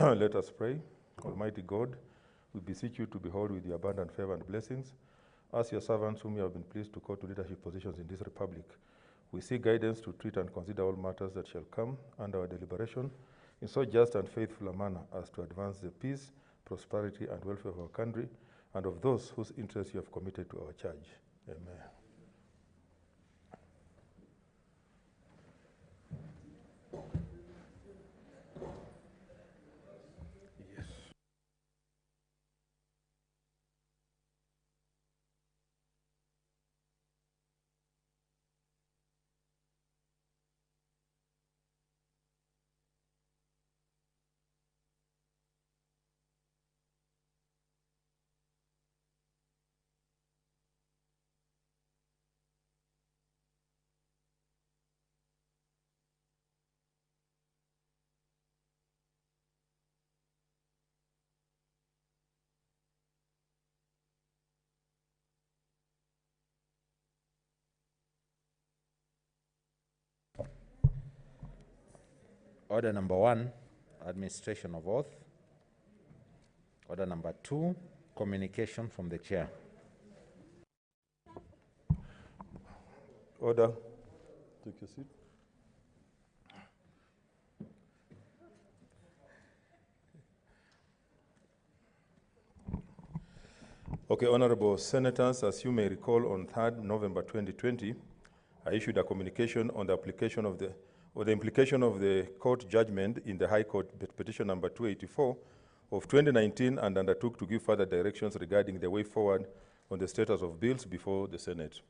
Let us pray. Almighty God, we beseech you to behold with your abundant favor and blessings, as your servants whom you have been pleased to call to leadership positions in this republic. We seek guidance to treat and consider all matters that shall come under our deliberation in so just and faithful a manner as to advance the peace, prosperity, and welfare of our country and of those whose interests you have committed to our charge. Amen. Order number 1, administration of oath. Order number 2, communication from the chair. Order. Take your seat. Okay, Honorable Senators, as you may recall, on 3rd November 2020, I issued a communication on the application of the implication of the court judgment in the High Court petition number 284 of 2019 and undertook to give further directions regarding the way forward on the status of bills before the Senate.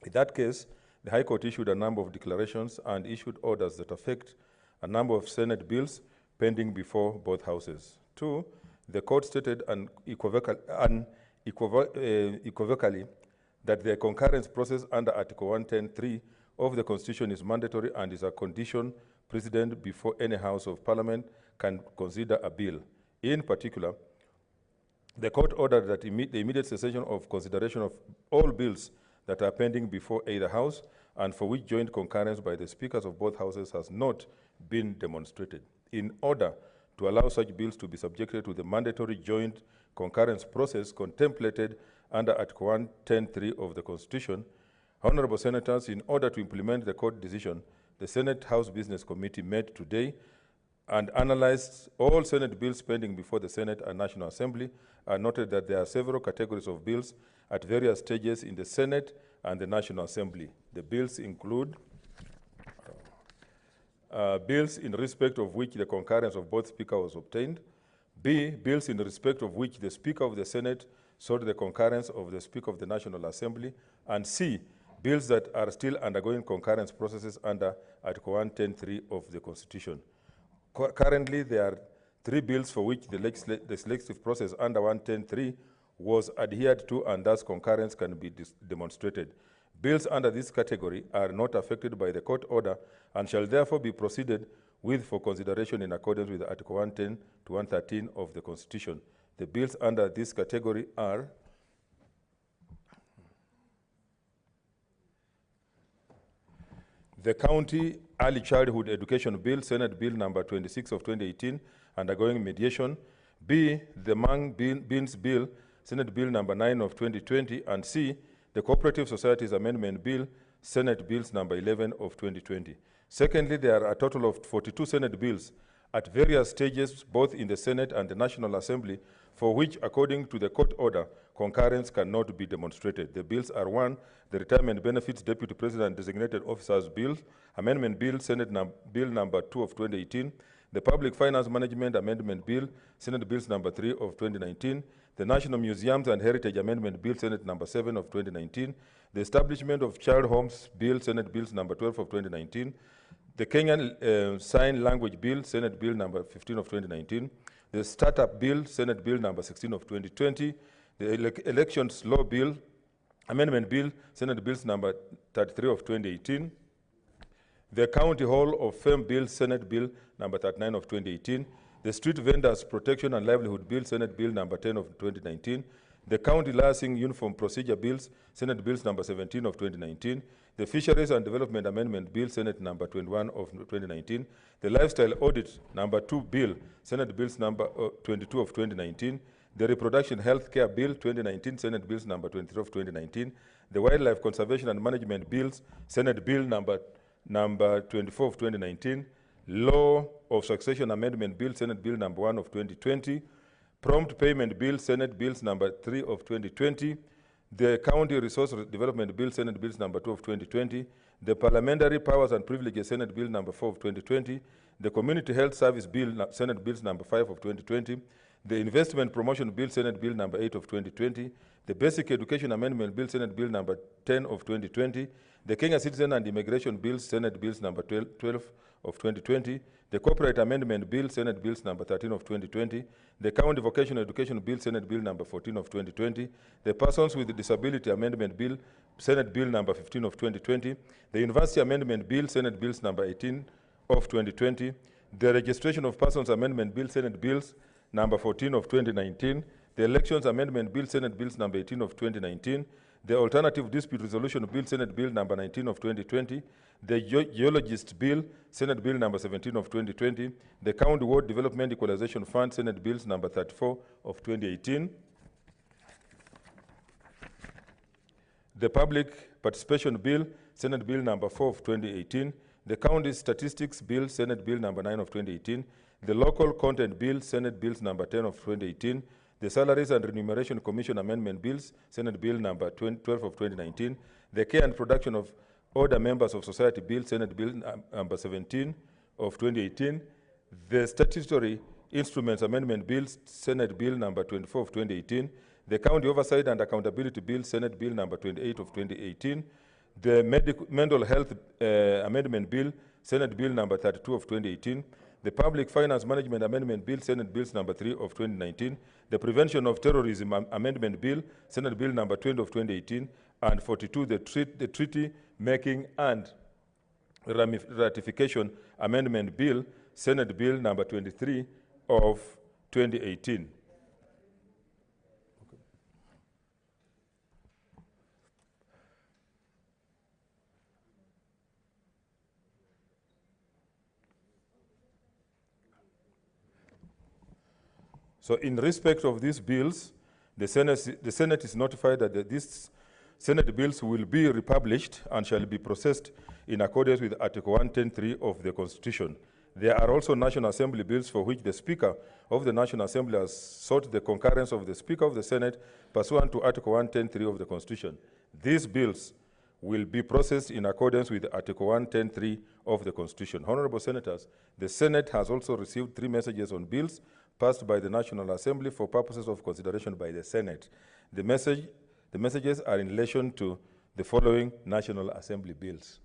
In that case, the High Court issued a number of declarations and issued orders that affect a number of Senate bills pending before both houses. 2, the court stated unequivocally that the concurrence process under Article 110(3) of the Constitution is mandatory and is a condition precedent before any House of Parliament can consider a bill. In particular, the court ordered that the immediate cessation of consideration of all bills that are pending before either House and for which joint concurrence by the speakers of both houses has not been demonstrated. In order to allow such bills to be subjected to the mandatory joint concurrence process contemplated under Article 110(3) of the Constitution, Honorable Senators, in order to implement the court decision, the Senate House Business Committee met today and analyzed all Senate bills pending before the Senate and National Assembly and noted that there are several categories of bills at various stages in the Senate and the National Assembly. The bills include bills in respect of which the concurrence of both speakers was obtained, B, bills in respect of which the Speaker of the Senate sought the concurrence of the Speaker of the National Assembly, and C, bills that are still undergoing concurrence processes under Article 110(3) of the Constitution. Currently, there are 3 bills for which the legislative process under 110(3) was adhered to and thus concurrence can be demonstrated. Bills under this category are not affected by the court order and shall therefore be proceeded with for consideration in accordance with Article 110 to 113 of the Constitution. The bills under this category are the County Early Childhood Education Bill, Senate Bill number 26 of 2018, undergoing mediation. B, the Mang Beans Bill, Senate Bill number 9 of 2020, and C, the Cooperative Societies Amendment Bill, Senate Bills number 11 of 2020. Secondly, there are a total of 42 Senate bills at various stages, both in the Senate and the National Assembly, for which, according to the court order, concurrence cannot be demonstrated. The bills are 1, the Retirement Benefits Deputy President Designated Officers Bill, Amendment Bill, Senate Bill number 2 of 2018, the Public Finance Management Amendment Bill, Senate Bills number 3 of 2019, the National Museums and Heritage Amendment Bill, Senate number 7 of 2019, the Establishment of Child Homes Bill, Senate Bills number 12 of 2019, the Kenyan Sign Language Bill, Senate Bill number 15 of 2019, the Startup Bill, Senate Bill number 16 of 2020, the Elections Law Bill, Amendment Bill, Senate Bills number 33 of 2018, the County Hall of Fame Bill, Senate Bill number 39 of 2018, the Street Vendors Protection and Livelihood Bill, Senate Bill number 10 of 2019, the County Licensing Uniform Procedure Bills, Senate Bills number 17 of 2019, the Fisheries and Development Amendment Bill, Senate number 21 of 2019, the Lifestyle Audit number 2 Bill, Senate Bills number 22 of 2019, the Reproduction Health Care Bill 2019, Senate Bills number 23 of 2019, the Wildlife Conservation and Management Bills, Senate Bill number 24 of 2019, Law of Succession Amendment Bill, Senate Bill number 1 of 2020, Prompt Payment Bill, Senate Bills number 3 of 2020, the County Resource Development Bill, Senate Bills number 2 of 2020, the Parliamentary Powers and Privileges, Senate Bill number 4 of 2020, the Community Health Service Bill, Senate Bills number 5 of 2020, the Investment Promotion Bill, Senate Bill number 8 of 2020, the Basic Education Amendment Bill, Senate Bill number 10 of 2020, the Kenya Citizen and Immigration Bills, Senate Bills number 12 of 2020, the Corporate Amendment Bill, Senate Bills number 13 of 2020, the County Vocational Education Bill, Senate Bill number 14 of 2020, the Persons with Disability Amendment Bill, Senate Bill number 15 of 2020, the University Amendment Bill, Senate Bills number 18 of 2020, the Registration of Persons Amendment Bill, Senate Bills number 14 of 2019, the Elections Amendment Bill, Senate Bills number 18 of 2019, the Alternative Dispute Resolution Bill, Senate Bill number 19 of 2020, the Geologist Bill, Senate Bill number 17 of 2020, the County Ward Development Equalization Fund, Senate Bills number 34 of 2018, the Public Participation Bill, Senate Bill number 4 of 2018, the County Statistics Bill, Senate Bill number 9 of 2018, the Local Content Bill, Senate Bills number 10 of 2018, the Salaries and Remuneration Commission Amendment Bills, Senate Bill number 12 of 2019, the Care and Production of Order Members of Society Bill, Senate Bill number 17 of 2018, the Statutory Instruments Amendment Bill, Senate Bill number 24 of 2018, the County Oversight and Accountability Bill, Senate Bill number 28 of 2018, the Mental Health Amendment Bill, Senate Bill number 32 of 2018, the Public Finance Management Amendment Bill, Senate Bills number 3 of 2019, the Prevention of Terrorism Amendment Bill, Senate Bill number 20 of 2018, and 42, the Treaty Making and Ratification Amendment Bill, Senate Bill number 23 of 2018. So in respect of these bills, the Senate is notified that these Senate bills will be republished and shall be processed in accordance with Article 110(3) of the Constitution. There are also National Assembly bills for which the Speaker of the National Assembly has sought the concurrence of the Speaker of the Senate pursuant to Article 110(3) of the Constitution. These bills will be processed in accordance with Article 110(3) of the Constitution. Honorable Senators, the Senate has also received 3 messages on bills passed by the National Assembly for purposes of consideration by the Senate. The messages are in relation to the following National Assembly bills.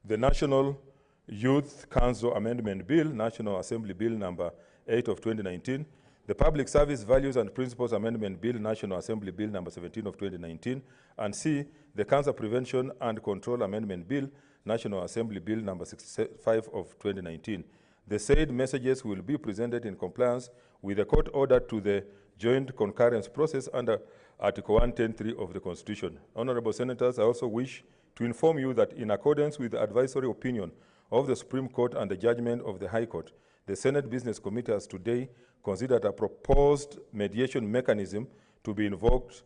The National Youth Council Amendment Bill, National Assembly Bill number 8 of 2019, the Public Service Values and Principles Amendment Bill, National Assembly Bill number 17 of 2019, and C, the Cancer Prevention and Control Amendment Bill, National Assembly Bill number 65 of 2019. The said messages will be presented in compliance with the court order to the joint concurrence process under Article 110(3) of the Constitution. Honorable Senators, I also wish to inform you that in accordance with the advisory opinion of the Supreme Court and the judgment of the High Court, the Senate Business Committee has today considered a proposed mediation mechanism to be invoked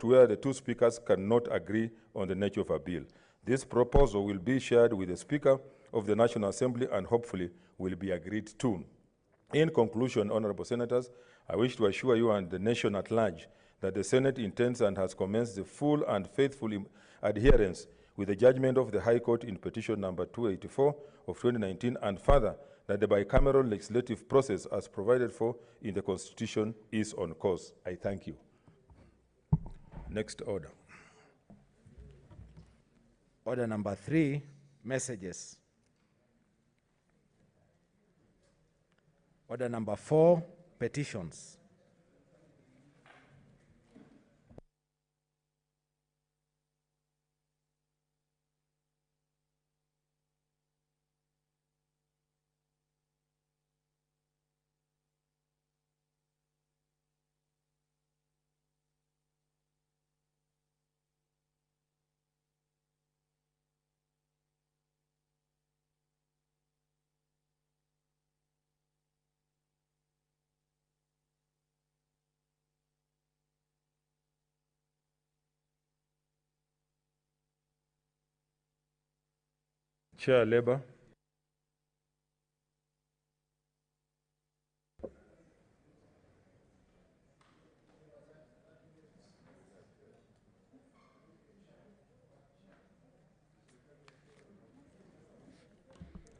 where the 2 speakers cannot agree on the nature of a bill. This proposal will be shared with the Speaker of the National Assembly and hopefully will be agreed to. In conclusion, Honorable Senators, I wish to assure you and the nation at large that the Senate intends and has commenced the full and faithful adherence with the judgment of the High Court in petition number 284 of 2019, and further, that the bicameral legislative process as provided for in the Constitution is on course. I thank you. Next order. Order number 3, messages. Order number 4, petitions. Chair, Labour.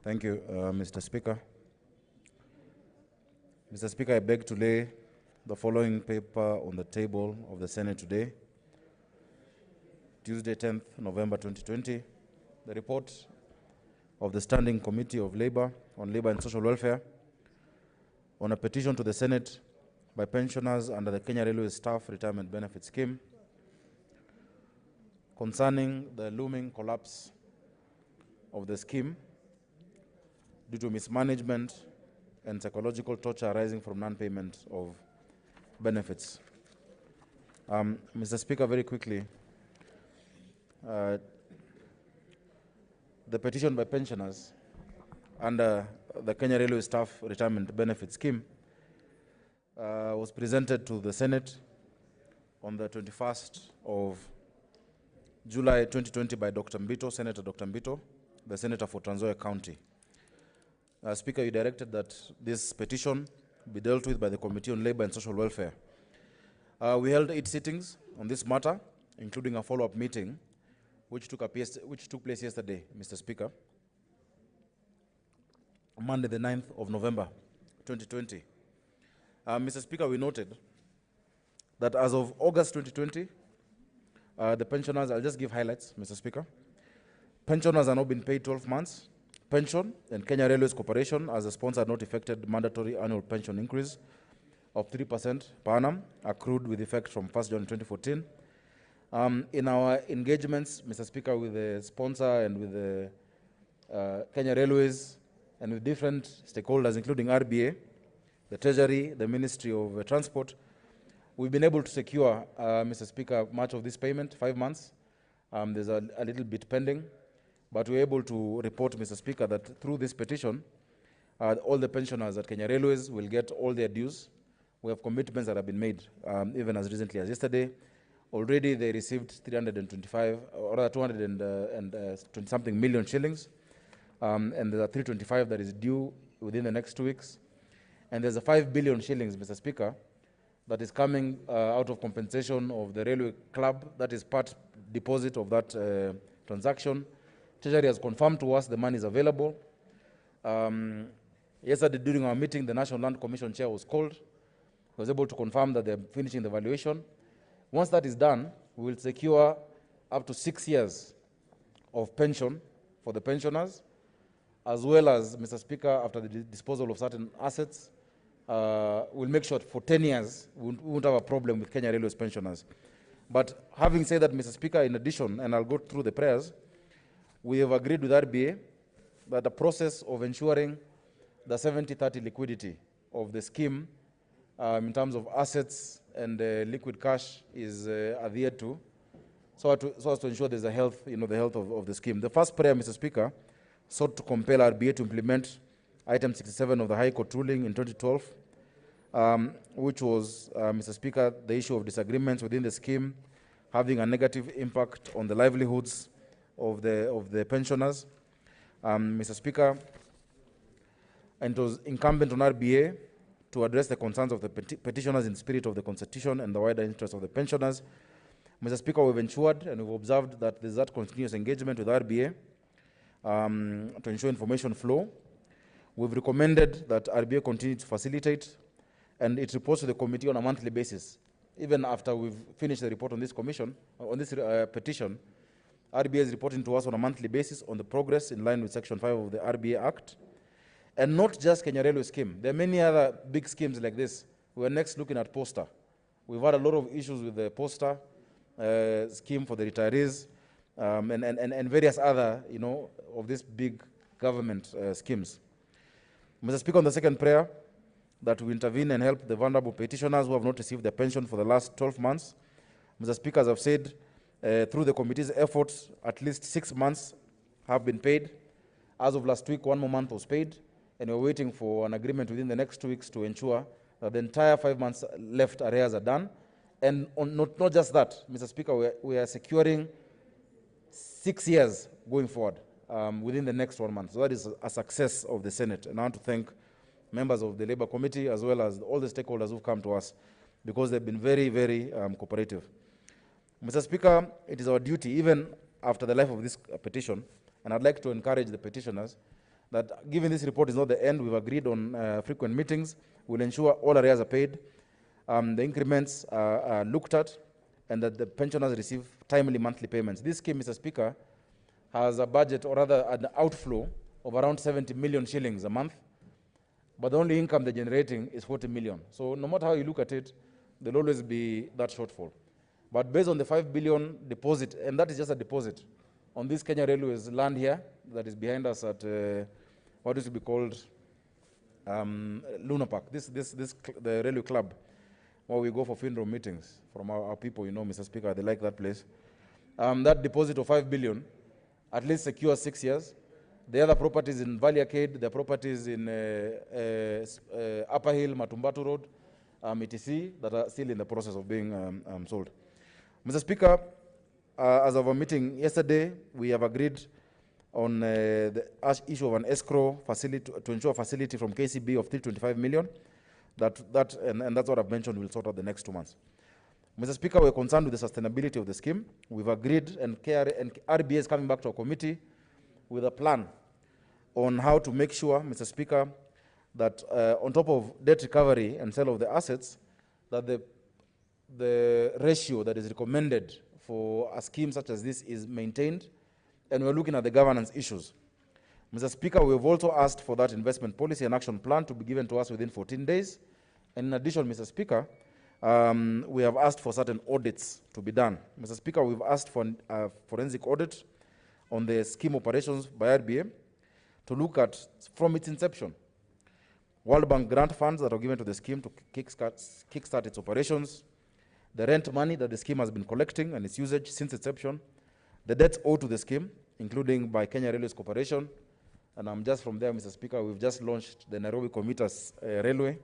Thank you, Mr. Speaker. Mr. Speaker, I beg to lay the following paper on the table of the Senate today, Tuesday, 10th November 2020. The report of the Standing Committee of Labour on Labour and Social Welfare on a petition to the Senate by pensioners under the Kenya Railways Staff Retirement Benefit Scheme concerning the looming collapse of the scheme due to mismanagement and psychological torture arising from non-payment of benefits. Mr. Speaker, very quickly, the petition by pensioners under the Kenya Railway Staff Retirement Benefit Scheme was presented to the Senate on the 21st of July 2020 by Dr. Mbito, Senator Dr. Mbito, the Senator for Trans Nzoia County. Speaker, you directed that this petition be dealt with by the Committee on Labour and Social Welfare. We held 8 sittings on this matter, including a follow-up meeting, which took place yesterday, Mr. Speaker, Monday the 9th of November, 2020. Mr. Speaker, we noted that as of August 2020, the pensioners, I'll just give highlights, Mr. Speaker. Pensioners are now being paid 12 months pension, and Kenya Railways Corporation, as a sponsor, had not effected mandatory annual pension increase of 3% per annum, accrued with effect from 1st January 2014. In our engagements, Mr. Speaker, with the sponsor and with the Kenya Railways and with different stakeholders, including RBA, the Treasury, the Ministry of Transport, we've been able to secure, Mr. Speaker, much of this payment, 5 months. There's a little bit pending. But we're able to report, Mr. Speaker, that through this petition, all the pensioners at Kenya Railways will get all their dues. We have commitments that have been made, even as recently as yesterday. Already they received 325, or rather 220-something million shillings. And there's a 325 that is due within the next 2 weeks. And there's a 5 billion shillings, Mr. Speaker, that is coming out of compensation of the Railway Club. That is part deposit of that transaction. Treasury has confirmed to us the money is available. Yesterday, during our meeting, the National Land Commission chair was called. He was able to confirm that they're finishing the valuation. Once that is done, we will secure up to 6 years of pension for the pensioners, as well as, Mr. Speaker, after the disposal of certain assets, we'll make sure for 10 years we won't have a problem with Kenya Railways pensioners. But having said that, Mr. Speaker, in addition, and I'll go through the prayers, we have agreed with RBA that the process of ensuring the 70-30 liquidity of the scheme in terms of assets and liquid cash is adhered to, so as to ensure there's a health, the health of the scheme. The first prayer, Mr. Speaker, sought to compel RBA to implement item 67 of the High Court ruling in 2012, which was, Mr. Speaker, the issue of disagreements within the scheme having a negative impact on the livelihoods of the pensioners. Mr. Speaker, and it was incumbent on RBA to address the concerns of the petitioners in spirit of the Constitution and the wider interest of the pensioners. Mr. Speaker, we've ensured and we've observed that there's that continuous engagement with RBA to ensure information flow. We've recommended that RBA continue to facilitate, and it reports to the committee on a monthly basis. Even after we've finished the report on this commission, on this petition, RBA is reporting to us on a monthly basis on the progress in line with Section 5 of the RBA Act. And not just Kenya Railway scheme. There are many other big schemes like this. We're next looking at Posta. We've had a lot of issues with the Posta scheme for the retirees and various other, of these big government schemes. Mr. Speaker, on the second prayer, that we intervene and help the vulnerable petitioners who have not received their pension for the last 12 months. Mr. Speaker, as I've said, through the committee's efforts, at least 6 months have been paid. As of last week, 1 more month was paid, and we're waiting for an agreement within the next 2 weeks to ensure that the entire 5 months left arrears are done. And not just that, Mr. Speaker, we are securing 6 years going forward. within the next 1 month. So that is a success of the Senate. And I want to thank members of the Labour Committee as well as all the stakeholders who've come to us because they've been very, very cooperative. Mr. Speaker, it is our duty, even after the life of this petition, and I'd like to encourage the petitioners that given this report is not the end, we've agreed on frequent meetings, we'll ensure all arrears are paid, the increments are looked at, and that the pensioners receive timely monthly payments. This scheme, Mr. Speaker, has a budget, or rather an outflow of around 70 million shillings a month, but the only income they're generating is 40 million. So no matter how you look at it, there'll always be that shortfall. But based on the 5 billion deposit, and that is just a deposit, on this Kenya Railways land here, that is behind us at what used to be called Luna Park, the railway club, where we go for funeral meetings from our people, you know, Mr. Speaker, they like that place. That deposit of 5 billion at least secures 6 years. The other properties in Valley Arcade, the properties in Upper Hill, Matumbatu Road, etc., that are still in the process of being sold. Mr. Speaker, as of our meeting yesterday, we have agreed on the issue of an escrow facility to ensure facility from KCB of 325 million. And that's what I've mentioned, we'll sort out the next 2 months. Mr. Speaker, we're concerned with the sustainability of the scheme. We've agreed, and RBA is coming back to our committee with a plan on how to make sure, Mr. Speaker, that on top of debt recovery and sale of the assets, that the ratio that is recommended for a scheme such as this is maintained, and we're looking at the governance issues. Mr. Speaker, we've also asked for that investment policy and action plan to be given to us within 14 days. And in addition, Mr. Speaker, we have asked for certain audits to be done. Mr. Speaker, we've asked for a forensic audit on the scheme operations by RBA to look at, from its inception, World Bank grant funds that are given to the scheme to kickstart its operations, the rent money that the scheme has been collecting and its usage since inception, the debts owed to the scheme, including by Kenya Railways Corporation, and just from there, Mr. Speaker, we've just launched the Nairobi Commuters Railway,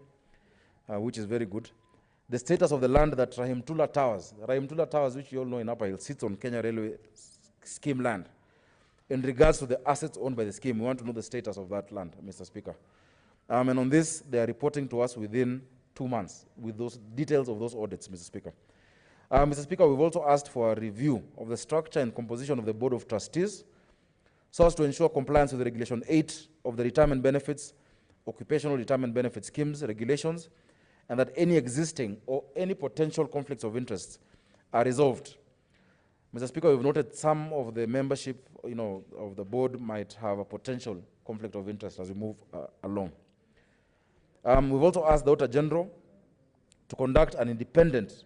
which is very good. The status of the land that Rahim Tula Towers, which you all know in Upper Hill, sits on Kenya Railway scheme land. In regards to the assets owned by the scheme, we want to know the status of that land, Mr. Speaker. And on this, they are reporting to us within 2 months with those details of those audits, Mr. Speaker. Mr. Speaker, we've also asked for a review of the structure and composition of the Board of Trustees so as to ensure compliance with Regulation 8 of the Retirement Benefits, Occupational Retirement Benefit Schemes regulations, and that any existing or any potential conflicts of interest are resolved. Mr. Speaker, we've noted some of the membership, of the board might have a potential conflict of interest as we move along. We've also asked the Auditor General to conduct an independent,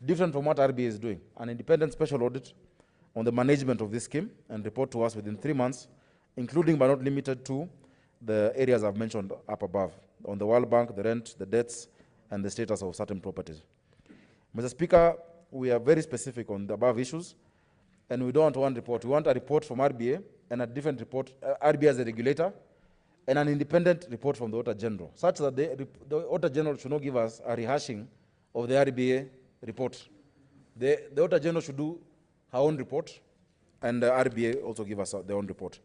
different from what RBA is doing, an independent special audit on the management of this scheme and report to us within 3 months, including but not limited to the areas I've mentioned up above, on the World Bank, the rent, the debts, and the status of certain properties. Mr. Speaker, we are very specific on the above issues, and we don't want one report. We want a report from RBA and a different report, RBA as a regulator, and an independent report from the Auditor General, such that the Auditor General should not give us a rehashing of the RBA report. The Auditor General should do her own report, and the RBA also give us their own report.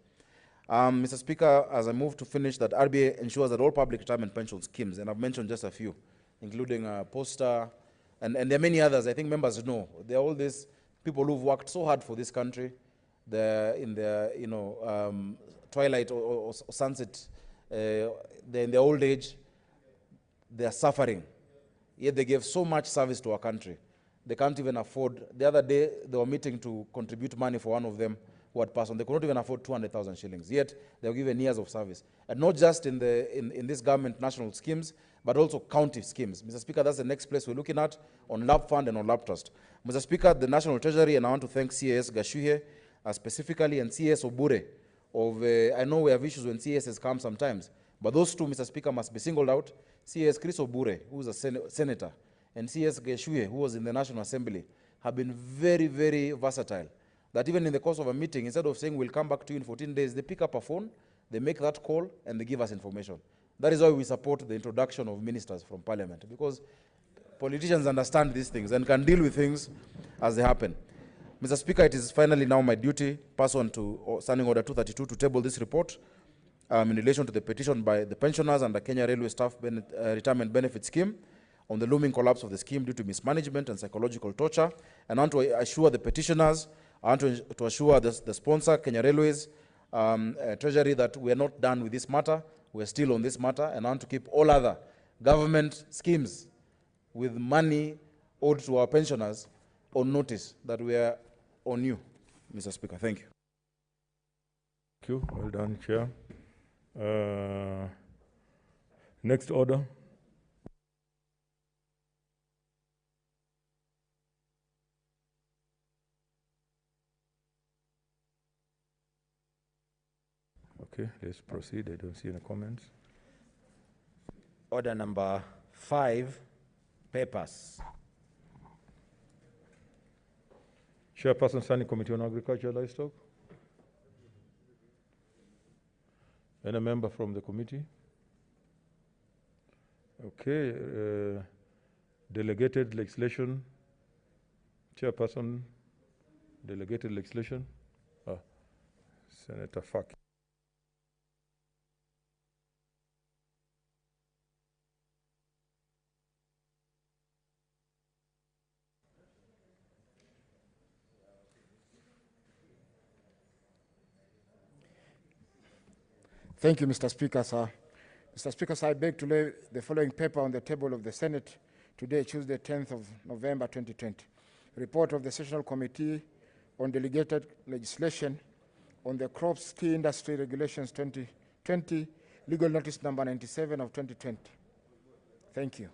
Mr. Speaker, as I move to finish, that RBA ensures that all public retirement pension schemes, and I've mentioned just a few, including Posta, and there are many others, I think members know. There are all these people who've worked so hard for this country. They're in their, twilight or sunset. They're in their old age. They're suffering. Yet they gave so much service to our country. They can't even afford. The other day, they were meeting to contribute money for one of them who had passed on. They could not even afford 200,000 shillings. Yet they were given years of service. And not just in this government national schemes, but also county schemes. Mr. Speaker, that's the next place we're looking at on LAB Fund and on LAB Trust. Mr. Speaker, the National Treasury, and I want to thank CAS Gashuhe specifically, and CAS Obure. I know we have issues when CAS has come sometimes, but those two, Mr. Speaker, must be singled out. CAS Chris Obure, who is a senator, and CAS Gashuhe, who was in the National Assembly, have been very, very versatile. That even in the course of a meeting, instead of saying we'll come back to you in 14 days, they pick up a phone, they make that call, and they give us information. That is why we support the introduction of ministers from Parliament, because politicians understand these things and can deal with things as they happen. Mr. Speaker, it is finally now my duty, pursuant to Standing Order 232, to table this report in relation to the petition by the pensioners under Kenya Railway Staff Retirement Benefit Scheme on the looming collapse of the scheme due to mismanagement and psychological torture. And I want to assure the petitioners, I want to assure the sponsor, Kenya Railways, Treasury, that we are not done with this matter. We are still on this matter, and I want to keep all other government schemes with money owed to our pensioners on notice that we are on you, Mr. Speaker. Thank you. Thank you. Well done, Chair. Next order. Okay, let's proceed. I don't see any comments. Order number 5, papers. Chairperson, Standing Committee on Agriculture, Livestock. Any member from the committee? Okay, delegated legislation. Chairperson, delegated legislation. Senator Faki. Thank you, Mr. Speaker, sir. Mr. Speaker, sir, I beg to lay the following paper on the table of the Senate today, Tuesday, 10th of November, 2020. Report of the Sessional Committee on Delegated Legislation on the Crops Tea Industry Regulations 2020, Legal Notice number 97 of 2020. Thank you.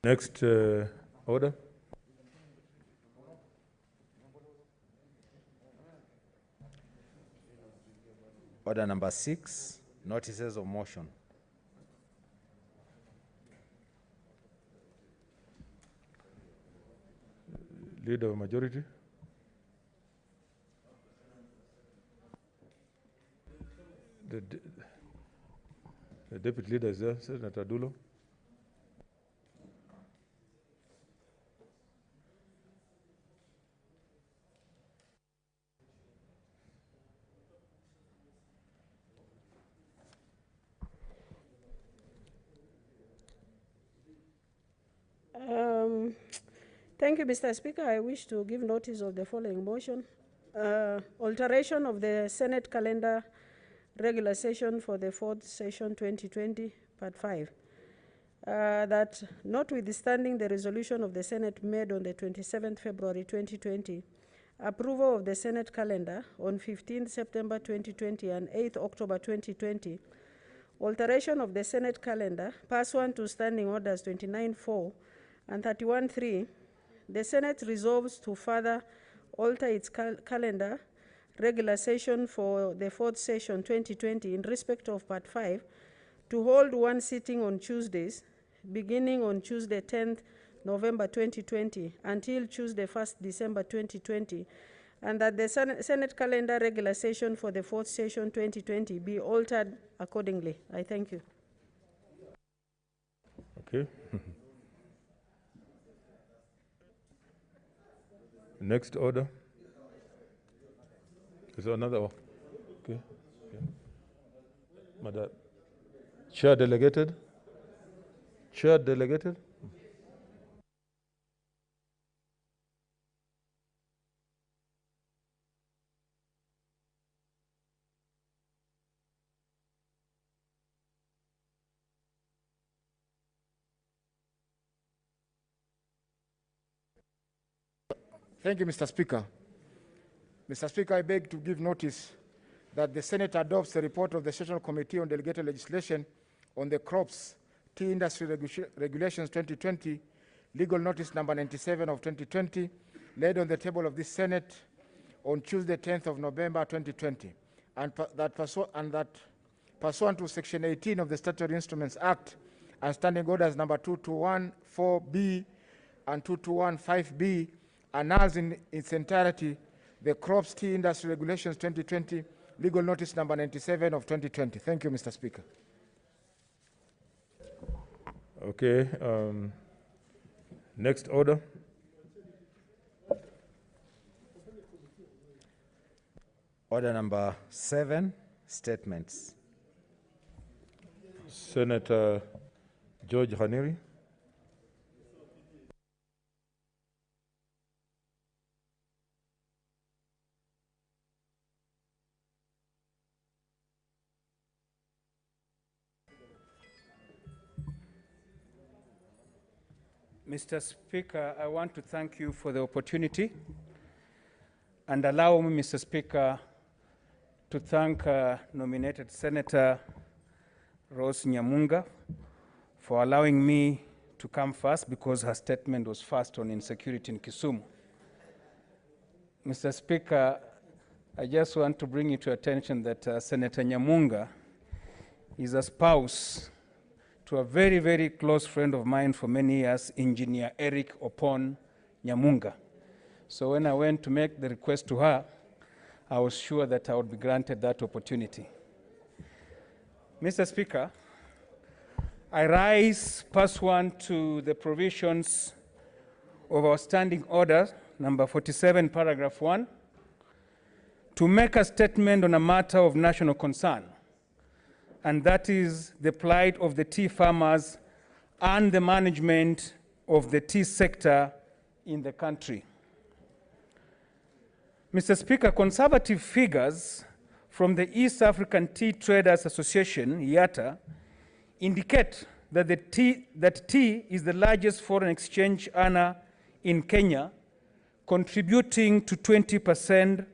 Next order. Order number 6, notices of motion. Leader of majority. The deputy leader is there, Senator Dulo. Thank you, Mr. Speaker. I wish to give notice of the following motion. Alteration of the Senate calendar regular session for the 4th session 2020, Part 5. That notwithstanding the resolution of the Senate made on the 27th February 2020, approval of the Senate calendar on 15th September 2020 and 8th October 2020, alteration of the Senate calendar pursuant to Standing Orders 29.4 and 31.3, the Senate resolves to further alter its calendar regular session for the 4th session 2020 in respect of Part 5 to hold one sitting on Tuesdays, beginning on Tuesday 10th November 2020 until Tuesday 1st December 2020, and that the Senate calendar regular session for the 4th session 2020 be altered accordingly. I thank you. Okay. Next order. Is there another? Okay. Yeah. Madam Chair delegated. Chair delegated. Thank you, Mr. Speaker. Mr. Speaker, I beg to give notice that the Senate adopts the report of the Sessional Committee on Delegated Legislation on the Crops Tea Industry Regulations 2020, Legal Notice number 97 of 2020, laid on the table of this Senate on Tuesday, 10th of November 2020, and that pursuant to Section 18 of the Statutory Instruments Act and Standing Orders number 2214B and 2215B, annuls in its entirety the Crops Tea Industry Regulations 2020, Legal Notice number 97 of 2020. Thank you, Mr. Speaker. Okay. Next order. Order number 7, statements. Senator George Haniri. Mr. Speaker, I want to thank you for the opportunity, and allow me, Mr. Speaker, to thank nominated Senator Rose Nyamunga for allowing me to come first, because her statement was first on insecurity in Kisumu. Mr. Speaker, I just want to bring you to attention that Senator Nyamunga is a spouse to a very, very close friend of mine for many years, Engineer Eric Opon Nyamunga. So when I went to make the request to her, I was sure that I would be granted that opportunity. Mr. Speaker, I rise pursuant to the provisions of our standing order, number 47, paragraph 1, to make a statement on a matter of national concern, and that is the plight of the tea farmers and the management of the tea sector in the country. Mr. Speaker, conservative figures from the East African Tea Traders Association, IATA, indicate that tea is the largest foreign exchange earner in Kenya, contributing to 20%,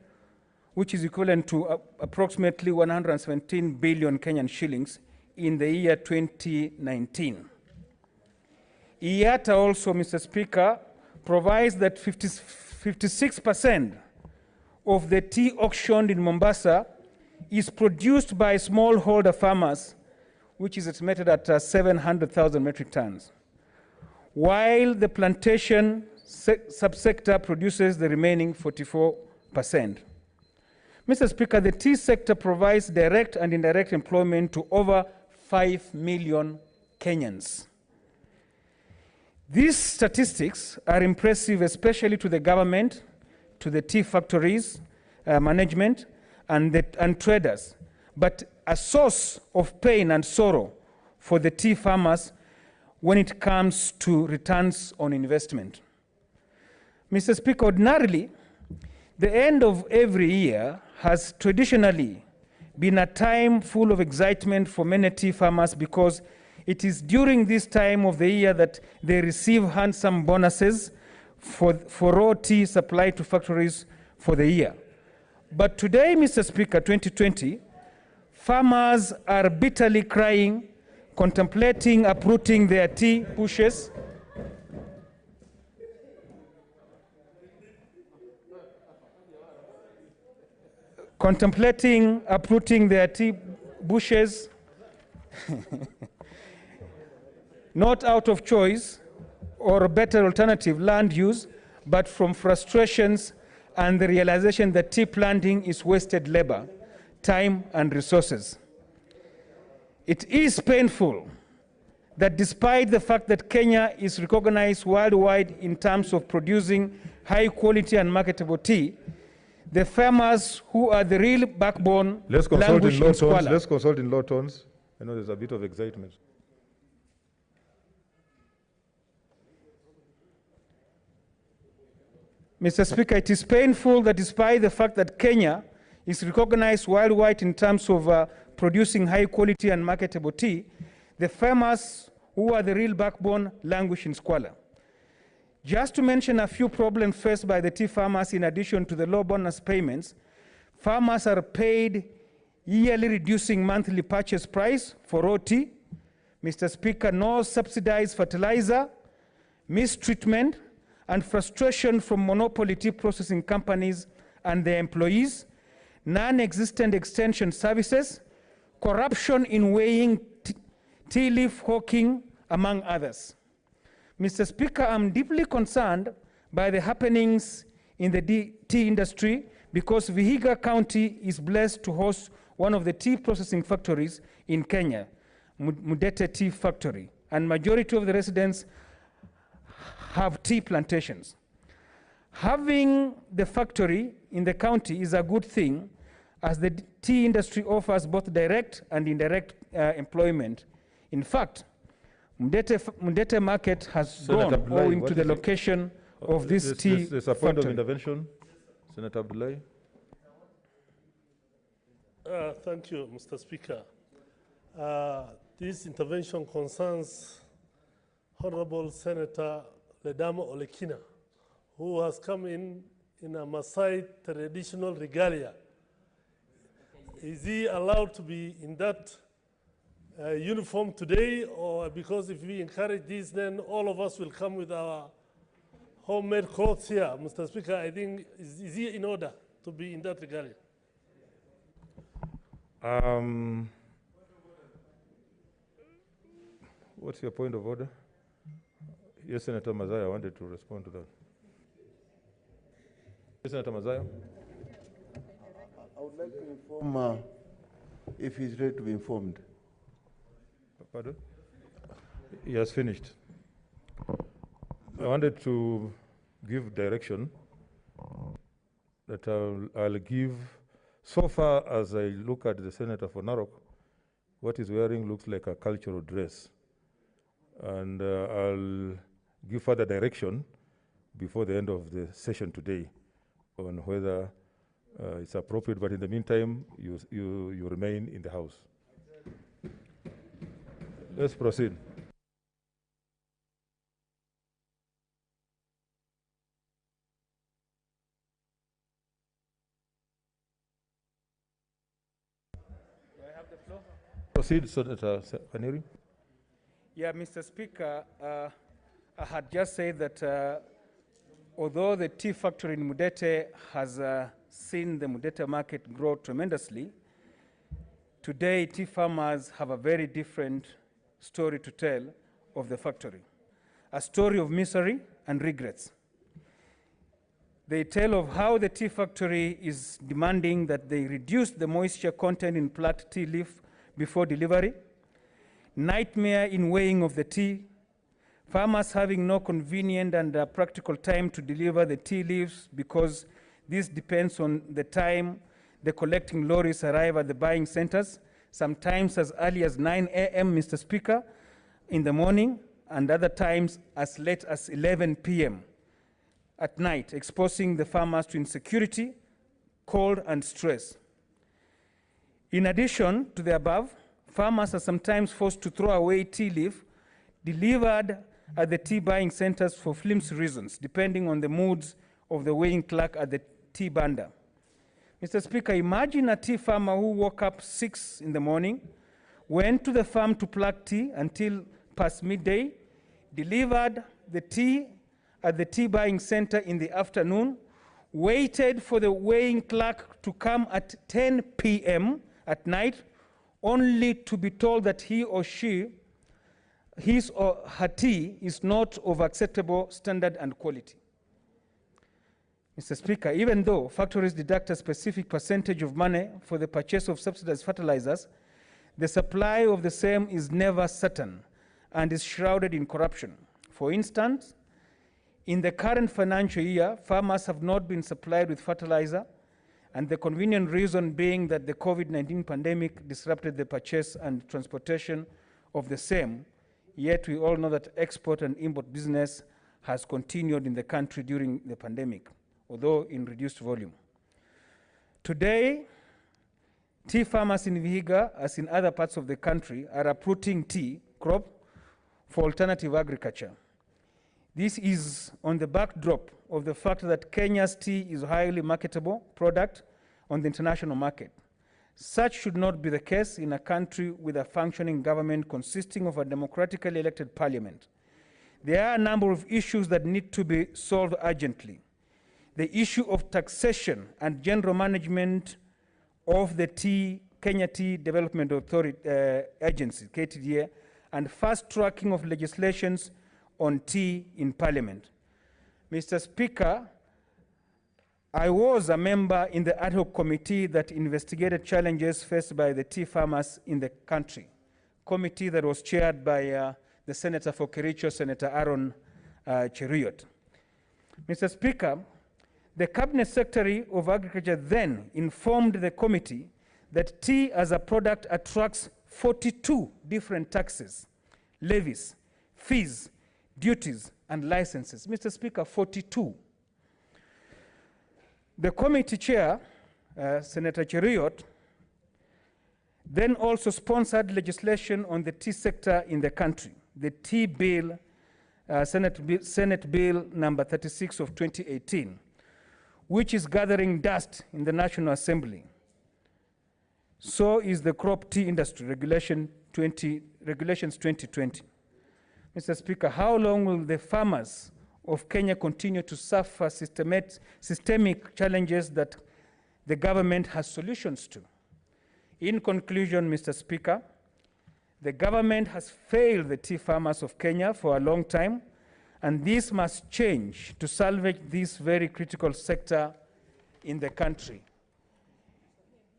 which is equivalent to approximately 117 billion Kenyan shillings in the year 2019. IATA also, Mr. Speaker, provides that 56% of the tea auctioned in Mombasa is produced by smallholder farmers, which is estimated at 700,000 metric tons, while the plantation subsector produces the remaining 44%. Mr. Speaker, the tea sector provides direct and indirect employment to over 5 million Kenyans. These statistics are impressive, especially to the government, to the tea factories, management, and traders, but a source of pain and sorrow for the tea farmers when it comes to returns on investment. Mr. Speaker, ordinarily, the end of every year has traditionally been a time full of excitement for many tea farmers, because it is during this time of the year that they receive handsome bonuses for raw tea supplied to factories for the year. But today, Mr. Speaker, 2020, farmers are bitterly crying, contemplating uprooting their tea bushes, not out of choice or a better alternative land use, but from frustrations and the realization that tea planting is wasted labor, time, and resources. It is painful that despite the fact that Kenya is recognized worldwide in terms of producing high quality and marketable tea, the farmers who are the real backbone languish in squalor. Let's consult in low tones. I know there's a bit of excitement. Mr. Speaker, it is painful that despite the fact that Kenya is recognized worldwide in terms of producing high quality and marketable tea, the farmers who are the real backbone languish in squalor. Just to mention a few problems faced by the tea farmers, in addition to the low bonus payments, farmers are paid yearly reducing monthly purchase price for raw tea. Mr. Speaker, no subsidized fertilizer, mistreatment, and frustration from monopoly tea processing companies and their employees, non-existent extension services, corruption in weighing tea leaf hawking, among others. Mr. Speaker, I'm deeply concerned by the happenings in the tea industry, because Vihiga County is blessed to host one of the tea processing factories in Kenya, Mudete Tea Factory. and majority of the residents have tea plantations. Having the factory in the county is a good thing, as the tea industry offers both direct and indirect employment. In fact, Mudete market has Senator grown Abdullahi, owing what to the is it? location of this tea There's a point of factory. intervention. Senator Abdullahi. Thank you, Mr. Speaker. This intervention concerns Honorable Senator Ledamo Olekina, who has come in a Maasai traditional regalia. Is he allowed to be in that uniform today, or because if we encourage this, then all of us will come with our homemade clothes here? Mr. Speaker, I think, is he in order to be in that regalia? What's your point of order? Yes, Senator Mazaya, I wanted to respond to that. Yes, Senator Mazaya. I would like to inform if he's ready to be informed. Pardon? He has finished. I wanted to give direction that I'll give. So far as I look at the Senator for Narok, what he's wearing looks like a cultural dress. And I'll give further direction before the end of the session today on whether it's appropriate, but in the meantime, you remain in the House. Let's proceed. Do I have the floor? Proceed, Senator Kaniri. Yeah, Mr. Speaker, I had just said that although the tea factory in Mudete has seen the Mudete market grow tremendously, today tea farmers have a very different story to tell of the factory, a story of misery and regrets. They tell of how the tea factory is demanding that they reduce the moisture content in plucked tea leaf before delivery, nightmare in weighing of the tea, farmers having no convenient and practical time to deliver the tea leaves because this depends on the time the collecting lorries arrive at the buying centers, sometimes as early as 9 a.m., Mr. Speaker, in the morning, and other times as late as 11 p.m. at night, exposing the farmers to insecurity, cold, and stress. In addition to the above, farmers are sometimes forced to throw away tea leaf delivered at the tea buying centers for flimsy reasons, depending on the moods of the weighing clerk at the tea bander. Mr. Speaker, imagine a tea farmer who woke up 6 in the morning, went to the farm to pluck tea until past midday, delivered the tea at the tea buying center in the afternoon, waited for the weighing clerk to come at 10 p.m. at night, only to be told that he or she, his or her tea is not of acceptable standard and quality. Mr. Speaker, even though factories deduct a specific percentage of money for the purchase of subsidized fertilizers, the supply of the same is never certain and is shrouded in corruption. For instance, in the current financial year, farmers have not been supplied with fertilizer, and the convenient reason being that the COVID-19 pandemic disrupted the purchase and transportation of the same, yet we all know that export and import business has continued in the country during the pandemic, although in reduced volume. Today, tea farmers in Vihiga, as in other parts of the country, are uprooting tea crop for alternative agriculture. This is on the backdrop of the fact that Kenya's tea is a highly marketable product on the international market. Such should not be the case in a country with a functioning government consisting of a democratically elected parliament. There are a number of issues that need to be solved urgently. The issue of taxation and general management of the Kenya Tea Development Authority Agency, KTDA, and fast tracking of legislations on tea in Parliament. Mr. Speaker, I was a member in the ad hoc committee that investigated challenges faced by the tea farmers in the country, committee that was chaired by the senator for Kericho, Senator Aaron Cheruiyot. Mr. Speaker, the Cabinet Secretary of Agriculture then informed the committee that tea as a product attracts 42 different taxes, levies, fees, duties, and licenses. Mr. Speaker, 42. The committee chair, Senator Cheruiyot, then also sponsored legislation on the tea sector in the country, the tea bill, Senate Bill number 36 of 2018, which is gathering dust in the National Assembly. So is the crop tea industry, Regulations 2020. Mr. Speaker, how long will the farmers of Kenya continue to suffer systemic challenges that the government has solutions to? In conclusion, Mr. Speaker, the government has failed the tea farmers of Kenya for a long time, and this must change to salvage this very critical sector in the country.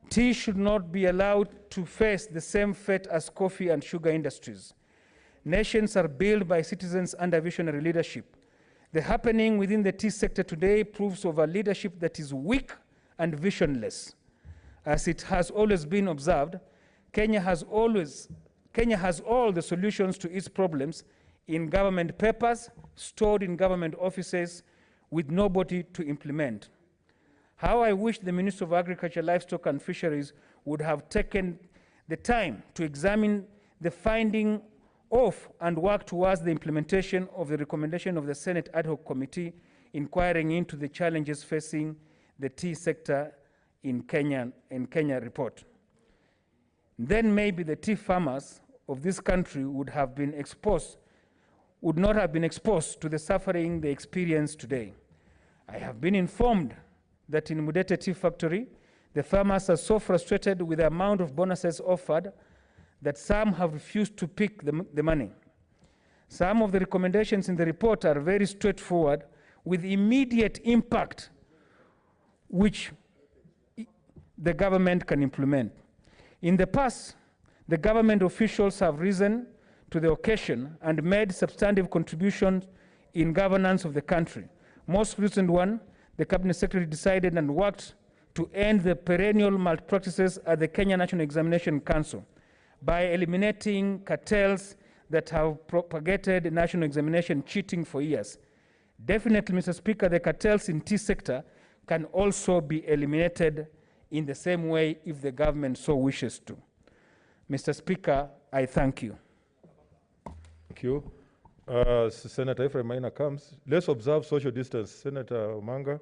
Tea should not be allowed to face the same fate as coffee and sugar industries. Nations are built by citizens under visionary leadership. The happening within the tea sector today proves of a leadership that is weak and visionless. As it has always been observed, Kenya has all the solutions to its problems in government papers, stored in government offices, with nobody to implement. How I wish the Minister of Agriculture, Livestock and Fisheries would have taken the time to examine the finding of and work towards the implementation of the recommendation of the Senate Ad Hoc Committee inquiring into the challenges facing the tea sector in Kenya report. Then maybe the tea farmers of this country would not have been exposed to the suffering they experience today. I have been informed that in Mudete Tea Factory, the farmers are so frustrated with the amount of bonuses offered that some have refused to pick the money. Some of the recommendations in the report are very straightforward with immediate impact, which the government can implement. In the past, the government officials have risen to the occasion and made substantive contributions in governance of the country. Most recent one, the Cabinet Secretary decided and worked to end the perennial malpractices at the Kenya National Examination Council by eliminating cartels that have propagated national examination cheating for years. Definitely, Mr. Speaker, the cartels in tea sector can also be eliminated in the same way if the government so wishes to. Mr. Speaker, I thank you. Thank you. Senator Ephraim Maina comes. Let's observe social distance. Senator Omanga,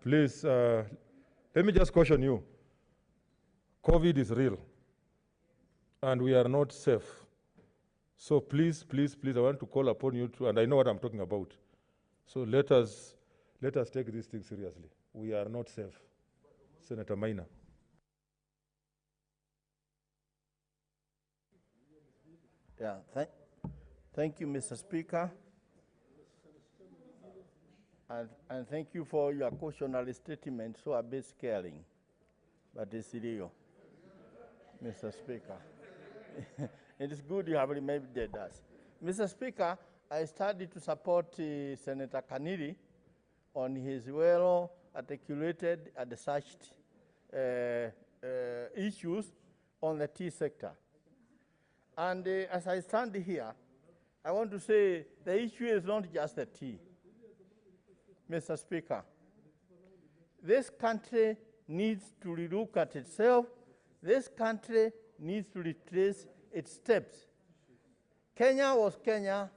please, let me just caution you. COVID is real, and we are not safe. So please, please, please, I want to call upon you to, and I know what I'm talking about. So let us take this thing seriously. We are not safe. Senator Maina. Yeah, thank you, Mr. Speaker. And thank you for your cautionary statement, so a bit scaring, but it's real, Mr. Speaker. It is good you have reminded us. Mr. Speaker, I started to support Senator Kaniri on his well-articulated and researched issues on the tea sector. And as I stand here, I want to say the issue is not just the tea. Mr. Speaker, this country needs to relook at itself. This country needs to retrace its steps. Kenya was Kenya.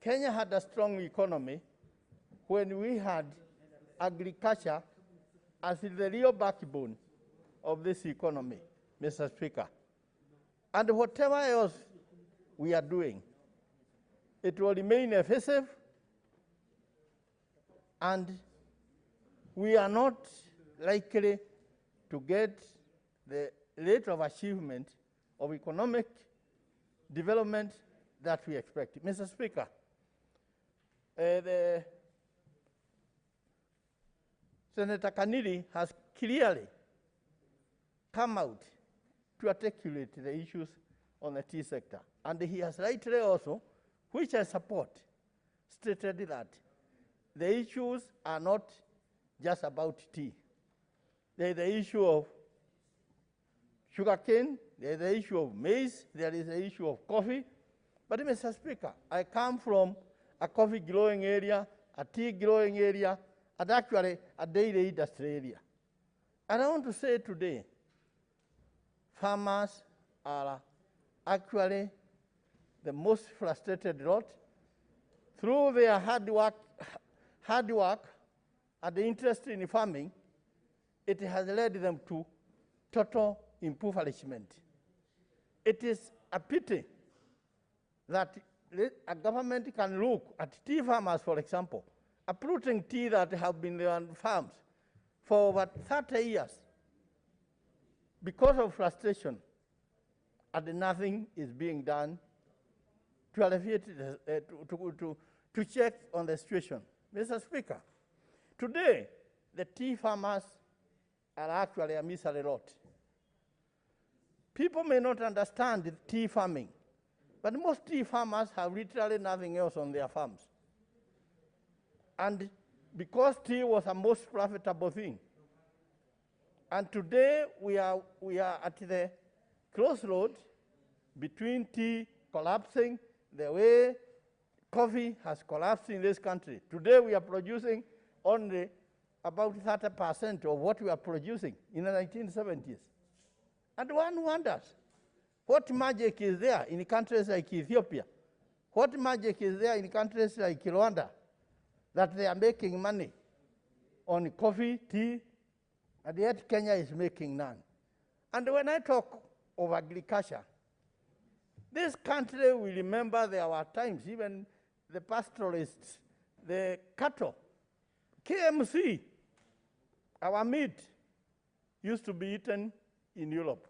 Kenya had a strong economy when we had agriculture as the real backbone of this economy, Mr. Speaker. And whatever else we are doing, it will remain evasive, and we are not likely to get the rate of achievement of economic development that we expect. Mr. Speaker, Senator Kaniri has clearly come out to articulate the issues on the tea sector. And he has rightly also, which I support, stated that the issues are not just about tea. There is the issue of sugarcane, there is the issue of maize, there is the issue of coffee. But Mr. Speaker, I come from a coffee growing area, a tea growing area, and actually a dairy industry area. And I want to say today, farmers are actually the most frustrated lot. Through their hard work and the interest in farming, it has led them to total impoverishment. It is a pity that a government can look at tea farmers, for example, uprooting tea that have been on farms for over 30 years because of frustration, and nothing is being done to alleviate, to check on the situation. Mr. Speaker, today the tea farmers are actually a misery lot. People may not understand tea farming, but most tea farmers have literally nothing else on their farms. And because tea was a most profitable thing, and today we are at the crossroad between tea collapsing, the way coffee has collapsed in this country. Today we are producing only about 30% of what we are producing in the 1970s. And one wonders, what magic is there in countries like Ethiopia? What magic is there in countries like Rwanda that they are making money on coffee, tea, and yet Kenya is making none? And when I talk of agriculture, this country will remember there were times, even the pastoralists, the cattle, KMC, our meat used to be eaten in Europe.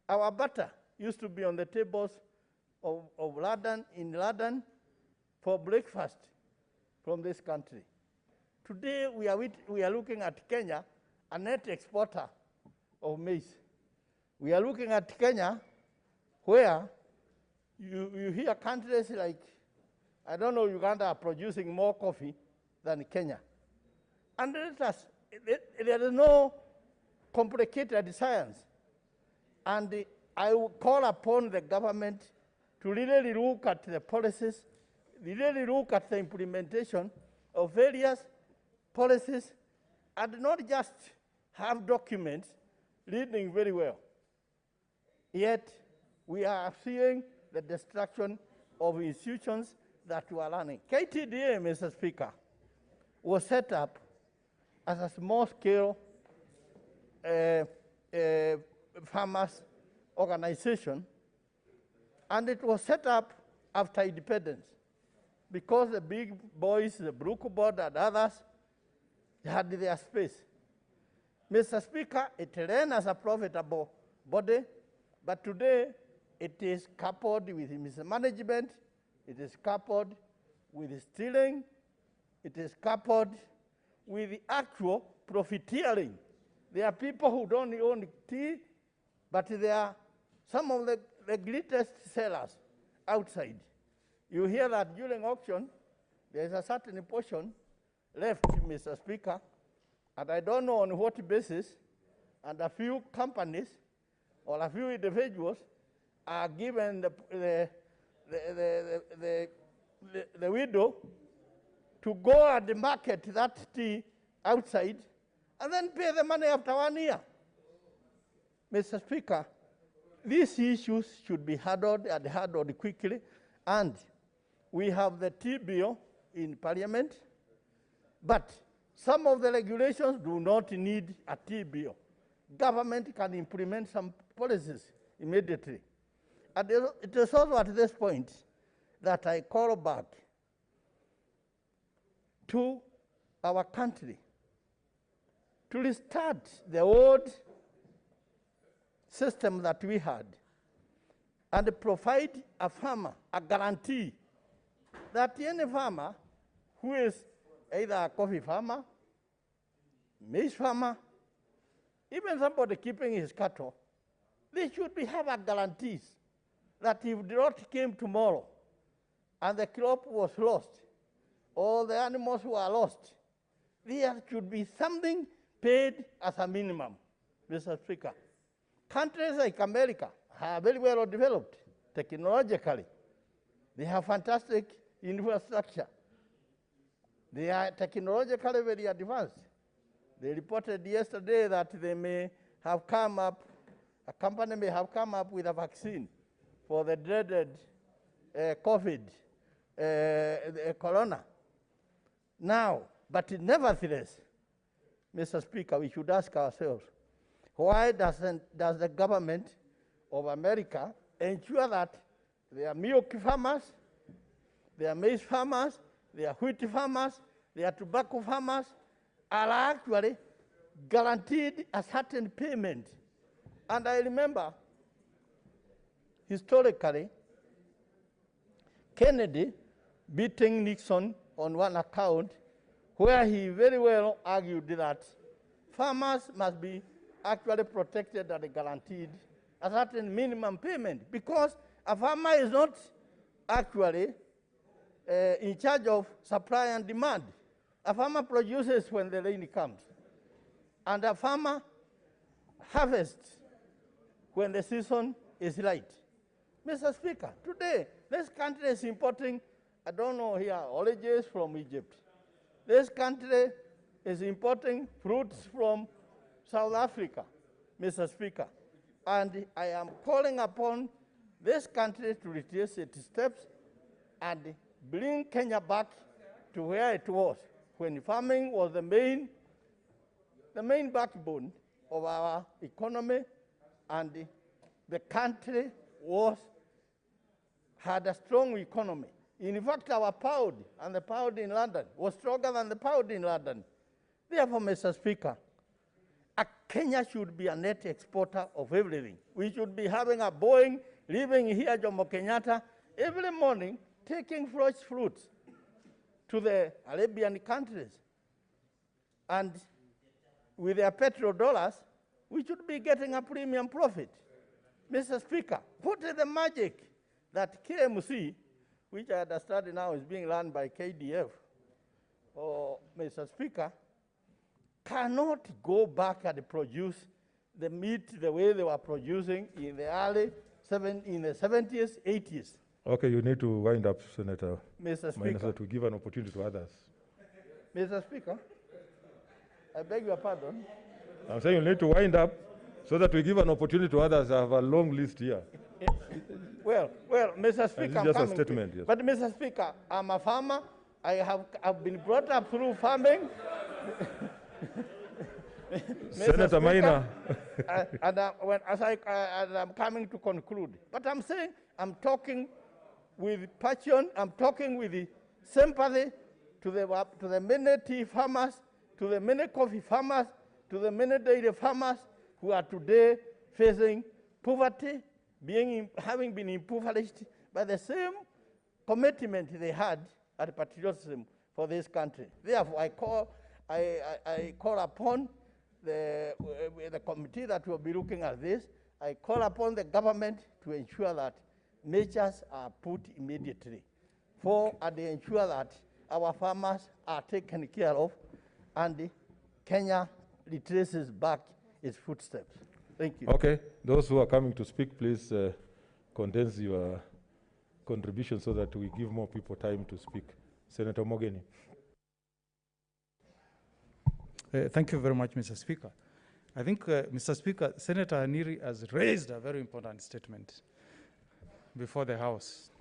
Our butter used to be on the tables of London, in London, for breakfast from this country. Today we are looking at Kenya, a net exporter of maize. We are looking at Kenya, where you hear countries like, I don't know, Uganda are producing more coffee than Kenya. And there is no complicated science. And I will call upon the government to really look at the policies, really look at the implementation of various policies, and not just have documents reading very well. Yet, we are seeing the destruction of institutions that we are running. KTDA, Mr. Speaker, was set up as a small-scale farmers organization, and it was set up after independence because the big boys, the Brook Board and others, had their space. Mr. Speaker, it ran as a profitable body, but today it is coupled with mismanagement, it is coupled with stealing, it is coupled with the actual profiteering. There are people who don't own tea, but they are some of the greatest sellers outside. You hear that during auction, there is a certain portion left, Mr. Speaker, and I don't know on what basis, and a few companies or a few individuals are given the window to go and market that tea outside and then pay the money after 1 year. Mr. Speaker, these issues should be handled and handled quickly, and we have the tea bill in Parliament, but some of the regulations do not need a tea bill. Government can implement some policies immediately. And it is also at this point that I call back to our country to restart the old system that we had and provide a farmer a guarantee that any farmer who is either a coffee farmer, maize farmer, even somebody keeping his cattle, they should have a guarantees that if drought came tomorrow and the crop was lost, or the animals were lost, there should be something paid as a minimum, Mr. Speaker. Countries like America are very well developed technologically. They have fantastic infrastructure. They are technologically very advanced. They reported yesterday that they may have come up, a company may have come up with a vaccine for the dreaded COVID, corona. Now, but nevertheless, Mr. Speaker, we should ask ourselves, why does the government of America ensure that their milk farmers, their maize farmers, their wheat farmers, their tobacco farmers are actually guaranteed a certain payment? And I remember, historically, Kennedy beating Nixon on one account where he very well argued that farmers must be actually protected and guaranteed a certain minimum payment, because a farmer is not actually in charge of supply and demand. A farmer produces when the rain comes, and a farmer harvests when the season is right. Mr. Speaker, today, this country is importing, I don't know here, oranges from Egypt. This country is importing fruits from South Africa, Mr. Speaker. And I am calling upon this country to retrace its steps and bring Kenya back to where it was when farming was the main backbone of our economy, and the country had a strong economy. In fact, our pound and the pound in London was stronger than the pound in London. Therefore, Mr. Speaker, Kenya should be a net exporter of everything. We should be having a Boeing leaving here, Jomo Kenyatta, every morning taking fresh fruits to the Arabian countries. And with their petrodollars, we should be getting a premium profit. Mr. Speaker, what is the magic that KMC, which I understand now is being run by KDF, Mr. Speaker, cannot go back and produce the meat the way they were producing in the in the 70s, 80s? Okay, you need to wind up, Senator. Mr. Speaker. To give an opportunity to others. Mr. Speaker, I beg your pardon. I'm saying you need to wind up so that we give an opportunity to others. I have a long list here. Well, Mr. Speaker, I'm just a statement, yes. But Mr. Speaker, I'm a farmer. I've been brought up through farming. Senator Maina. And I'm coming to conclude. But I'm saying, I'm talking with passion, I'm talking with the sympathy to the many tea farmers, to the many coffee farmers, to the many dairy farmers who are today facing poverty, having been impoverished by the same commitment they had at patriotism for this country. Therefore, I call upon the committee that will be looking at this. I call upon the government to ensure that measures are put immediately and ensure that our farmers are taken care of and Kenya retraces back its footsteps. Thank you. Okay, those who are coming to speak, please condense your contribution so that we give more people time to speak. Senator Mogeni. Thank you very much, Mr. Speaker. I think, Mr. Speaker, Senator Aniri has raised a very important statement before the House.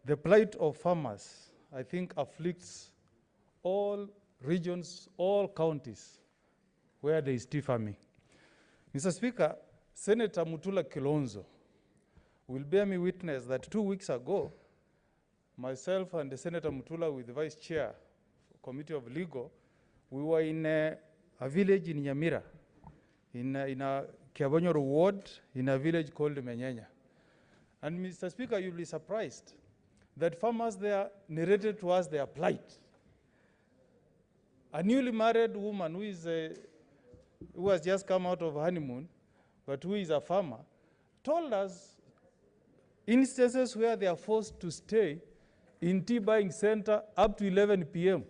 The plight of farmers, I think, afflicts all regions, all counties where there is tea farming. Mr. Speaker, Senator Mutula Kilonzo will bear me witness that 2 weeks ago, myself and the Senator Mutula with the Vice Chair, Committee of Legal, we were in a village in Nyamira, in a Kiabonyoro ward, in a village called Menyenya. And Mr. Speaker, you'll be surprised that farmers there narrated to us their plight. A newly married woman who has just come out of honeymoon, but who is a farmer, told us instances where they are forced to stay in tea buying center up to 11 p.m.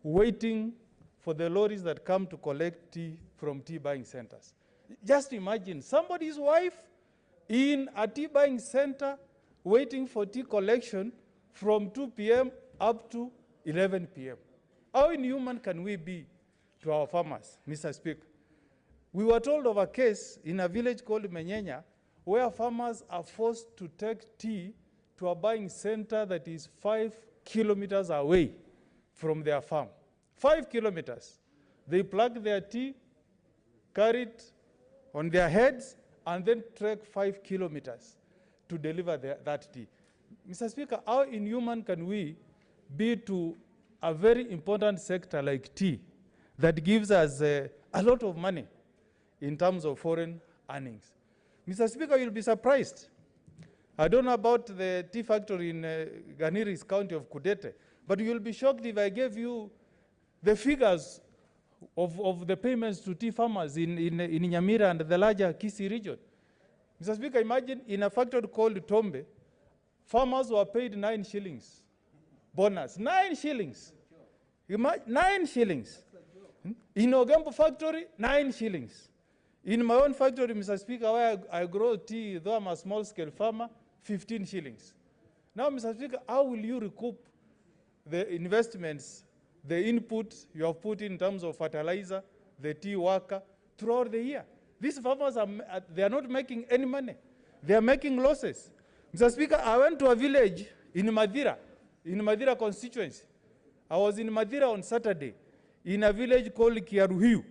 waiting for the lorries that come to collect tea from tea buying centers. Just imagine somebody's wife in a tea buying center waiting for tea collection from 2 p.m. up to 11 p.m. How inhuman can we be to our farmers, Mr. Speaker? We were told of a case in a village called Menyenya where farmers are forced to take tea to a buying center that is 5 kilometers away from their farm. 5 kilometers. They plug their tea, carry it on their heads, and then trek 5 kilometers to deliver that tea. Mr. Speaker, how inhuman can we be to a very important sector like tea that gives us a lot of money in terms of foreign earnings? Mr. Speaker, you'll be surprised. I don't know about the tea factory in Ganiris County of Kudete, but you'll be shocked if I gave you the figures of the payments to tea farmers in Nyamira and the larger Kisii region. Mr. Speaker, imagine in a factory called Tombe, farmers were paid 9 shillings bonus. 9 shillings. 9 shillings. In Ogembo factory, 9 shillings. In my own factory, Mr. Speaker, where I grow tea, though I'm a small-scale farmer, 15 shillings. Now, Mr. Speaker, how will you recoup the investments, the input you have put in terms of fertilizer, the tea worker, throughout the year? These farmers, they are not making any money. They are making losses. Mr. Speaker, I went to a village in Madira constituency. I was in Madira on Saturday, in a village called Kiaruhiu,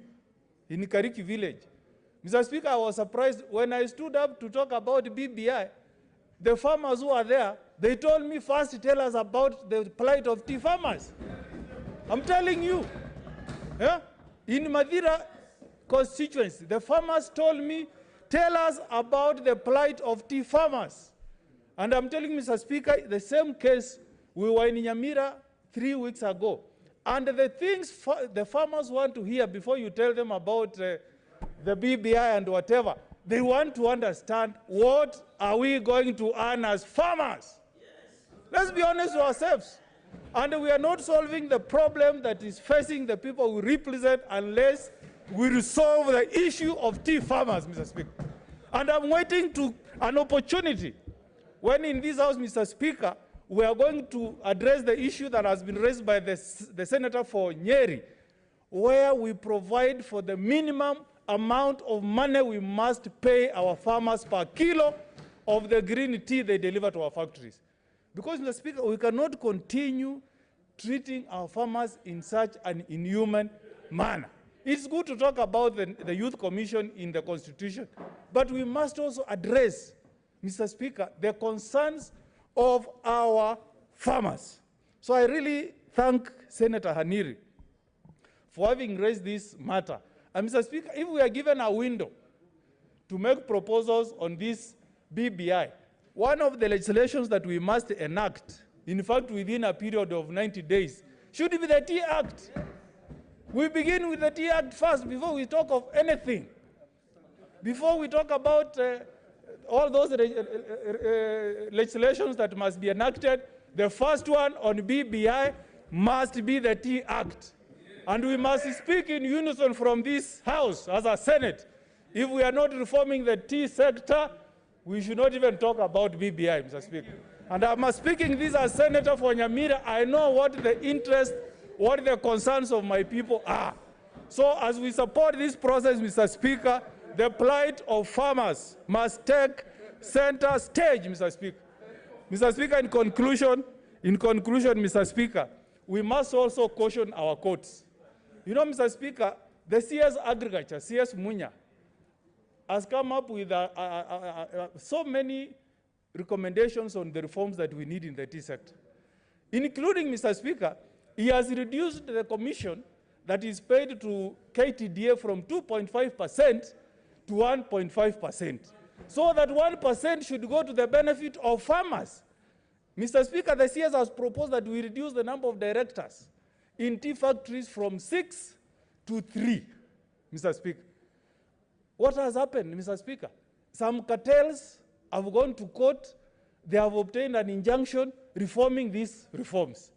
in Kariki village. Mr. Speaker, I was surprised when I stood up to talk about BBI. The farmers who are there, they told me first tell us about the plight of tea farmers. I'm telling you. Yeah? In Madira constituency, the farmers told me, tell us about the plight of tea farmers. And I'm telling Mr. Speaker, the same case, we were in Nyamira 3 weeks ago. And the things the farmers want to hear before you tell them about the BBI and whatever, they want to understand what are we going to earn as farmers. Yes. Let's be honest with ourselves. And we are not solving the problem that is facing the people we represent unless we resolve the issue of tea farmers, Mr. Speaker. And I'm waiting to an opportunity when in this House, Mr. Speaker, we are going to address the issue that has been raised by the Senator for Nyeri, where we provide for the minimum amount of money we must pay our farmers per kilo of the green tea they deliver to our factories. Because, Mr. Speaker, we cannot continue treating our farmers in such an inhuman manner. It's good to talk about the Youth Commission in the Constitution, but we must also address, Mr. Speaker, the concerns of our farmers. So I really thank Senator Haniri for having raised this matter. And Mr. Speaker, if we are given a window to make proposals on this BBI, one of the legislations that we must enact, in fact, within a period of 90 days, should be the Tea Act. We begin with the Tea Act first before we talk of anything. Before we talk about all those legislations that must be enacted, the first one on BBI must be the Tea Act. And we must speak in unison from this House as a Senate. If we are not reforming the tea sector, we should not even talk about BBI, Mr. Speaker. And I'm speaking this as Senator for Nyamira. I know what the interest, what the concerns of my people are. So as we support this process, Mr. Speaker, the plight of farmers must take center stage, Mr. Speaker. Mr. Speaker, in conclusion, Mr. Speaker, we must also caution our courts. You know, Mr. Speaker, the CS Agriculture, CS Munya, has come up with so many recommendations on the reforms that we need in the tea sector, including, Mr. Speaker, he has reduced the commission that is paid to KTDA from 2.5% to 1.5%, so that 1% should go to the benefit of farmers. Mr. Speaker, the CS has proposed that we reduce the number of directors in tea factories from 6 to 3, Mr. Speaker. What has happened, Mr. Speaker? Some cartels have gone to court they have obtained an injunction reforming these reforms.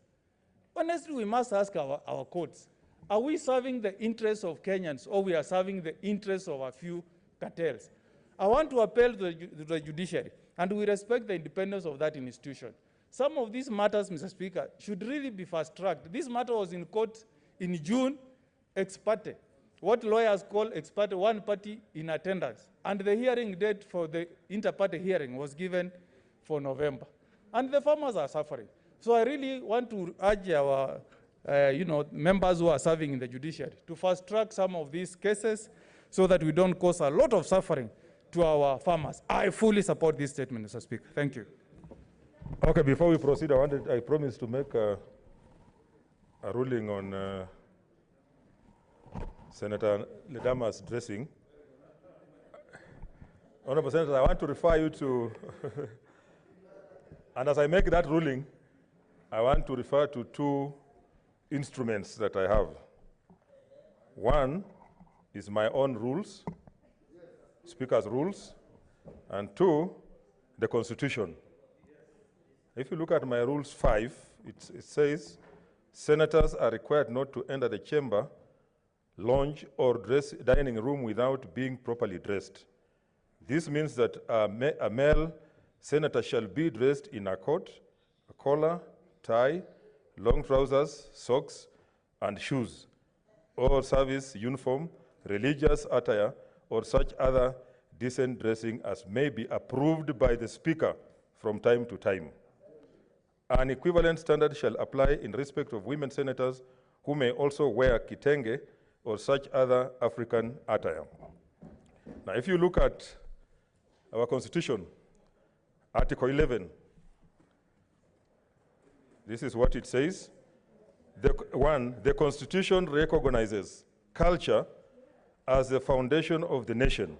Honestly, we must ask our courts, are we serving the interests of Kenyans, or we are serving the interests of a few cartels? I want to appeal to the judiciary, and we respect the independence of that institution. Some of these matters, Mr. Speaker, should really be fast-tracked. This matter was in court in June, ex parte, what lawyers call ex parte, one party in attendance. And the hearing date for the inter-party hearing was given for November. And the farmers are suffering. So I really want to urge our members who are serving in the judiciary to fast-track some of these cases so that we don't cause a lot of suffering to our farmers. I fully support this statement, Mr. Speaker. Thank you. Okay, before we proceed, I promised to make a ruling on Senator Ledama's dressing. Honorable Senator, I want to refer you to, and as I make that ruling, I want to refer to two instruments that I have. One is my own rules, Speaker's rules, and two, the Constitution. If you look at my rules 5, it says, senators are required not to enter the chamber, lounge, or dining room without being properly dressed. This means that a male senator shall be dressed in a coat, a collar, tie, long trousers, socks, and shoes, or service uniform, religious attire, or such other decent dressing as may be approved by the Speaker from time to time. An equivalent standard shall apply in respect of women senators who may also wear kitenge or such other African attire. Now, if you look at our Constitution, Article 11, this is what it says. The Constitution recognizes culture as the foundation of the nation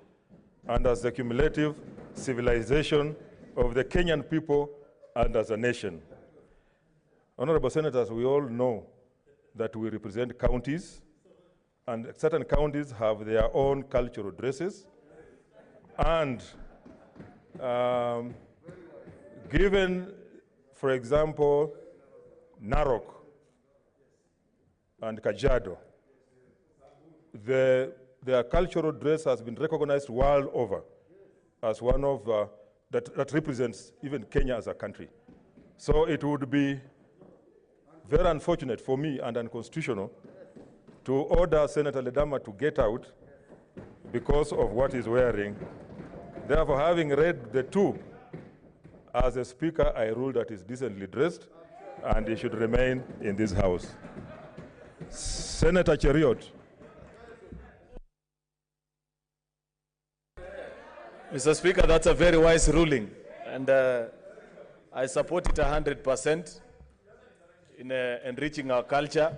and as the cumulative civilization of the Kenyan people and as a nation. Honorable Senators, we all know that we represent counties, and certain counties have their own cultural dresses. And given, for example, Narok and Kajiado, their cultural dress has been recognized world over as one of that represents even Kenya as a country. So it would be very unfortunate for me and unconstitutional to order Senator Ledama to get out because of what he's wearing. Therefore, having read the two, as a Speaker, I rule that he's decently dressed and he should remain in this House. Senator Cheriot. Mr. Speaker, that's a very wise ruling, and I support it 100% in enriching our culture.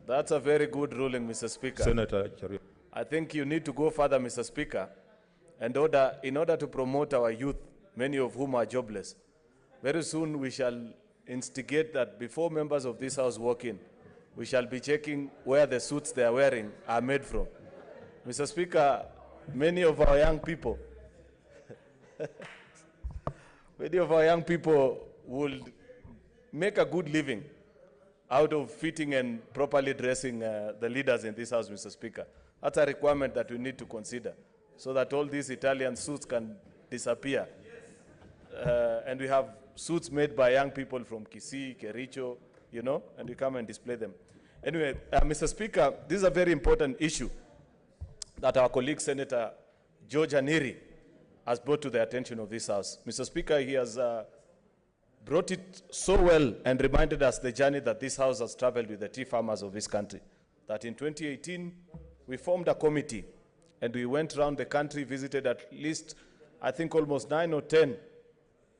That's a very good ruling, Mr. Speaker. Senator Cheriot. I think you need to go further, Mr. Speaker, and in order to promote our youth, many of whom are jobless. Very soon we shall instigate that before members of this House walk in, we shall be checking where the suits they are wearing are made from. Mr. Speaker, many of our young people will make a good living out of fitting and properly dressing the leaders in this House, Mr. Speaker. That's a requirement that we need to consider so that all these Italian suits can disappear. And we have suits made by young people from Kisii, Kericho, and we come and display them. Anyway, Mr. Speaker, this is a very important issue that our colleague Senator George Aniri has brought to the attention of this House. Mr. Speaker, he has brought it so well and reminded us the journey that this House has traveled with the tea farmers of this country. That in 2018, we formed a committee and we went around the country, visited at least, I think, almost 9 or 10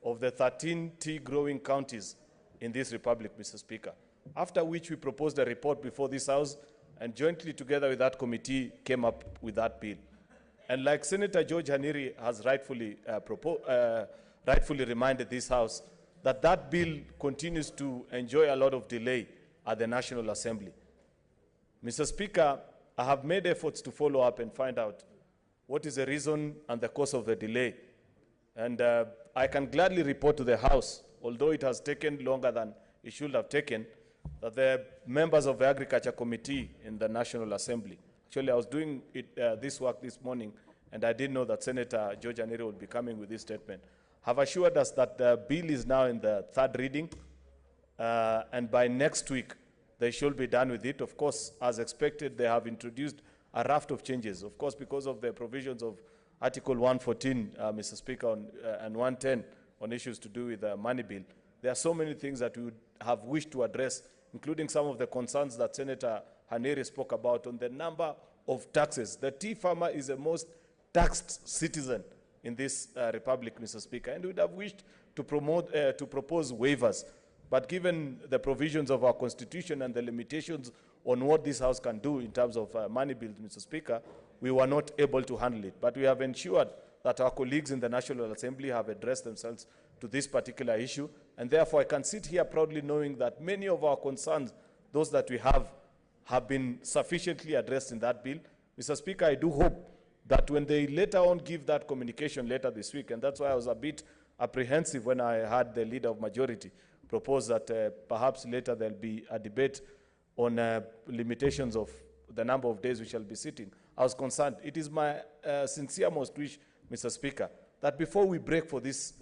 of the 13 tea growing counties in this republic, Mr. Speaker. After which we proposed a report before this House and jointly together with that committee came up with that bill. And like Senator George Haniri has rightfully reminded this House, that bill continues to enjoy a lot of delay at the National Assembly. Mr. Speaker, I have made efforts to follow up and find out what is the reason and the cause of the delay. And I can gladly report to the House, although it has taken longer than it should have taken, that the members of the Agriculture Committee in the National Assembly, actually I was doing this work this morning, and I didn't know that Senator George Aniri would be coming with this statement, have assured us that the bill is now in the third reading, and by next week, they should be done with it. Of course, as expected, they have introduced a raft of changes, of course, because of the provisions of Article 114, Mr. Speaker, and 110 on issues to do with the money bill. There are so many things that we would have wished to address, including some of the concerns that Senator Haneri spoke about on the number of taxes. The tea farmer is the most taxed citizen in this republic, Mr. Speaker, and we would have wished to propose waivers. But given the provisions of our constitution and the limitations on what this House can do in terms of money bills, Mr. Speaker, we were not able to handle it. But we have ensured that our colleagues in the National Assembly have addressed themselves to this particular issue, and therefore I can sit here proudly knowing that many of our concerns, those that we have been sufficiently addressed in that bill. Mr. Speaker, I do hope that when they later on give that communication later this week, and that's why I was a bit apprehensive when I heard the Leader of Majority propose that perhaps later there'll be a debate on limitations of the number of days we shall be sitting. I was concerned. It is my sincere most wish, Mr. Speaker, that before we break for this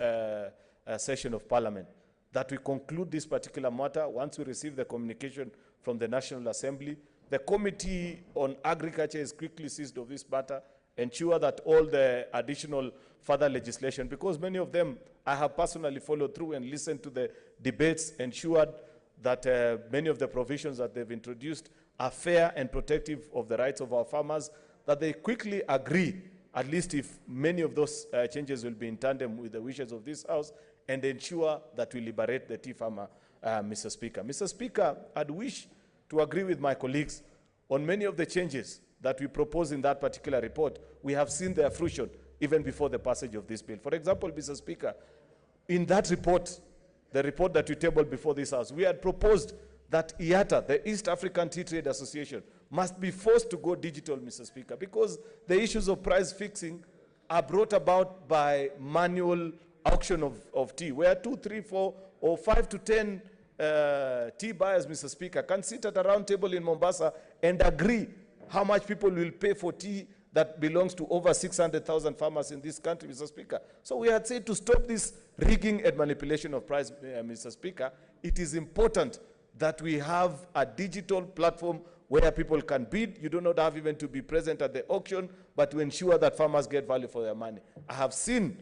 session of Parliament, that we conclude this particular matter once we receive the communication from the National Assembly. The Committee on Agriculture is quickly seized of this matter, ensure that all the additional further legislation, because many of them I have personally followed through and listened to the debates, ensured that many of the provisions that they've introduced are fair and protective of the rights of our farmers, that they quickly agree, at least if many of those changes will be in tandem with the wishes of this House, and ensure that we liberate the tea farmer, Mr. Speaker. Mr. Speaker, I'd wish to agree with my colleagues on many of the changes that we propose in that particular report. We have seen their fruition even before the passage of this bill. For example, Mr. Speaker, in that report, the report that we tabled before this House, we had proposed that IATA, the East African Tea Trade Association, must be forced to go digital, Mr. Speaker, because the issues of price fixing are brought about by manual auction of tea, where 2, 3, 4, or 5 to 10 tea buyers, Mr. Speaker, can sit at a round table in Mombasa and agree how much people will pay for tea that belongs to over 600,000 farmers in this country, Mr. Speaker. So we had said to stop this rigging and manipulation of price, Mr. Speaker, it is important that we have a digital platform where people can bid. You do not have even to be present at the auction, but to ensure that farmers get value for their money. I have seen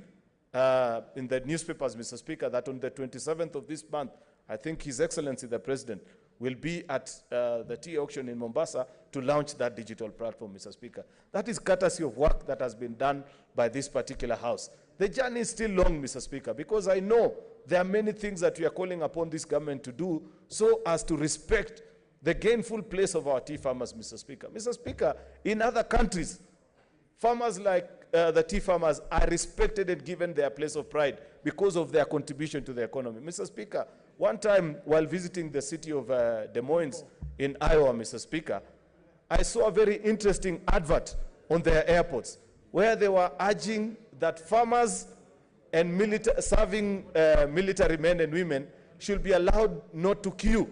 in the newspapers, Mr. Speaker, that on the 27th of this month, I think His Excellency the President will be at the tea auction in Mombasa to launch that digital platform, Mr. Speaker. That is courtesy of work that has been done by this particular House. The journey is still long, Mr. Speaker, because I know there are many things that we are calling upon this government to do so as to respect the gainful place of our tea farmers, Mr. Speaker. Mr. Speaker, in other countries, farmers like the tea farmers are respected and given their place of pride because of their contribution to the economy. Mr. Speaker, one time while visiting the city of Des Moines in Iowa, Mr. Speaker, I saw a very interesting advert on their airports where they were urging that farmers and serving military men and women should be allowed not to queue.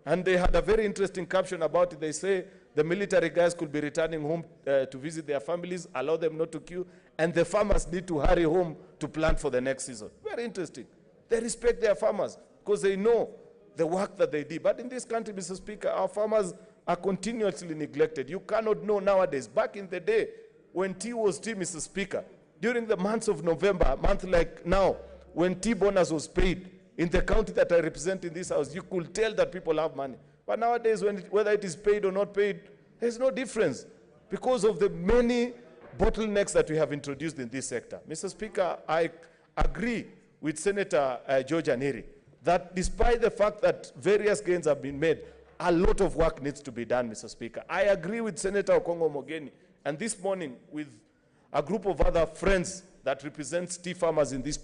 And they had a very interesting caption about it. They say the military guys could be returning home to visit their families, allow them not to queue, and the farmers need to hurry home to plant for the next season. Very interesting. They respect their farmers because they know the work that they did. But in this country, Mr. Speaker, our farmers are continuously neglected. You cannot know nowadays. Back in the day, when tea was tea, Mr. Speaker, during the months of November, a month like now, when tea bonus was paid, in the county that I represent in this House, you could tell that people have money. But nowadays, whether it is paid or not paid, there's no difference because of the many bottlenecks that we have introduced in this sector. Mr. Speaker, I agree with Senator George Aniri that despite the fact that various gains have been made, a lot of work needs to be done, Mr. Speaker. I agree with Senator Okongo Mogeni, and this morning with a group of other friends that represents tea farmers in this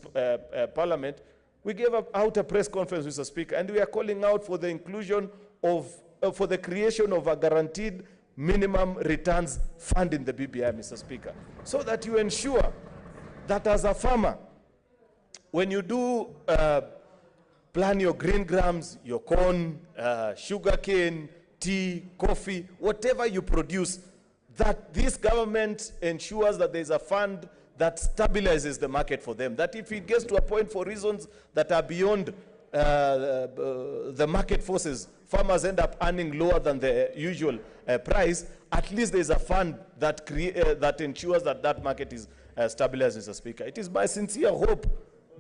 parliament, we gave out a press conference, Mr. Speaker, and we are calling out for the inclusion of, for the creation of a guaranteed minimum returns fund in the BBI, Mr. Speaker, so that you ensure that as a farmer, when you do plan your green grams, your corn, sugar cane, tea, coffee, whatever you produce, that this government ensures that there's a fund that stabilizes the market for them. That if it gets to a point for reasons that are beyond the market forces, farmers end up earning lower than the usual price, at least there's a fund that, that ensures that that market is stabilized, Mr. Speaker. It is my sincere hope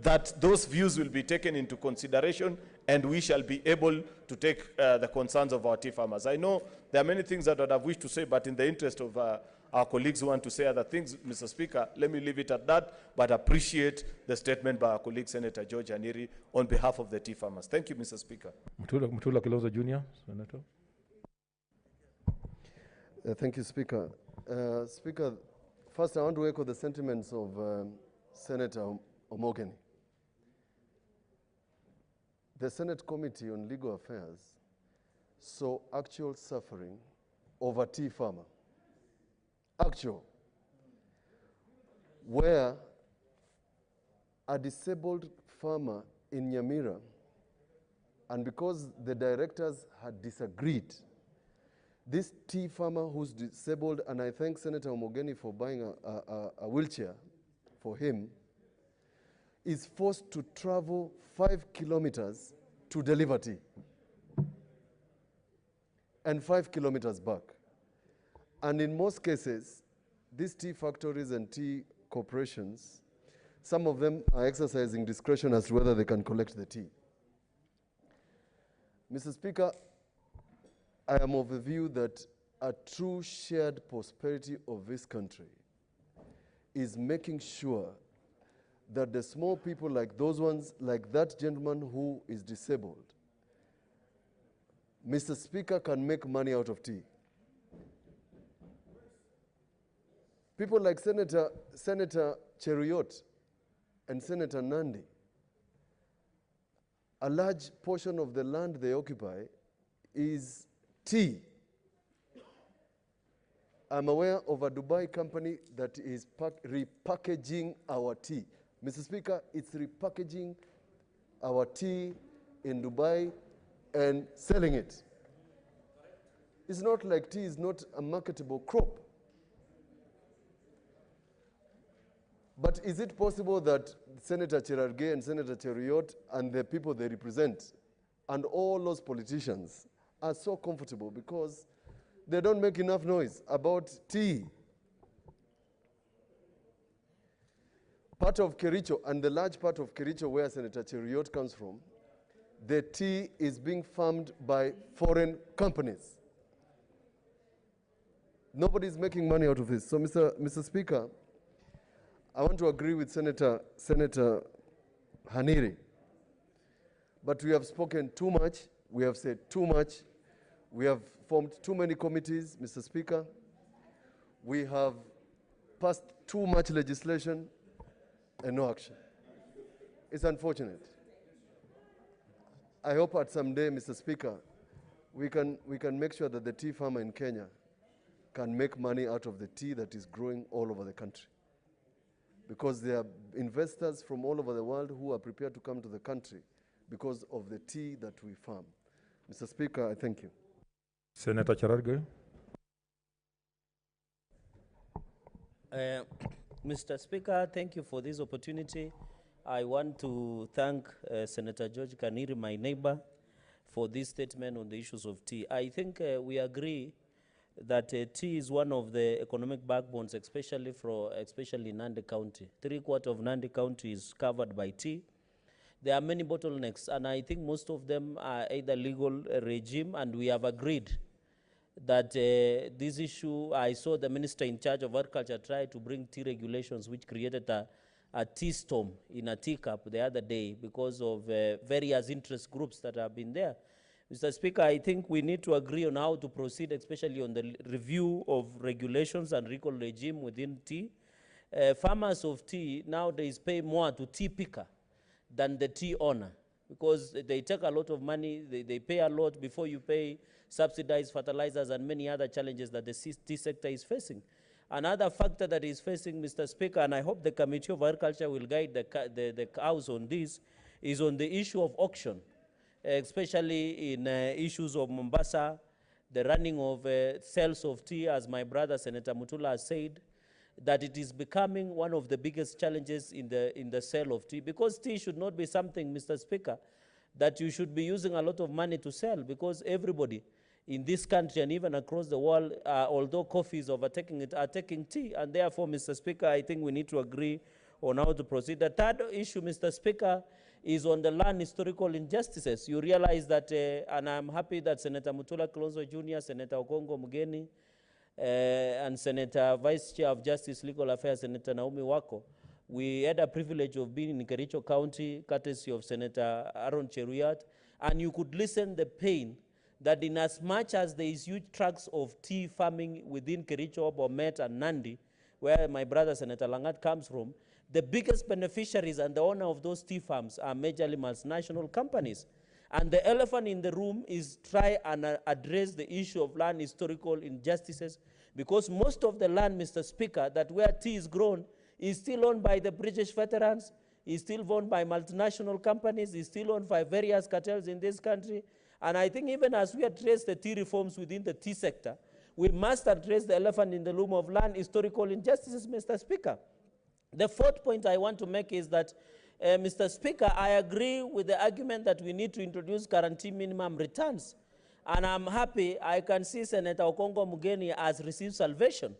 that those views will be taken into consideration and we shall be able to take the concerns of our tea farmers. I know there are many things that I would have wished to say, but in the interest of our colleagues who want to say other things, Mr. Speaker, let me leave it at that, but appreciate the statement by our colleague, Senator George Aniri, on behalf of the tea farmers. Thank you, Mr. Speaker. Mutula Kilonzo Jr., Senator. Thank you, Speaker. Speaker, first I want to echo the sentiments of Senator Omogeni. The Senate Committee on Legal Affairs saw actual suffering of a tea farmer. Actual. Where a disabled farmer in Nyamira, and because the directors had disagreed, this tea farmer who's disabled, and I thank Senator Omogeni for buying a wheelchair for him, is forced to travel 5 kilometers to deliver tea and 5 kilometers back. And in most cases, these tea factories and tea corporations, some of them are exercising discretion as to whether they can collect the tea. Mr. Speaker, I am of the view that a true shared prosperity of this country is making sure that the small people like those ones, like that gentleman who is disabled, Mr. Speaker, can make money out of tea. People like Senator Cheruiyot and Senator Nandi, a large portion of the land they occupy is tea. I'm aware of a Dubai company that is repackaging our tea. Mr. Speaker, it's repackaging our tea in Dubai and selling it. It's not like tea is not a marketable crop. But is it possible that Senator Cherargei and Senator Cheruiyot and the people they represent and all those politicians are so comfortable because they don't make enough noise about tea? Part of Kericho, and the large part of Kericho where Senator Cheruiyot comes from, the tea is being farmed by foreign companies. Nobody's making money out of this. So, Mr. Speaker, I want to agree with Senator Haniri, but we have spoken too much, we have said too much, we have formed too many committees, Mr. Speaker. We have passed too much legislation and no action. It's unfortunate. I hope at some day, Mr. Speaker, we can make sure that the tea farmer in Kenya can make money out of the tea that is growing all over the country. Because there are investors from all over the world who are prepared to come to the country because of the tea that we farm. Mr. Speaker, I thank you. Senator Cherargei. Mr. Speaker, thank you for this opportunity. I want to thank Senator George Kaniri, my neighbor, for this statement on the issues of tea. I think we agree that tea is one of the economic backbones, especially in Nandi County. 3/4 of Nandi County is covered by tea. There are many bottlenecks, and I think most of them are either legal regime, and we have agreed that this issue, I saw the minister in charge of agriculture try to bring tea regulations, which created a tea storm in a teacup the other day because of various interest groups that have been there. Mr. Speaker, I think we need to agree on how to proceed, especially on the review of regulations and recall regime within tea. Farmers of tea nowadays pay more to tea picker than the tea owner. because they take a lot of money, they pay a lot before you pay subsidized fertilizers and many other challenges that the tea sector is facing. Another factor that is facing, Mr. Speaker, and I hope the Committee of Agriculture will guide the House on this, is on the issue of auction, especially in issues of Mombasa, the running of sales of tea, as my brother Senator Mutula has said, that it is becoming one of the biggest challenges in the sale of tea, because tea should not be something, Mr. Speaker, that you should be using a lot of money to sell, because everybody in this country and even across the world, although coffee is overtaking it, are taking tea. And therefore, Mr. Speaker, I think we need to agree on how to proceed. The third issue, Mr. Speaker, is on the land historical injustices. You realize that, and I'm happy that Senator Mutula Kilonzo Jr., Senator Okongo Mugeni, and Senator Vice Chair of Justice Legal Affairs, Senator Naomi Wako, we had a privilege of being in Kericho County, courtesy of Senator Aaron Cheruyat, and you could listen the pain that in as much as there is huge tracts of tea farming within Kericho, Bomet, and Nandi, where my brother Senator Langat comes from, the biggest beneficiaries and the owner of those tea farms are majorly multinational companies. And the elephant in the room is try and address the issue of land historical injustices, because most of the land, Mr. Speaker, that where tea is grown is still owned by the British veterans, is still owned by multinational companies, is still owned by various cartels in this country. And I think even as we address the tea reforms within the tea sector, we must address the elephant in the room of land historical injustices, Mr. Speaker. The fourth point I want to make is that, Mr. Speaker, I agree with the argument that we need to introduce guarantee minimum returns. And I'm happy I can see Senator Okongo Mugeni has received salvation,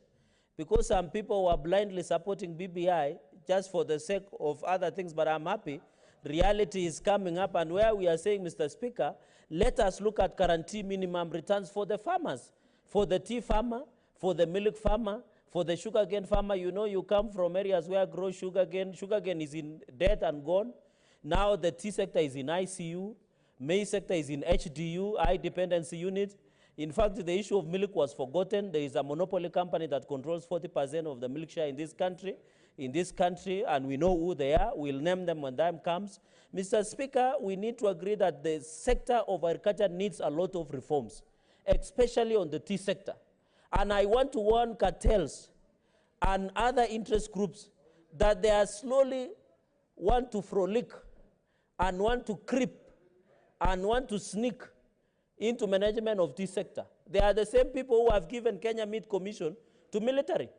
because some people were blindly supporting BBI just for the sake of other things, but I'm happy reality is coming up, and where we are saying, Mr. Speaker, let us look at guarantee minimum returns for the farmers, for the tea farmer, for the milk farmer, for the sugarcane farmer. You know, you come from areas where grow sugarcane. Sugarcane is in dead and gone. Now the tea sector is in ICU. Maize sector is in HDU, high dependency unit. In fact, the issue of milk was forgotten. There is a monopoly company that controls 40% of the milk share in this country, and we know who they are. We'll name them when time comes. Mr. Speaker, we need to agree that the sector of agriculture needs a lot of reforms, especially on the tea sector. And I want to warn cartels and other interest groups that they are slowly want to frolic and want to creep and want to sneak into management of this sector. They are the same people who have given Kenya Meat Commission to military.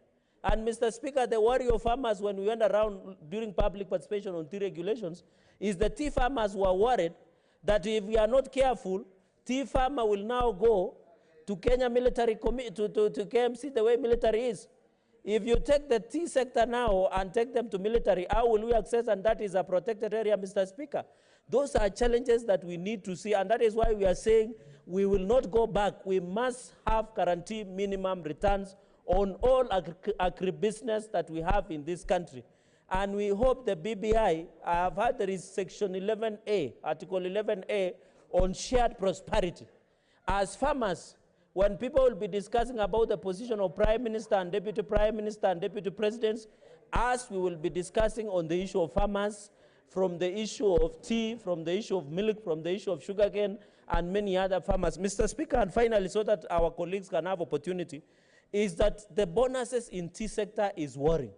And Mr. Speaker, the worry of farmers when we went around during public participation on tea regulations is the tea farmers were worried that if we are not careful, tea farmer will now go to Kenya military to KMC the way military is. If you take the tea sector now and take them to military, how will we access? And that is a protected area, Mr. Speaker. Those are challenges that we need to see, and that is why we are saying we will not go back. We must have guarantee minimum returns on all agribusiness that we have in this country. And we hope the BBI, I have heard there is section 11A, article 11A on shared prosperity. As farmers, when people will be discussing about the position of Prime Minister and Deputy Prime Minister and Deputy Presidents, as we will be discussing on the issue of farmers, from the issue of tea, from the issue of milk, from the issue of sugarcane, and many other farmers. Mr. Speaker, and finally, so that our colleagues can have opportunity, is that the bonuses in tea sector is worrying.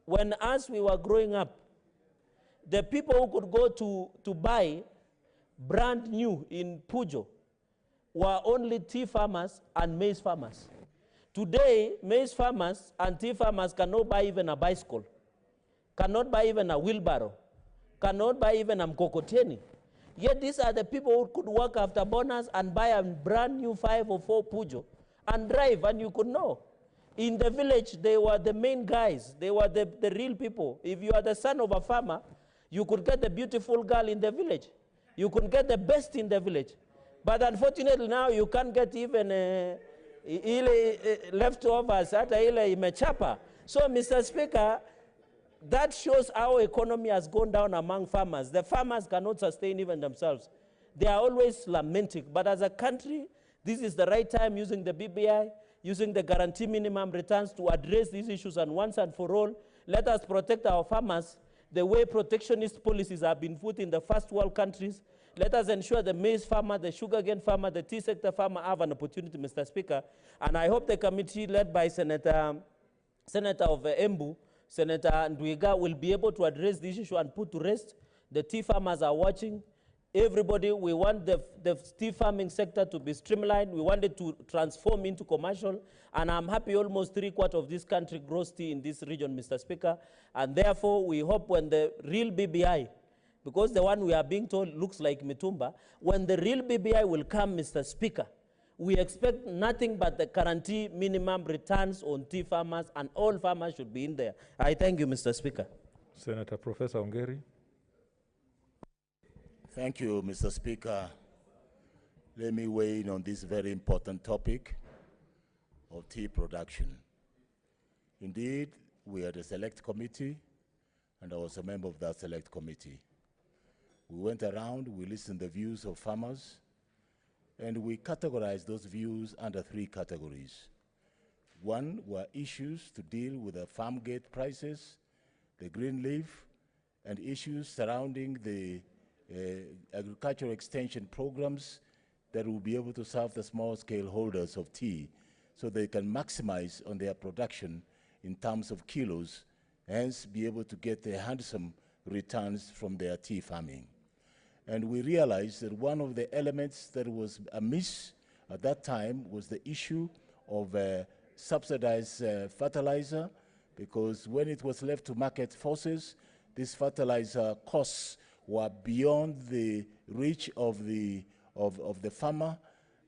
When as we were growing up, the people who could go to buy brand new in Pujo were only tea farmers and maize farmers. Today, maize farmers and tea farmers cannot buy even a bicycle, cannot buy even a wheelbarrow, cannot buy even a mkokoteni. Yet these are the people who could work after bonus and buy a brand new 5 or 4 Pujo and drive, and you could know. In the village, they were the main guys. They were the real people. If you are the son of a farmer, you could get the beautiful girl in the village. You could get the best in the village. But unfortunately now you can't get even leftovers at ile imechapa. So, Mr. Speaker, that shows how economy has gone down among farmers. The farmers cannot sustain even themselves. They are always lamenting. But as a country, this is the right time using the BBI, using the guarantee minimum returns to address these issues, and once and for all, let us protect our farmers. the way protectionist policies have been put in the first world countries. Let us ensure the maize farmer, the sugarcane farmer, the tea sector farmer have an opportunity, Mr. Speaker. And I hope the committee led by Senator of Embu, Senator Ndwiga, will be able to address this issue and put to rest. The tea farmers are watching. Everybody, we want the tea farming sector to be streamlined. We want it to transform into commercial. And I'm happy almost 3/4 of this country grows tea in this region, Mr. Speaker. And therefore, we hope when the real BBI, because the one we are being told looks like Mitumba, when the real BBI will come, Mr. Speaker, we expect nothing but the guarantee minimum returns on tea farmers, and all farmers should be in there. I thank you, Mr. Speaker. Senator Professor Ongeri. Thank you, Mr. Speaker. Let me weigh in on this very important topic of tea production. Indeed, we are the select committee, and I was a member of that select committee. We went around, we listened to the views of farmers, and we categorized those views under 3 categories. One were issues to deal with the farm gate prices, the green leaf, and issues surrounding the agricultural extension programs that will be able to serve the small-scale holders of tea so they can maximize on their production in terms of kilos, hence be able to get the handsome returns from their tea farming. And we realized that one of the elements that was amiss at that time was the issue of subsidized fertilizer, because when it was left to market forces, these fertilizer costs were beyond the reach of the farmer,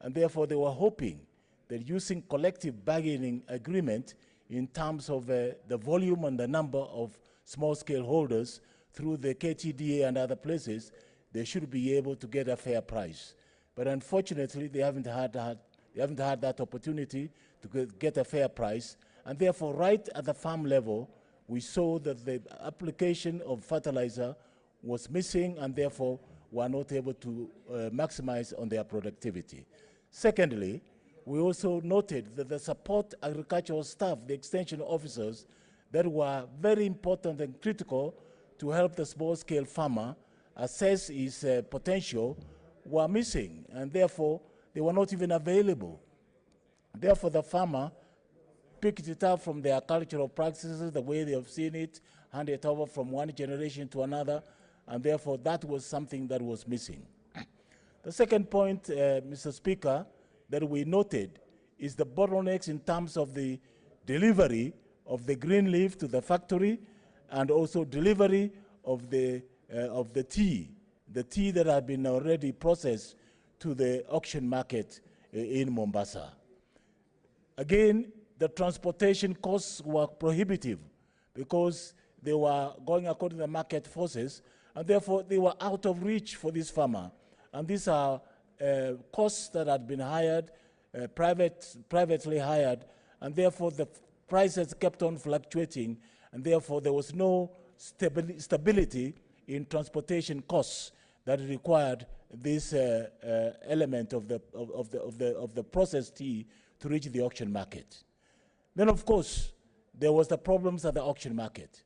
and therefore they were hoping that using collective bargaining agreement in terms of the volume and the number of small-scale holders through the KTDA and other places, they should be able to get a fair price. But unfortunately, they haven't had that opportunity to get a fair price, and therefore right at the farm level, we saw that the application of fertilizer was missing, and therefore were not able to maximize on their productivity. Secondly, we also noted that the support agricultural staff, the extension officers, that were very important and critical to help the small-scale farmer assess his potential, were missing, and therefore they were not even available. Therefore, the farmer picked it up from their cultural practices, the way they have seen it, handed it over from one generation to another, and therefore that was something that was missing. The second point, Mr. Speaker, that we noted is the bottlenecks in terms of the delivery of the green leaf to the factory, and also delivery of the tea that had been already processed to the auction market in Mombasa. Again, the transportation costs were prohibitive because they were going according to the market forces, and therefore they were out of reach for this farmer. And these are costs that had been hired, privately hired, and therefore the prices kept on fluctuating, and therefore there was no stability in transportation costs that required this element of the processed tea to reach the auction market. Then, of course, there was the problems at the auction market.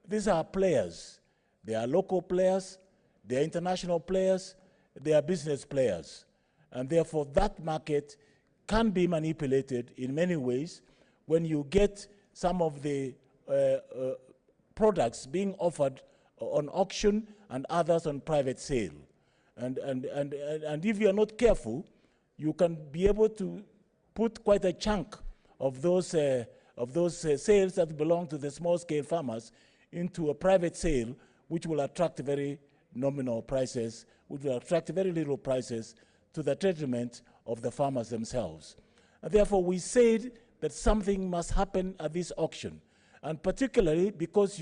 These are players. They are local players, they are international players, they are business players. And therefore, that market can be manipulated in many ways when you get some of the products being offered on auction and others on private sale. And if you are not careful, you can be able to put quite a chunk of those sales that belong to the small-scale farmers into a private sale, which will attract very nominal prices, which will attract very little prices to the detriment of the farmers themselves. And therefore, we said that something must happen at this auction, and particularly because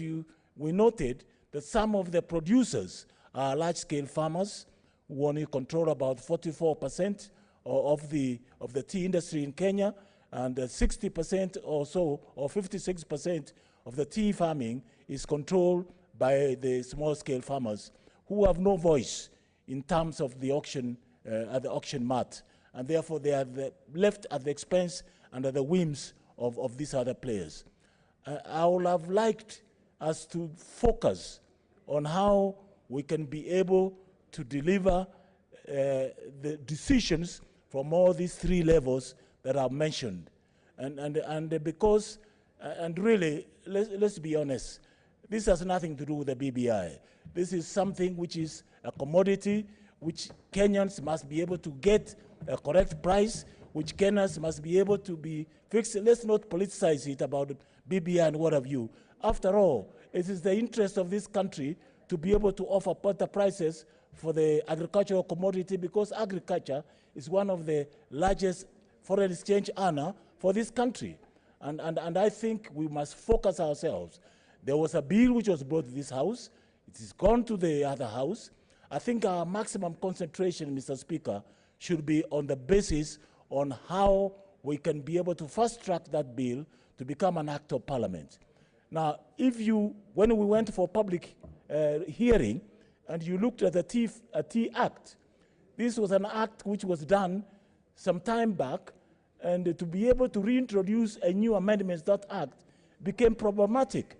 we noted that some of the producers are large-scale farmers who only control about 44% of the tea industry in Kenya, and 60% or so, or 56% of the tea farming is controlled by the small-scale farmers who have no voice in terms of the auction, at the auction mat, and therefore they are left at the expense and at the whims of these other players. I would have liked us to focus on how we can be able to deliver the decisions from all these three levels that are mentioned. And because, and really, let's be honest, this has nothing to do with the BBI. This is something which is a commodity which Kenyans must be able to get a correct price, which Kenyans must be able to be fixed. Let's not politicize it about BBI and what have you. After all, it is the interest of this country to be able to offer better prices for the agricultural commodity, because agriculture is one of the largest foreign exchange earner for this country. And I think we must focus ourselves. There was a bill which was brought to this house. It is gone to the other house. I think our maximum concentration, Mr. Speaker, should be on the basis on how we can be able to fast-track that bill to become an act of parliament. Now, when we went for public hearing and you looked at the T Act, this was an act which was done some time back, and to be able to reintroduce a new amendment to that act became problematic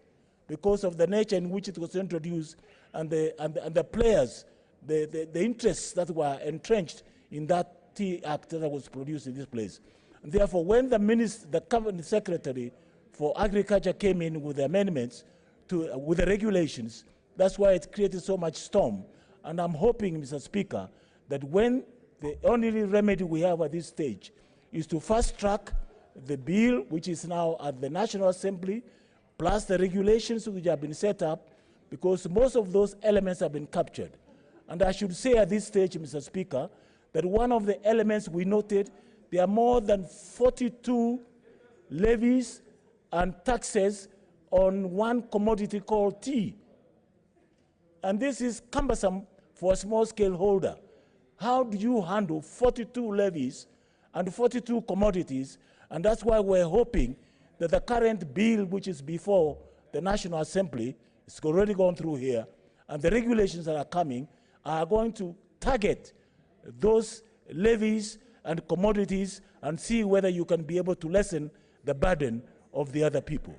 because of the nature in which it was introduced and the players, the interests that were entrenched in that T Act that was produced in this place. And therefore, when the cabinet secretary for agriculture came in with the amendments with the regulations, that's why it created so much storm. And I'm hoping, Mr. Speaker, that when the only remedy we have at this stage is to fast-track the bill, which is now at the National Assembly, plus the regulations which have been set up, because most of those elements have been captured. And I should say at this stage, Mr. Speaker, that one of the elements we noted, there are more than 42 levies and taxes on one commodity called tea. And this is cumbersome for a small-scale holder. How do you handle 42 levies and 42 commodities? And that's why we're hoping that the current bill, which is before the National Assembly, it's already gone through here, and the regulations that are coming are going to target those levies and commodities and see whether you can be able to lessen the burden of the other people.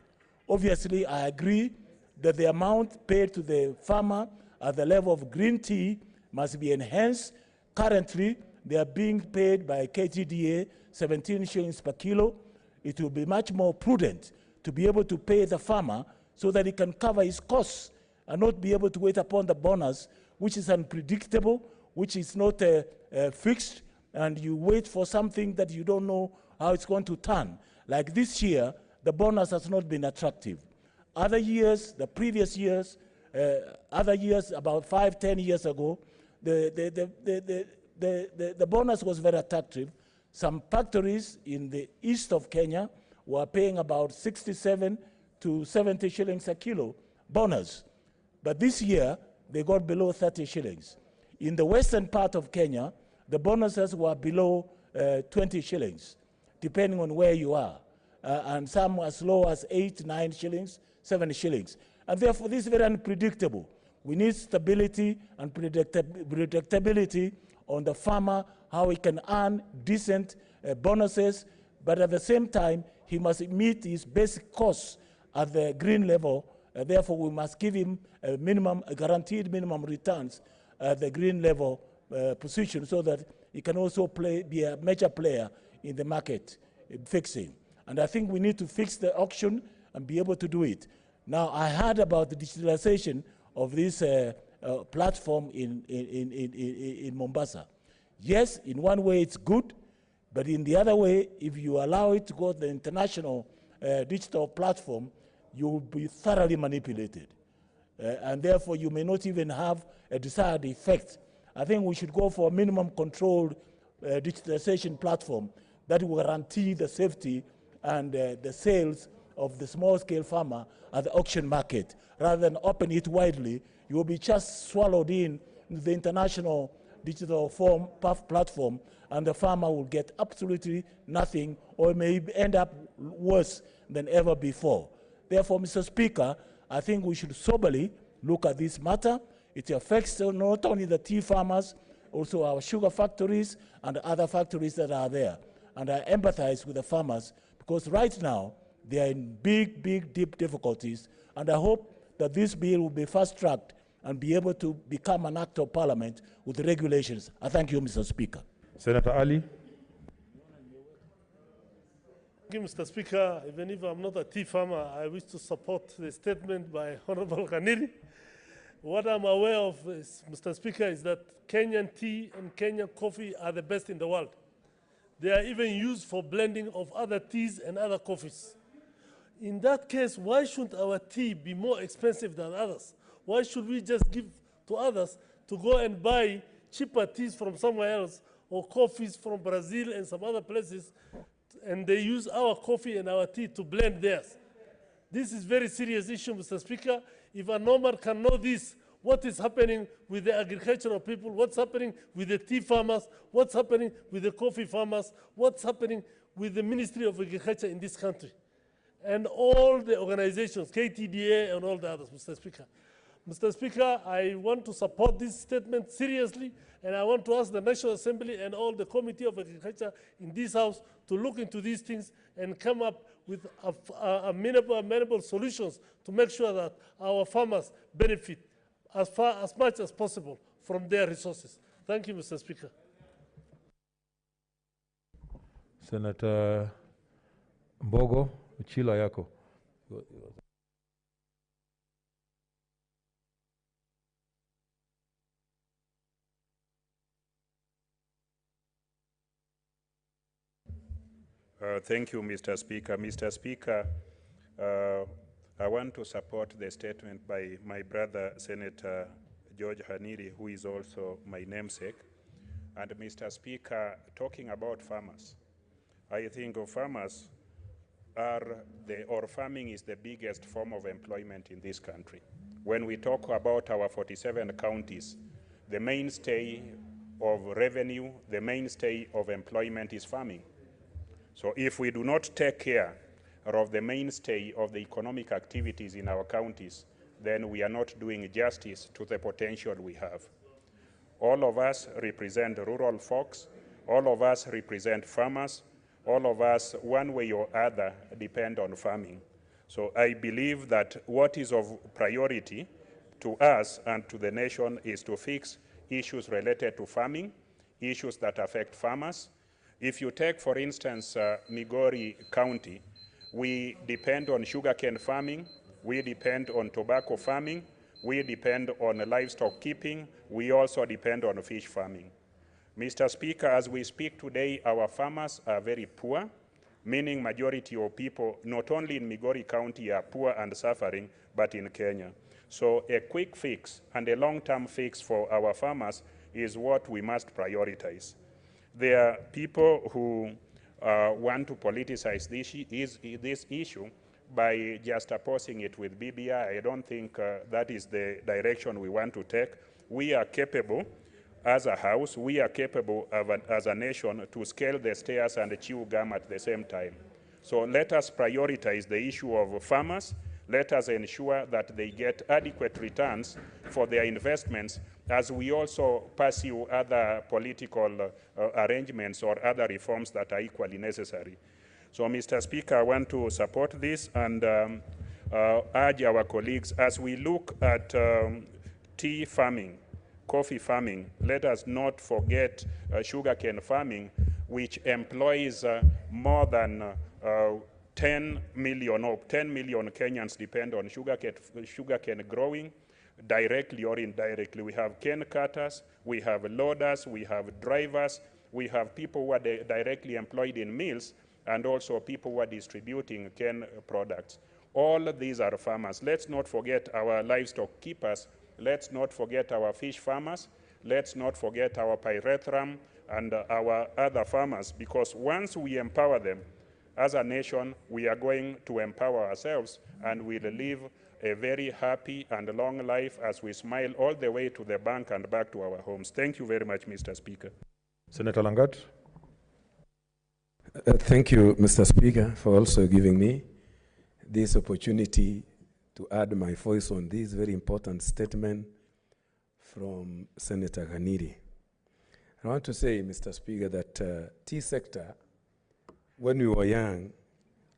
Obviously, I agree that the amount paid to the farmer at the level of green tea must be enhanced. Currently, they are being paid by KTDA 17 shillings per kilo. It will be much more prudent to be able to pay the farmer so that he can cover his costs and not be able to wait upon the bonus, which is unpredictable, which is not fixed, and you wait for something that you don't know how it's going to turn. Like this year, the bonus has not been attractive. Other years, the previous years, other years, about 5-10 years ago, the bonus was very attractive. Some factories in the east of Kenya were paying about 67 to 70 shillings a kilo bonus. But this year, they got below 30 shillings. In the western part of Kenya, the bonuses were below 20 shillings, depending on where you are. And some as low as 8, 9 shillings, 7 shillings. And therefore, this is very unpredictable. We need stability and predictability on the farmer, how he can earn decent bonuses, but at the same time, he must meet his basic costs at the green level. Therefore, we must give him a guaranteed minimum returns at the green level position so that he can also be a major player in the market fixing. And I think we need to fix the auction and be able to do it. Now, I heard about the digitalization of this platform in Mombasa. Yes, in one way it's good, but in the other way, if you allow it to go to the international digital platform, you will be thoroughly manipulated. And therefore, you may not even have a desired effect. I think we should go for a minimum controlled digitalization platform that will guarantee the safety and the sales of the small-scale farmer at the auction market. Rather than open it widely, you will be just swallowed in the international digital platform, and the farmer will get absolutely nothing, or may end up worse than ever before. Therefore, Mr. Speaker, I think we should soberly look at this matter. It affects not only the tea farmers, also our sugar factories and other factories that are there. And I empathize with the farmers because right now they are in big, deep difficulties. And I hope that this bill will be fast-tracked and be able to become an act of parliament with regulations. I thank you, Mr. Speaker. Senator Ali. Thank you, Mr. Speaker. Even if I'm not a tea farmer, I wish to support the statement by Honorable Kaniri. What I'm aware of, Mr. Speaker, is that Kenyan tea and Kenyan coffee are the best in the world. They are even used for blending of other teas and other coffees. In that case, why shouldn't our tea be more expensive than others? Why should we just give to others to go and buy cheaper teas from somewhere else or coffees from Brazil and some other places, and they use our coffee and our tea to blend theirs? This is a very serious issue, Mr. Speaker. If a normal can know this, what is happening with the agricultural people, what's happening with the tea farmers, what's happening with the coffee farmers, what's happening with the Ministry of Agriculture in this country, and all the organizations, KTDA and all the others, Mr. Speaker. Mr. Speaker, I want to support this statement seriously, and I want to ask the National Assembly and all the Committee of Agriculture in this House to look into these things and come up with amenable solutions to make sure that our farmers benefit as much as possible from their resources. Thank you, Mr. Speaker. Senator Mbogo, Uchila yako. Thank you, Mr. Speaker. Mr. Speaker, I want to support the statement by my brother, Senator George Haniri, who is also my namesake. And Mr. Speaker, talking about farmers, I think farmers farming is the biggest form of employment in this country. When we talk about our 47 counties, the mainstay of revenue, the mainstay of employment is farming. So if we do not take care of the mainstay of the economic activities in our counties, then we are not doing justice to the potential we have. All of us represent rural folks, all of us represent farmers, all of us, one way or other, depend on farming. So I believe that what is of priority to us and to the nation is to fix issues related to farming, issues that affect farmers. If you take, for instance, Migori County, we depend on sugarcane farming, we depend on tobacco farming, we depend on livestock keeping, we also depend on fish farming. Mr. Speaker, as we speak today, our farmers are very poor, meaning majority of people, not only in Migori County, are poor and suffering, but in Kenya. So a quick fix and a long-term fix for our farmers is what we must prioritize. There are people who want to politicize this issue by just opposing it with BBI. I don't think that is the direction we want to take. We are capable as a house, we are capable of as a nation to scale the stairs and chew gum at the same time. So let us prioritize the issue of farmers. Let us ensure that they get adequate returns for their investments as we also pursue other political arrangements or other reforms that are equally necessary. So, Mr. Speaker, I want to support this and urge our colleagues, as we look at tea farming, coffee farming, let us not forget sugarcane farming, which employs more than 10 million Kenyans depend on sugarcane growing, directly or indirectly. We have cane cutters, we have loaders, we have drivers, we have people who are directly employed in mills, and also people who are distributing cane products. All of these are farmers. Let's not forget our livestock keepers. Let's not forget our fish farmers. Let's not forget our pyrethrum and our other farmers, because once we empower them, as a nation, we are going to empower ourselves and we'll live a very happy and long life as we smile all the way to the bank and back to our homes. Thank you very much, Mr. Speaker. Senator Langat. Thank you, Mr. Speaker, for also giving me this opportunity to add my voice on this very important statement from Senator Ghaniri. I want to say, Mr. Speaker, that tea sector, when we were young,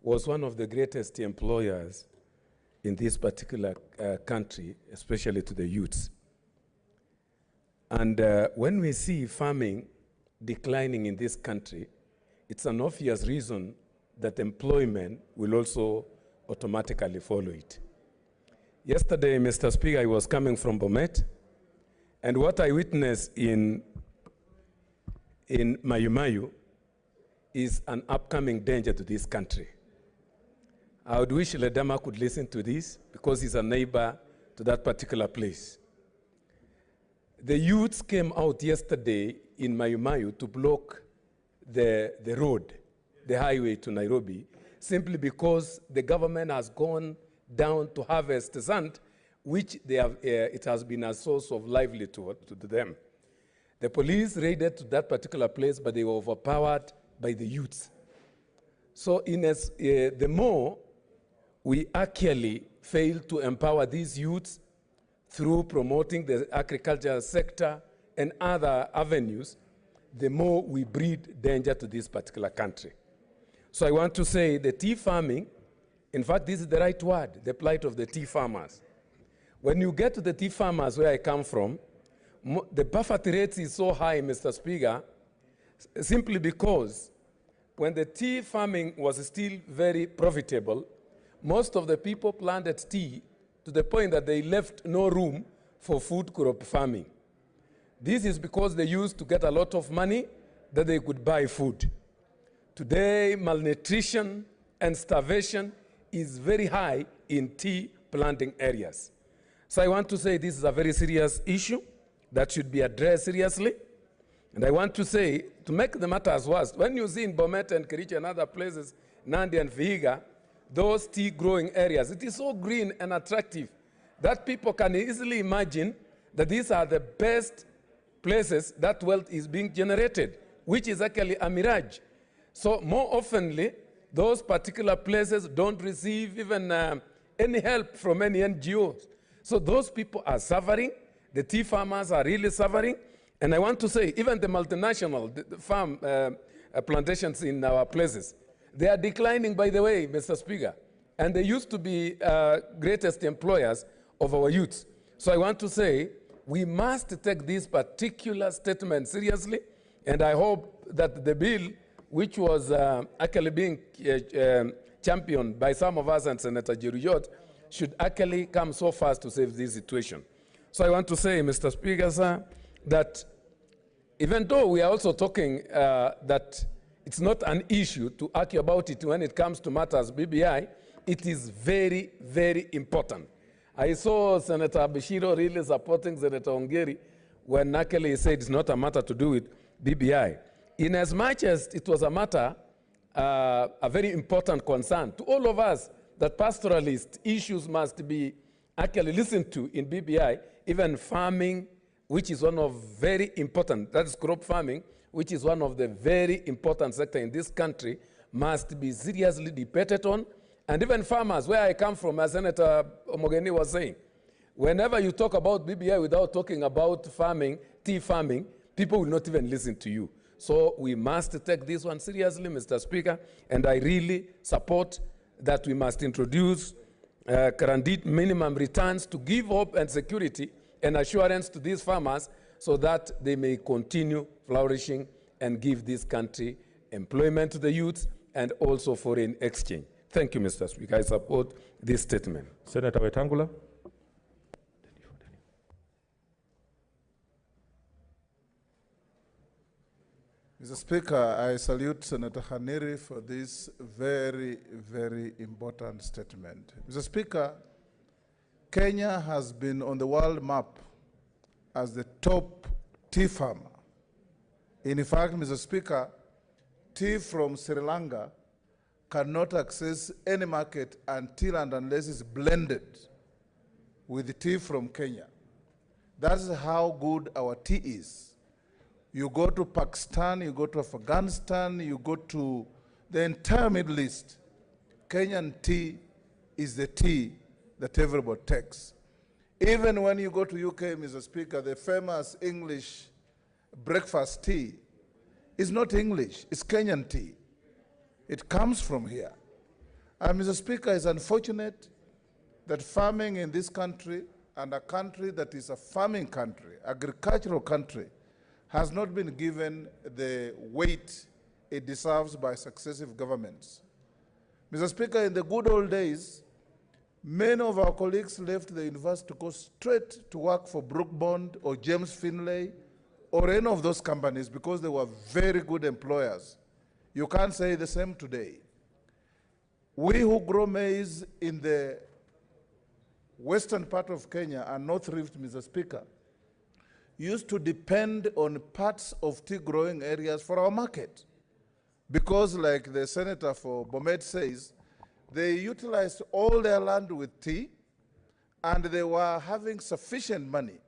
was one of the greatest employers in this particular country, especially to the youths. And when we see farming declining in this country, it's an obvious reason that employment will also automatically follow it. Yesterday, Mr. Speaker, I was coming from Bomet, and what I witnessed in Mayu is an upcoming danger to this country. I would wish Ledama could listen to this because he's a neighbor to that particular place. The youths came out yesterday in Mayu to block the road, the highway to Nairobi, simply because the government has gone down to harvest sand, which they have, it has been a source of livelihood to them. The police raided to that particular place, but they were overpowered by the youths. So the more we actually fail to empower these youths through promoting the agricultural sector and other avenues, the more we breed danger to this particular country. So I want to say the tea farming, in fact, this is the right word, the plight of the tea farmers. When you get to the tea farmers where I come from, the poverty rate is so high, Mr. Speaker, simply because when the tea farming was still very profitable, most of the people planted tea to the point that they left no room for food crop farming. This is because they used to get a lot of money that they could buy food. Today, malnutrition and starvation is very high in tea planting areas. So I want to say this is a very serious issue that should be addressed seriously. And I want to say, to make the matters worse, when you see in Bomet and Kericho and other places, Nandi and Vihiga, those tea growing areas, it is so green and attractive that people can easily imagine that these are the best places that wealth is being generated, which is actually a mirage. So more oftenly, those particular places don't receive even any help from any NGOs. So those people are suffering. The tea farmers are really suffering. And I want to say, even the multinational farm plantations in our places, they are declining, by the way, Mr. Speaker. And they used to be greatest employers of our youths. So I want to say, we must take this particular statement seriously. And I hope that the bill, which was actually being championed by some of us and Senator Jerujot, should actually come so fast to save this situation. So I want to say, Mr. Speaker, sir, that even though we are also talking that it's not an issue to argue about it when it comes to matters BBI, it is very, very important. I saw Senator Bishiro really supporting Senator Ongeri when actually he said it's not a matter to do with BBI. In as much as it was a matter, a very important concern to all of us, that pastoralist issues must be actually listened to in BBI, even farming, which is one of very important, that is crop farming, which is one of the very important sector in this country, must be seriously debated on. And even farmers, where I come from, as Senator Omogeni was saying, whenever you talk about BBI without talking about farming, tea farming, people will not even listen to you. So we must take this one seriously, Mr. Speaker, and I really support that we must introduce guaranteed minimum returns to give hope and security and assurance to these farmers so that they may continue flourishing and give this country employment to the youth and also foreign exchange. Thank you, Mr. Speaker. I support this statement. Senator Wetangula. Mr. Speaker, I salute Senator Khaniri for this very, very important statement. Mr. Speaker, Kenya has been on the world map as the top tea farmer. In fact, Mr. Speaker, tea from Sri Lanka cannot access any market until and unless it's blended with the tea from Kenya. That's how good our tea is. You go to Pakistan, you go to Afghanistan, you go to the entire Middle East. Kenyan tea is the tea that everybody takes. Even when you go to UK, Mr. Speaker, the famous English breakfast tea is not English, it's Kenyan tea. It comes from here. And Mr. Speaker, it's unfortunate that farming in this country, and a country that is a farming country, agricultural country, has not been given the weight it deserves by successive governments. Mr. Speaker, in the good old days, many of our colleagues left the university to go straight to work for Brook Bond or James Finlay or any of those companies because they were very good employers. You can't say the same today. We who grow maize in the western part of Kenya and North Rift, Mr. Speaker, used to depend on parts of tea growing areas for our market. Because like the senator for Bomet says, they utilized all their land with tea and they were having sufficient money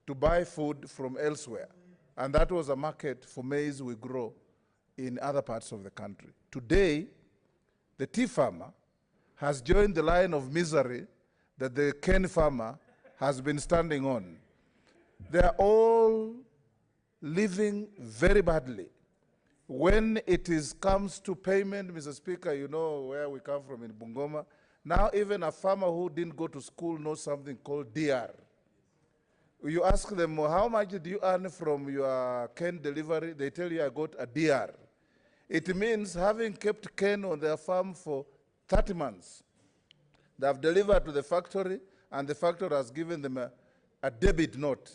to buy food from elsewhere. And that was a market for maize we grow in other parts of the country. Today, the tea farmer has joined the line of misery that the cane farmer has been standing on. They are all living very badly. When it comes to payment, Mr. Speaker, you know where we come from in Bungoma. Now even a farmer who didn't go to school knows something called DR. You ask them, well, how much do you earn from your cane delivery? They tell you, I got a DR. It means having kept cane on their farm for 30 months, they have delivered to the factory, and the factory has given them a debit note,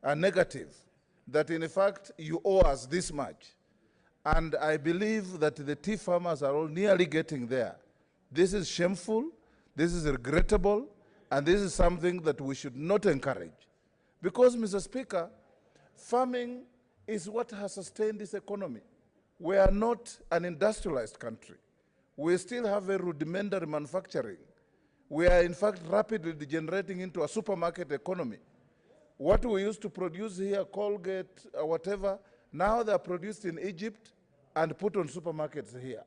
a negative, that in fact you owe us this much. And I believe that the tea farmers are all nearly getting there. This is shameful, this is regrettable, and this is something that we should not encourage. Because, Mr. Speaker, farming is what has sustained this economy. We are not an industrialized country. We still have a rudimentary manufacturing. We are, in fact, rapidly degenerating into a supermarket economy. What we used to produce here, Colgate, whatever, now they are produced in Egypt and put on supermarkets here.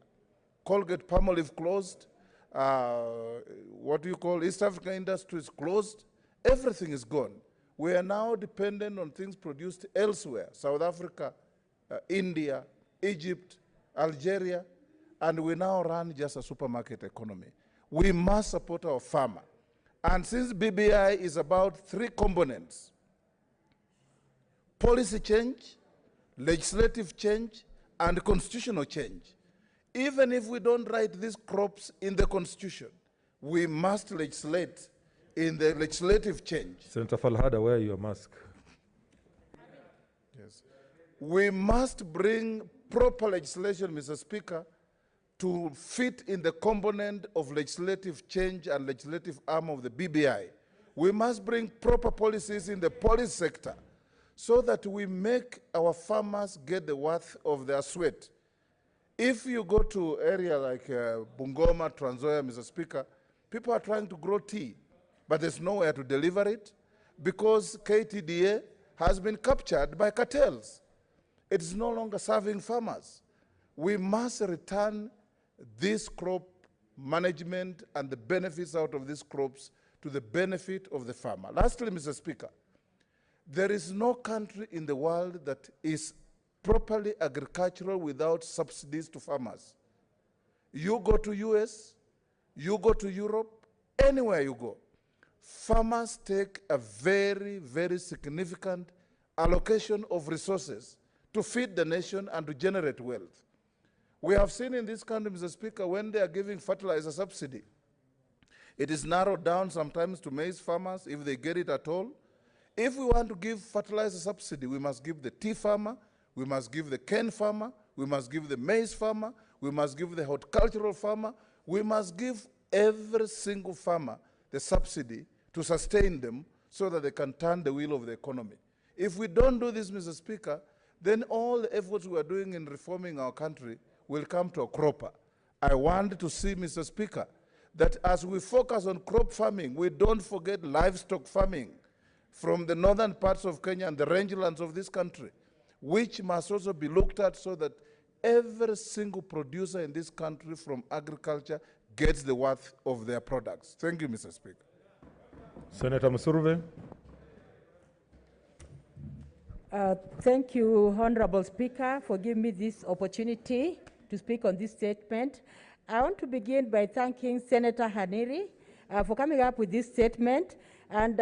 Colgate Palmolive closed. What do you call East African Industries closed. Everything is gone. We are now dependent on things produced elsewhere, South Africa, India, Egypt, Algeria, and we now run just a supermarket economy. We must support our farmer. And since BBI is about three components, policy change, legislative change, and constitutional change. Even if we don't write these crops in the constitution, we must legislate in the legislative change. Senator Falhada, wear your mask. Yes. We must bring proper legislation, Mr. Speaker, to fit in the component of legislative change and legislative arm of the BBI. We must bring proper policies in the policy sector so that we make our farmers get the worth of their sweat. If you go to area like Bungoma, Trans Nzoia, Mr. Speaker, people are trying to grow tea, but there's nowhere to deliver it because KTDA has been captured by cartels. It is no longer serving farmers. We must return this crop management and the benefits out of these crops to the benefit of the farmer. Lastly, Mr. Speaker, there is no country in the world that is properly agricultural without subsidies to farmers. You go to US, you go to Europe, anywhere you go, farmers take a very, very significant allocation of resources to feed the nation and to generate wealth. We have seen in this country, Mr. Speaker, when they are giving fertilizer subsidy, it is narrowed down sometimes to maize farmers, if they get it at all. If we want to give fertilizer subsidy, we must give the tea farmer, we must give the cane farmer, we must give the maize farmer, we must give the horticultural farmer, we must give every single farmer the subsidy to sustain them so that they can turn the wheel of the economy. If we don't do this, Mr. Speaker, then all the efforts we are doing in reforming our country will come to a cropper. I want to see, Mr. Speaker, that as we focus on crop farming, we don't forget livestock farming from the northern parts of Kenya and the rangelands of this country, which must also be looked at so that every single producer in this country from agriculture gets the worth of their products. Thank you, Mr. Speaker. Senator Musurve. Thank you, Honorable Speaker, for giving me this opportunity to speak on this statement. I want to begin by thanking Senator Haniri for coming up with this statement. And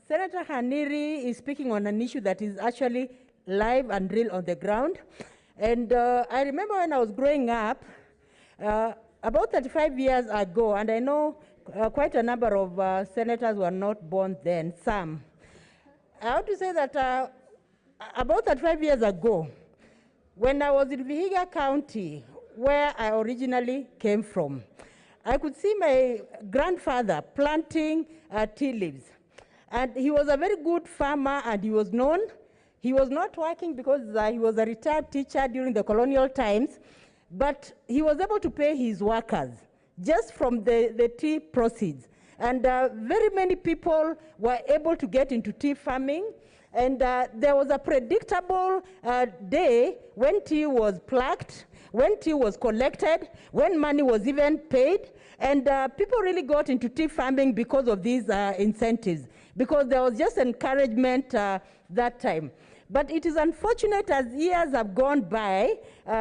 Senator Haniri is speaking on an issue that is actually live and real on the ground. And I remember when I was growing up, about 35 years ago, and I know quite a number of senators were not born then, some. I have to say that about 35 years ago, when I was in Vihiga County, where I originally came from, I could see my grandfather planting tea leaves. And he was a very good farmer, and he was known. He was not working because he was a retired teacher during the colonial times, but he was able to pay his workers just from the tea proceeds. And very many people were able to get into tea farming. And there was a predictable day when tea was plucked, when tea was collected, when money was even paid. And people really got into tea farming because of these incentives, because there was just encouragement that time. But it is unfortunate, as years have gone by,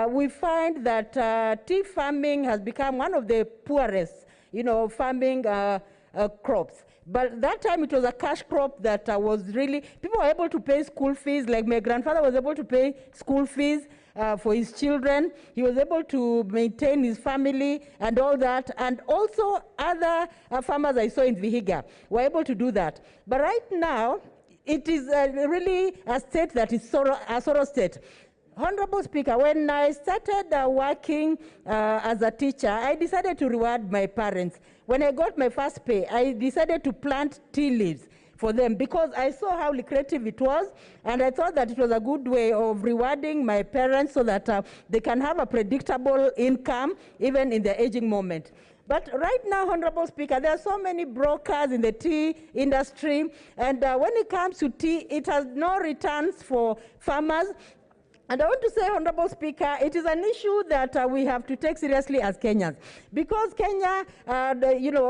we find that tea farming has become one of the poorest, farming crops. But that time it was a cash crop that was really, people were able to pay school fees, like my grandfather was able to pay school fees for his children. He was able to maintain his family and all that. And also other farmers I saw in Vihiga were able to do that. But right now, it is really a state that is a sorrow state. Honorable Speaker, when I started working as a teacher, I decided to reward my parents. When I got my first pay, I decided to plant tea leaves for them because I saw how lucrative it was, and I thought that it was a good way of rewarding my parents so that they can have a predictable income even in the aging moment. But right now, Honorable Speaker, there are so many brokers in the tea industry, and when it comes to tea, it has no returns for farmers. And I want to say, Honorable Speaker, it is an issue that we have to take seriously as Kenyans. Because Kenya,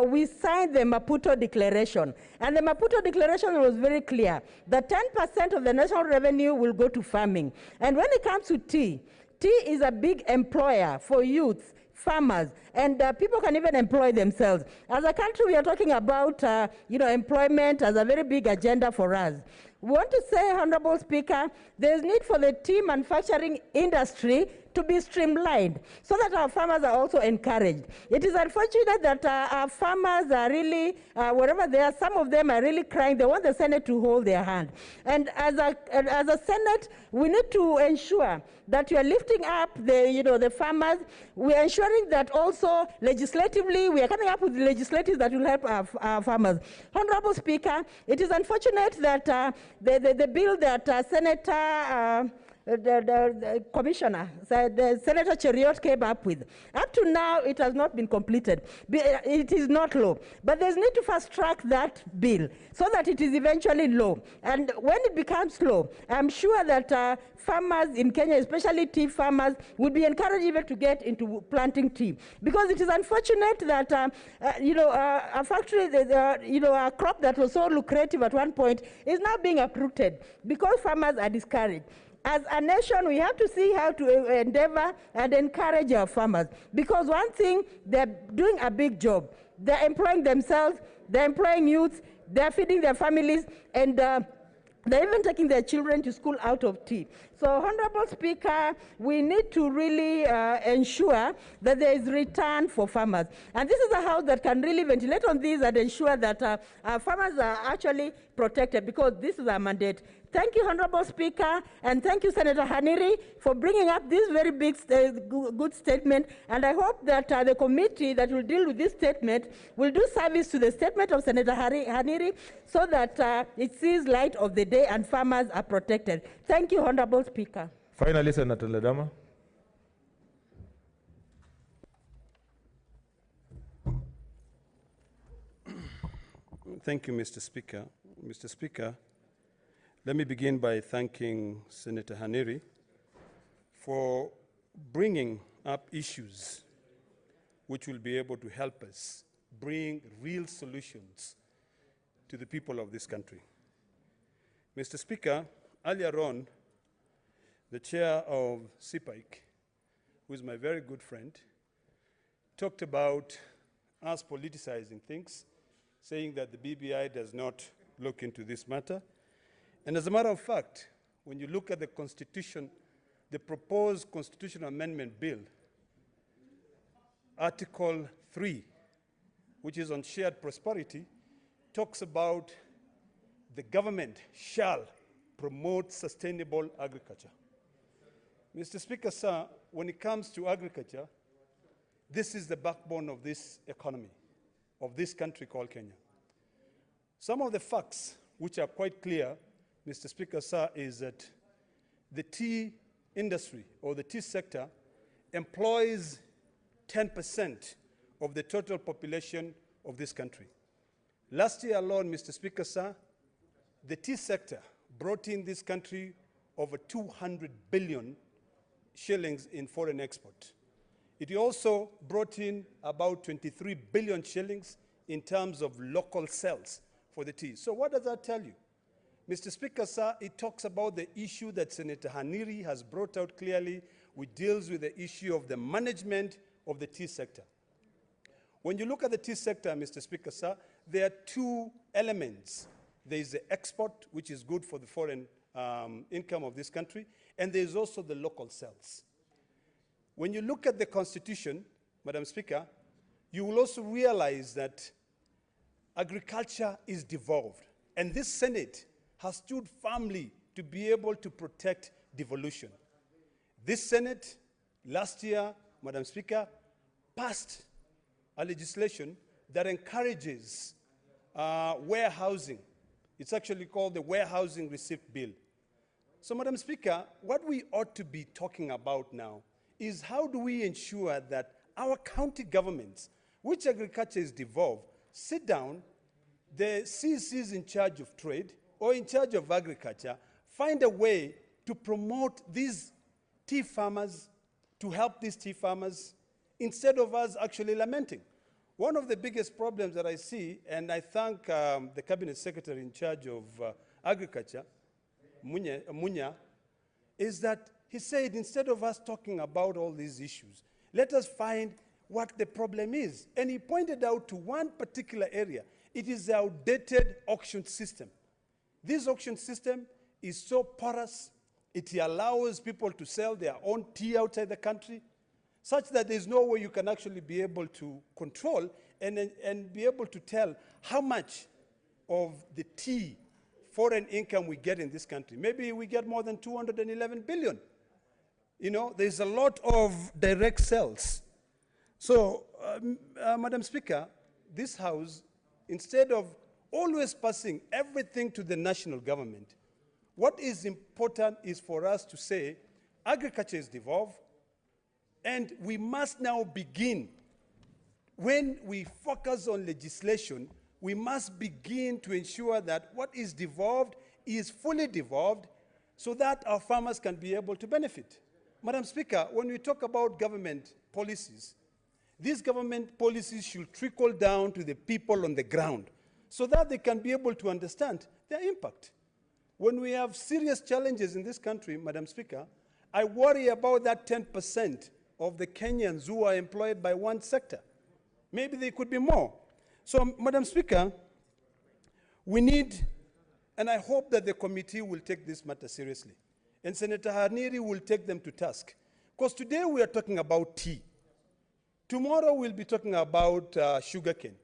we signed the Maputo Declaration. And the Maputo Declaration was very clear that 10% of the national revenue will go to farming. And when it comes to tea, tea is a big employer for youth, farmers, and people can even employ themselves. As a country, we are talking about employment as a very big agenda for us. We want to say, Honorable Speaker, there is need for the tea manufacturing industry to be streamlined so that our farmers are also encouraged. It is unfortunate that our farmers are really, wherever they are, some of them are really crying. They want the Senate to hold their hand. And as a Senate, we need to ensure that you are lifting up the farmers. We are ensuring that also legislatively, we are coming up with legislatives that will help our farmers. Honorable Speaker, it is unfortunate that the bill that Senator the commissioner, Senator Cheriot came up with. Up to now, it has not been completed. It is not law. But there's need to fast track that bill so that it is eventually law. And when it becomes law, I'm sure that farmers in Kenya, especially tea farmers, would be encouraged even to get into planting tea. Because it is unfortunate that, a factory, a crop that was so lucrative at one point is now being uprooted because farmers are discouraged. As a nation, we have to see how to endeavor and encourage our farmers. Because one thing, they're doing a big job. They're employing themselves, they're employing youth, they're feeding their families, and they're even taking their children to school out of tea. So, Honorable Speaker, we need to really ensure that there is return for farmers. And this is a house that can really ventilate on this and ensure that our farmers are actually protected, because this is our mandate. Thank you, Honorable Speaker, and thank you, Senator Haniri, for bringing up this very big, good statement. And I hope that the committee that will deal with this statement will do service to the statement of Senator Haniri so that it sees light of the day and farmers are protected. Thank you, Honorable Speaker. Finally, Senator Ledama. Thank you, Mr. Speaker. Mr. Speaker, let me begin by thanking Senator Haniri for bringing up issues which will be able to help us bring real solutions to the people of this country. Mr. Speaker, earlier on, the chair of CPIC, who is my very good friend, talked about us politicizing things saying that the BBI does not look into this matter. And as a matter of fact, when you look at the Constitution, the proposed Constitutional Amendment Bill, Article 3, which is on shared prosperity, talks about the government shall promote sustainable agriculture. Mr. Speaker, sir, when it comes to agriculture, this is the backbone of this economy, of this country called Kenya. Some of the facts which are quite clear, Mr. Speaker, sir, is that the tea industry or the tea sector employs 10% of the total population of this country. Last year alone, Mr. Speaker, sir, the tea sector brought in this country over 200 billion shillings in foreign export. It also brought in about 23 billion shillings in terms of local sales for the tea. So what does that tell you? Mr. Speaker, sir, it talks about the issue that Senator Haniri has brought out clearly, which deals with the issue of the management of the tea sector. When you look at the tea sector, Mr. Speaker, sir, there are two elements. There is the export, which is good for the foreign income of this country, and there is also the local sales. When you look at the Constitution, Madam Speaker, you will also realize that agriculture is devolved, and this Senate has stood firmly to be able to protect devolution. This Senate, last year, Madam Speaker, passed a legislation that encourages warehousing. It's actually called the Warehousing Receipt Bill. So, Madam Speaker, what we ought to be talking about now is how do we ensure that our county governments, which agriculture is devolved, sit down, the CCs in charge of trade or in charge of agriculture, find a way to promote these tea farmers, to help these tea farmers, instead of us actually lamenting. One of the biggest problems that I see, and I thank the Cabinet Secretary in charge of Agriculture, Munya, is that he said, instead of us talking about all these issues, let us find what the problem is. And he pointed out to one particular area. It is the outdated auction system. This auction system is so porous, it allows people to sell their own tea outside the country, such that there's no way you can actually be able to control and be able to tell how much of the tea foreign income we get in this country. Maybe we get more than 211 billion. You know, there's a lot of direct sales. So, Madam Speaker, this House, instead of always passing everything to the national government, what is important is for us to say, agriculture is devolved, and we must now begin. When we focus on legislation, we must begin to ensure that what is devolved is fully devolved so that our farmers can be able to benefit. Madam Speaker, when we talk about government policies, these government policies should trickle down to the people on the ground so that they can be able to understand their impact. When we have serious challenges in this country, Madam Speaker, I worry about that 10% of the Kenyans who are employed by one sector. Maybe they could be more. So, Madam Speaker, we need, and I hope that the committee will take this matter seriously, and Senator Haniri will take them to task. Because today we are talking about tea. Tomorrow we'll be talking about sugarcane,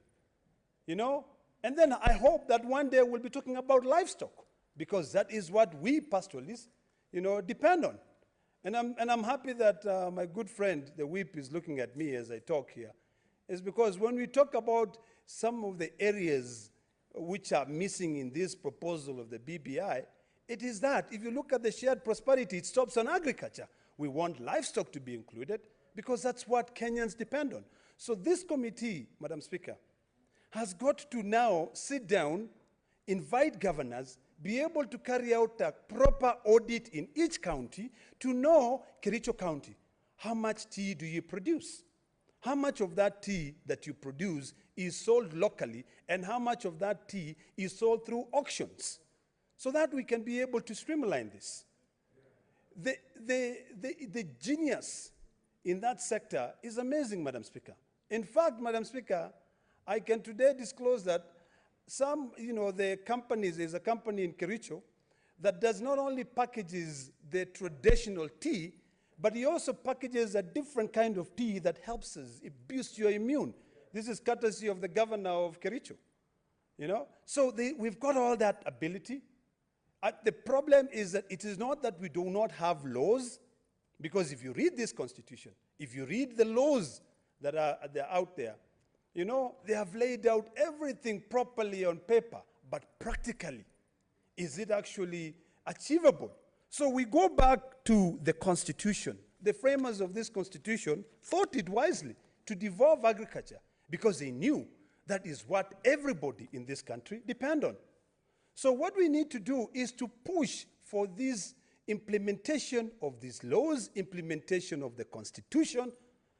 you know? And then I hope that one day we'll be talking about livestock, because that is what we pastoralists, you know, depend on. And I'm happy that my good friend, the whip, is looking at me as I talk here. It's because when we talk about some of the areas which are missing in this proposal of the BBI, it is that if you look at the shared prosperity, it stops on agriculture. We want livestock to be included because that's what Kenyans depend on. So this committee, Madam Speaker, has got to now sit down, invite governors, be able to carry out a proper audit in each county to know, Kericho County, how much tea do you produce? How much of that tea that you produce is sold locally, and how much of that tea is sold through auctions, so that we can be able to streamline this. The genius in that sector is amazing, Madam Speaker. In fact, Madam Speaker, I can today disclose that some, the companies, there's a company in Kericho that does not only packages the traditional tea, but he also packages a different kind of tea that helps us. It boosts your immune. This is courtesy of the governor of Kericho. So we've got all that ability. The problem is that it is not that we do not have laws, because if you read this constitution, if you read the laws that are out there, they have laid out everything properly on paper, but practically, is it actually achievable? So we go back to the constitution. The framers of this constitution thought it wisely to devolve agriculture because they knew that is what everybody in this country depend on. So what we need to do is to push for this implementation of these laws, implementation of the constitution,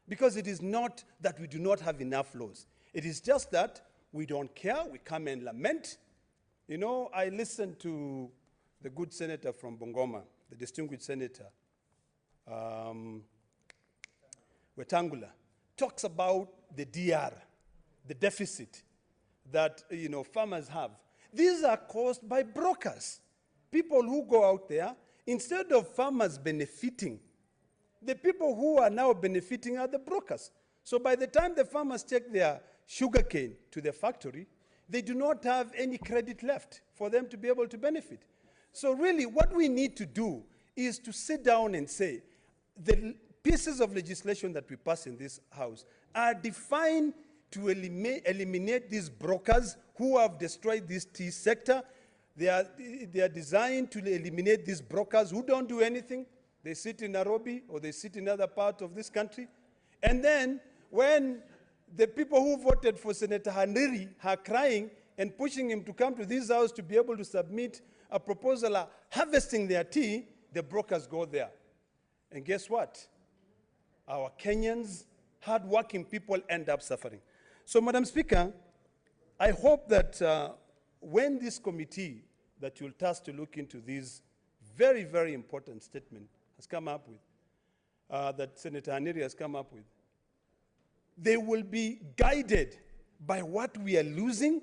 because it is not that we do not have enough laws. It is just that we don't care, we come and lament. I listened to the good senator from Bungoma, the distinguished senator, Wetangula, talks about the DR, the deficit that farmers have. These are caused by brokers, people who go out there. Instead of farmers benefiting, the people who are now benefiting are the brokers. So by the time the farmers take their sugarcane to the factory, they do not have any credit left for them to be able to benefit. So really what we need to do is to sit down and say, the pieces of legislation that we pass in this house are defined to eliminate these brokers who have destroyed this tea sector. They are designed to eliminate these brokers who don't do anything. They sit in Nairobi or they sit in other parts of this country. And then when the people who voted for Senator Handiri are crying and pushing him to come to this house to be able to submit a proposal harvesting their tea, the brokers go there. And guess what? Our Kenyans, hard-working people end up suffering. So, Madam Speaker, I hope that when this committee that you'll task to look into this very, very important statement has come up with, that Senator Handiri has come up with, they will be guided by what we are losing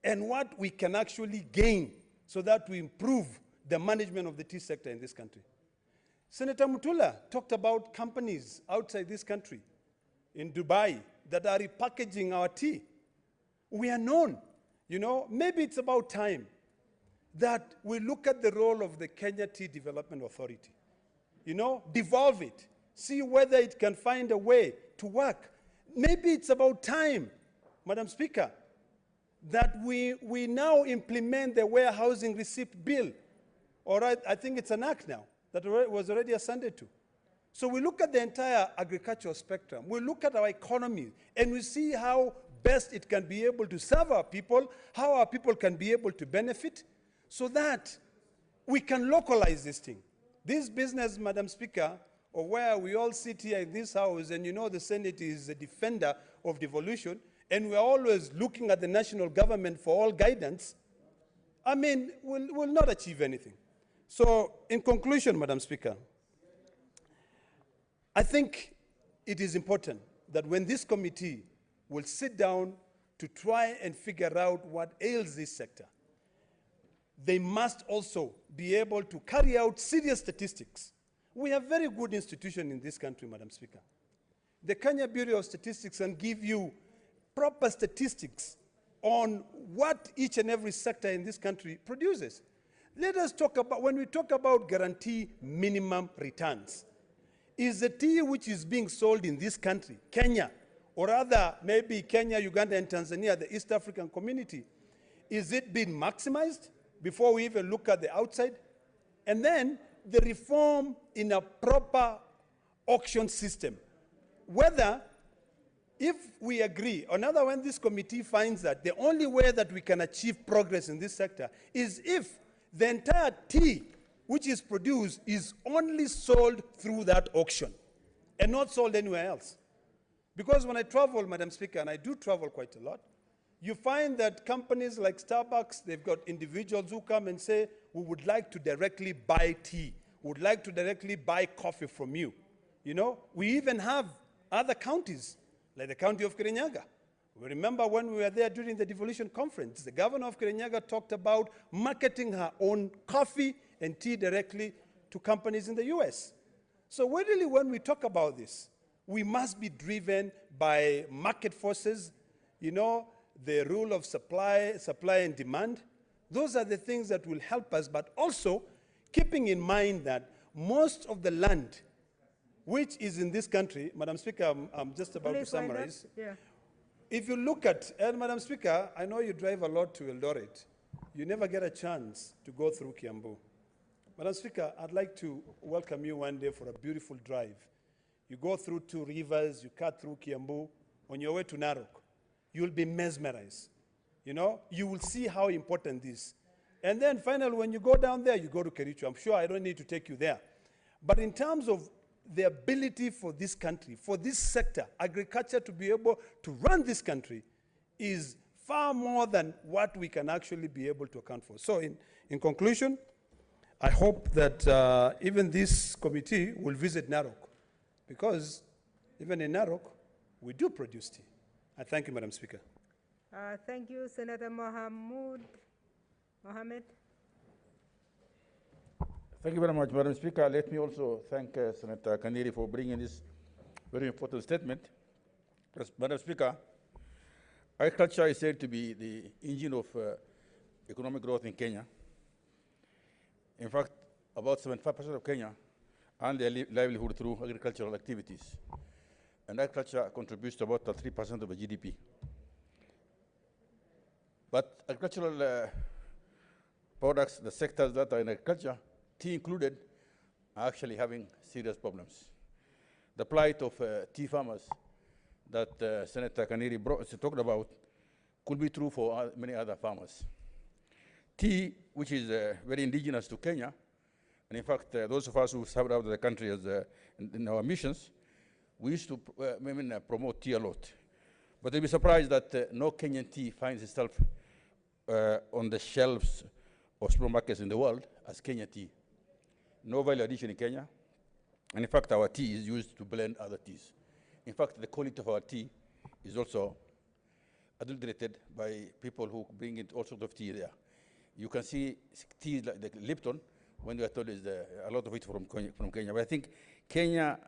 and what we can actually gain so that we improve the management of the tea sector in this country. Senator Mutula talked about companies outside this country, in Dubai, that are repackaging our tea. We are known. Maybe it's about time that we look at the role of the Kenya Tea Development Authority. Devolve it, see whether it can find a way to work. Maybe it's about time, Madam Speaker, that we now implement the warehousing receipt bill. All right, I think it's an act now that was already ascended to. So we look at the entire agricultural spectrum. We look at our economy, and we see how best it can be able to serve our people, how our people can be able to benefit, so that we can localize this thing. This business, Madam Speaker, or where we all sit here in this house, and the Senate is a defender of devolution, and we're always looking at the national government for all guidance, we'll not achieve anything. So, in conclusion, Madam Speaker, I think it is important that when this committee will sit down to try and figure out what ails this sector, they must also be able to carry out serious statistics. We have very good institutions in this country, Madam Speaker. The Kenya Bureau of Statistics can give you proper statistics on what each and every sector in this country produces. Let us talk about, when we talk about guarantee minimum returns, is the tea which is being sold in this country, Kenya, or rather maybe Kenya, Uganda, and Tanzania, the East African community, is it being maximized before we even look at the outside? And then the reform in a proper auction system. Whether, if we agree, or another when this committee finds that the only way that we can achieve progress in this sector is if the entire tea which is produced is only sold through that auction and not sold anywhere else. Because when I travel, Madam Speaker, and I do travel quite a lot, you find that companies like Starbucks, they've got individuals who come and say, we would like to directly buy tea. We would like to directly buy coffee from you. We even have other counties, like the county of Kirinyaga, Remember when we were there during the devolution conference, the governor of Kirinyaga talked about marketing her own coffee and tea directly to companies in the US. So really, when we talk about this, we must be driven by market forces, you know, the rule of supply and demand. Those are the things that will help us, but also keeping in mind that most of the land which is in this country, Madam Speaker, I'm just about to summarize. Yeah. If you look at, and Madam Speaker, I know you drive a lot to Eldoret. You never get a chance to go through Kiambu. Madam Speaker, I'd like to welcome you one day for a beautiful drive. You go through 2 rivers, you cut through Kiambu, on your way to Narok. You'll be mesmerized. You know, you will see how important this is. And then finally, when you go down there, you go to Kericho. I'm sure I don't need to take you there. But in terms of the ability for this country, for this sector, agriculture to be able to run this country is far more than what we can actually be able to account for. So in conclusion, I hope that even this committee will visit Narok, because even in Narok, we do produce tea. I thank you, Madam Speaker. Thank you, Senator Mohammed. Thank you very much, Madam Speaker. Let me also thank Senator Kaniri for bringing this very important statement. Madam Speaker, agriculture is said to be the engine of economic growth in Kenya. In fact, about 75% of Kenya earn their livelihood through agricultural activities. And agriculture contributes to about 3% of the GDP. But agricultural products, the sectors that are in agriculture, tea included, are actually having serious problems. The plight of tea farmers that Senator Kaniri talked about could be true for many other farmers. Tea, which is very indigenous to Kenya, and in fact, those of us who served out of the country as in our missions, we used to promote tea a lot. But you'll be surprised that no Kenyan tea finds itself on the shelves of supermarkets in the world as Kenyan tea. No value addition in Kenya. And in fact, our tea is used to blend other teas. In fact, the quality of our tea is also adulterated by people who bring in all sorts of tea there. You can see tea like the Lipton, when we are told is a lot of it from Kenya. But I think Kenya,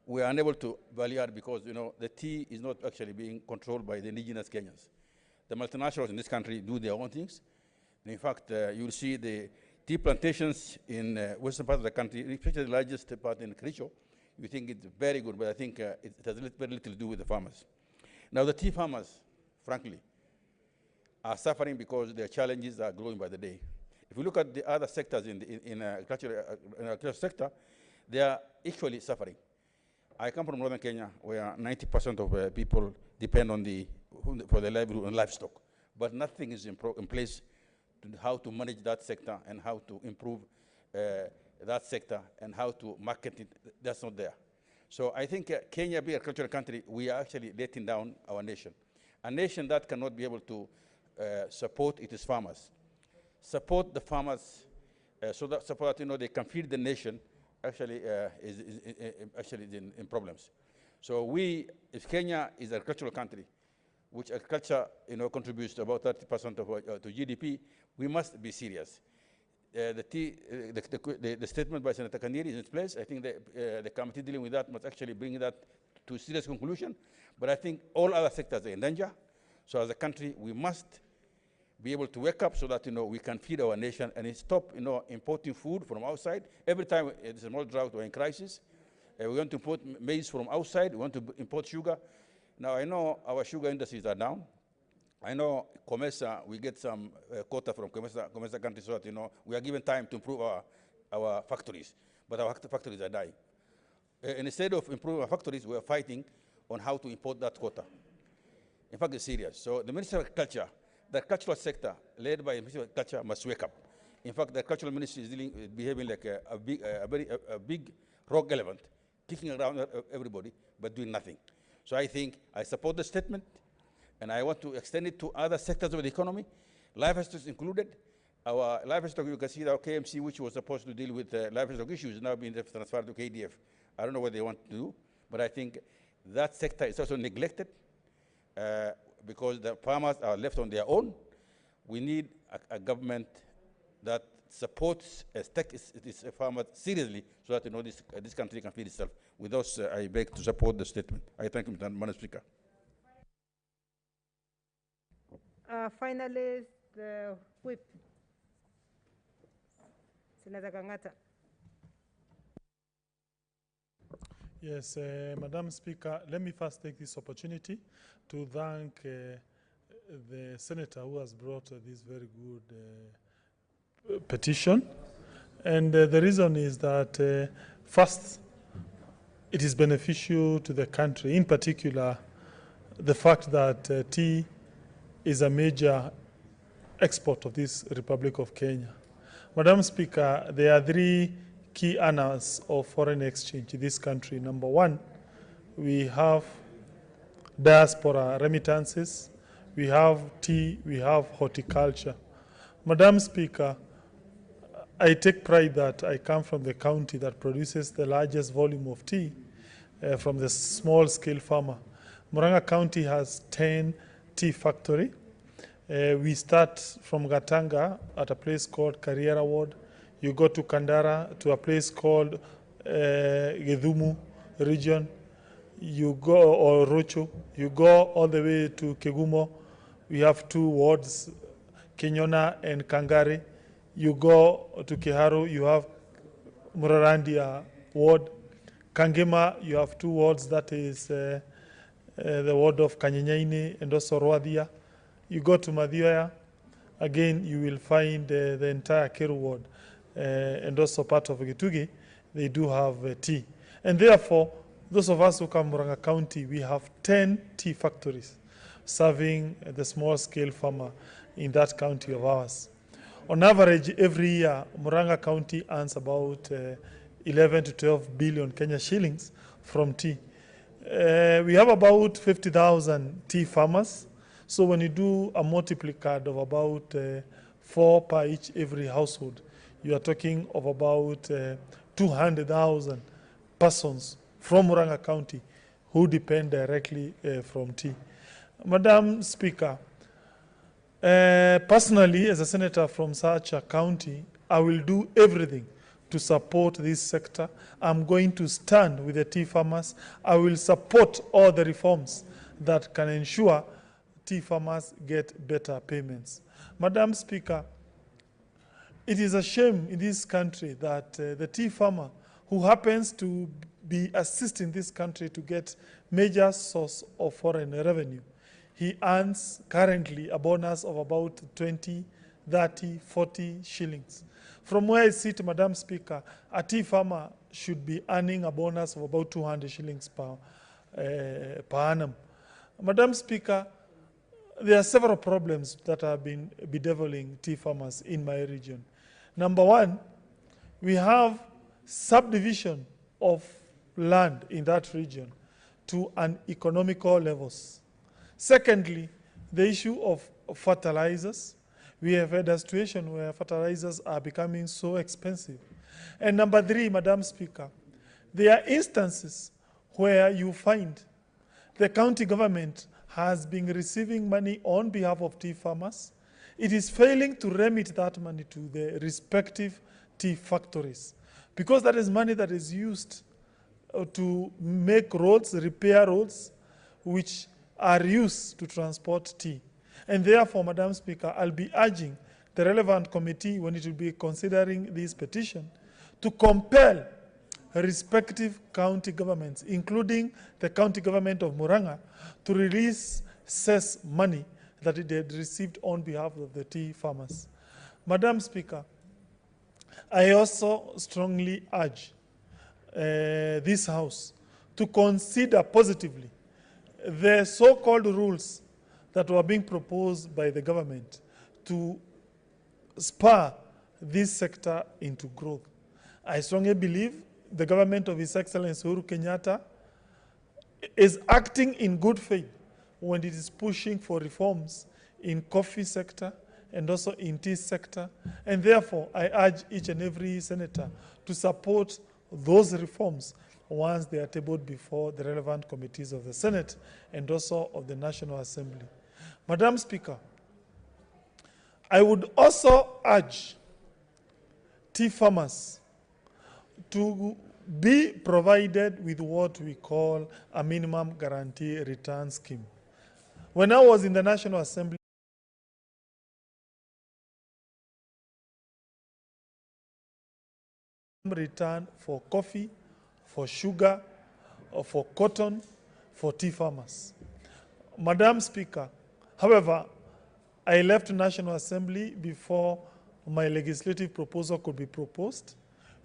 we are unable to value add because, you know, the tea is not actually being controlled by the indigenous Kenyans. The multinationals in this country do their own things. And in fact, you'll see the tea plantations in western part of the country, especially the largest part in Kericho. You think it's very good, but I think it has very little to do with the farmers. Now, the tea farmers, frankly, are suffering because their challenges are growing by the day. If we look at the other sectors in the agricultural sector, they are equally suffering. I come from northern Kenya, where 90% of people depend on for their livelihood on livestock, but nothing is in place to how to manage that sector and how to improve that sector and how to market it. That's not there. So I think Kenya, being a agricultural country, we are actually letting down our nation. A nation that cannot be able to support its farmers. Support the farmers so that you know, they can feed the nation actually is in problems. So if Kenya is an agricultural country, which agriculture contributes to about 30% of to GDP, we must be serious. The statement by Senator Kaniri is in place. I think the committee dealing with that must actually bring that to a serious conclusion. But I think all other sectors are in danger. So as a country, we must be able to wake up so that we can feed our nation and stop importing food from outside. Every time there's a small drought or in crisis, we want to import maize from outside. We want to import sugar. Now I know our sugar industries are down. I know COMESA, we get some quota from COMESA countries so that we are given time to improve our factories, but our factories are dying. And instead of improving our factories, we are fighting on how to import that quota. In fact, it's serious. So the Ministry of Agriculture, the agricultural sector, led by the Ministry of Agriculture, must wake up. In fact, the agricultural ministry is behaving like a big rogue elephant, kicking around everybody, but doing nothing. So I think I support the statement, and I want to extend it to other sectors of the economy, livestock included. Our livestock, you can see our KMC, which was supposed to deal with livestock issues, is now being transferred to KDF. I don't know what they want to do, but I think that sector is also neglected because the farmers are left on their own. We need a government that supports takes farmers seriously, so that this country can feed itself. With those, I beg to support the statement. I thank you, Madam Speaker. Finally, the whip, Senator Kangata. Yes, Madam Speaker, let me first take this opportunity to thank the senator who has brought this very good petition. And the reason is that, first, it is beneficial to the country, in particular, the fact that tea is a major export of this Republic of Kenya. Madam Speaker, there are three key earners of foreign exchange in this country. Number one, we have diaspora remittances, we have tea, we have horticulture. Madam Speaker, I take pride that I come from the county that produces the largest volume of tea from the small-scale farmer. Murang'a County has 10 tea factories. We start from Gatanga at a place called Karriera Ward. You go to Kandara to a place called Gedhumu region. You go, or Rocho. You go all the way to Kegumo. We have 2 wards, Kenyona and Kangari. You go to Kiharu, you have Murarandia ward. Kangema, you have 2 wards, that is the ward of Kanyenyaini and also Rwadia. You go to Madhioya, again you will find the entire Keru ward and also part of Gitugi, they do have tea. And therefore, those of us who come from Murang'a County, we have 10 tea factories serving the small-scale farmer in that county of ours. On average, every year, Murang'a County earns about 11 to 12 billion Kenya shillings from tea. We have about 50,000 tea farmers. So when you do a multiplicard of about 4 per each every household, you are talking of about 200,000 persons from Murang'a County who depend directly from tea. Madam Speaker, personally, as a senator from such a county, I will do everything to support this sector. I'm going to stand with the tea farmers. I will support all the reforms that can ensure tea farmers get better payments. Madam Speaker, it is a shame in this country that the tea farmer who happens to be assisting this country to get major source of foreign revenue, he earns currently a bonus of about 20, 30, 40 shillings. From where I sit, Madam Speaker, a tea farmer should be earning a bonus of about 200 shillings per annum. Madam Speaker, there are several problems that have been bedeviling tea farmers in my region. Number one, we have subdivision of land in that region to uneconomical levels. Secondly, the issue of fertilizers. We have had a situation where fertilizers are becoming so expensive. And number three, Madam Speaker, there are instances where you find the county government has been receiving money on behalf of tea farmers. It is failing to remit that money to the respective tea factories, because that is money that is used to make roads, repair roads, which are used to transport tea. And therefore, Madam Speaker, I'll be urging the relevant committee, when it will be considering this petition, to compel respective county governments, including the county government of Murang'a, to release cess money that it had received on behalf of the tea farmers. Madam Speaker, I also strongly urge this House to consider positively the so-called rules that were being proposed by the government to spur this sector into growth. I strongly believe the government of His Excellency Uhuru Kenyatta is acting in good faith when it is pushing for reforms in coffee sector and also in tea sector. And therefore, I urge each and every senator to support those reforms once they are tabled before the relevant committees of the Senate and also of the National Assembly. Madam Speaker, I would also urge tea farmers to be provided with what we call a minimum guarantee return scheme. When I was in the National Assembly, return for coffee, for sugar, or for cotton, for tea farmers. Madam Speaker, however, I left National Assembly before my legislative proposal could be proposed.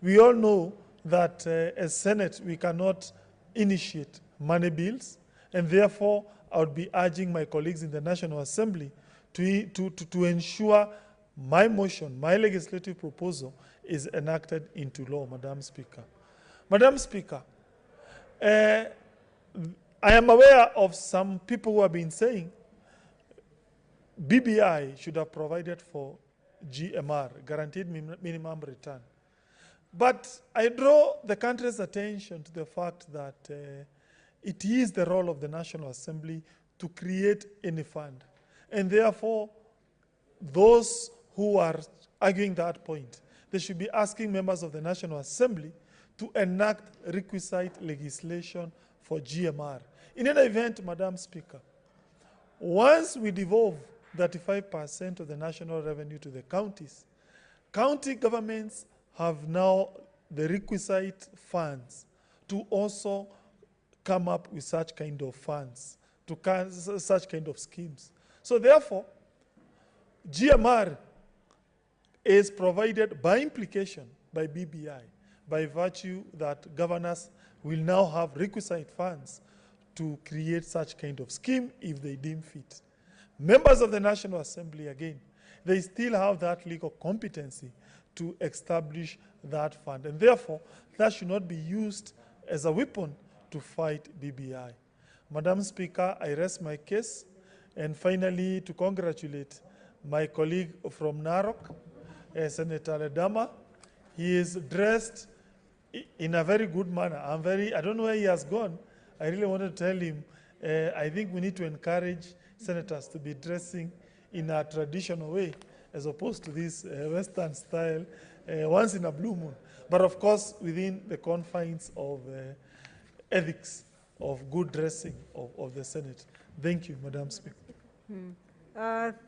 We all know that as Senate, we cannot initiate money bills, and therefore I would be urging my colleagues in the National Assembly to ensure my motion, my legislative proposal is enacted into law, Madam Speaker. Madam Speaker, I am aware of some people who have been saying BBI should have provided for GMR, guaranteed minimum return. But I draw the country's attention to the fact that it is the role of the National Assembly to create any fund. And therefore, those who are arguing that point, they should be asking members of the National Assembly to enact requisite legislation for GMR. In any event, Madam Speaker, once we devolve 35% of the national revenue to the counties, county governments have now the requisite funds to also come up with such kind of funds, to such kind of schemes. So therefore, GMR is provided by implication by BBI, by virtue that governors will now have requisite funds to create such kind of scheme if they deem fit. Members of the National Assembly, again, they still have that legal competency to establish that fund. And therefore, that should not be used as a weapon to fight BBI. Madam Speaker, I rest my case. And finally, to congratulate my colleague from Narok, Senator Ledama. He is dressed in a very good manner. I don't know where he has gone. I really want to tell him, I think we need to encourage senators to be dressing in a traditional way, as opposed to this Western style, once in a blue moon. But of course, within the confines of ethics of good dressing of the Senate. Thank you, Madam Speaker.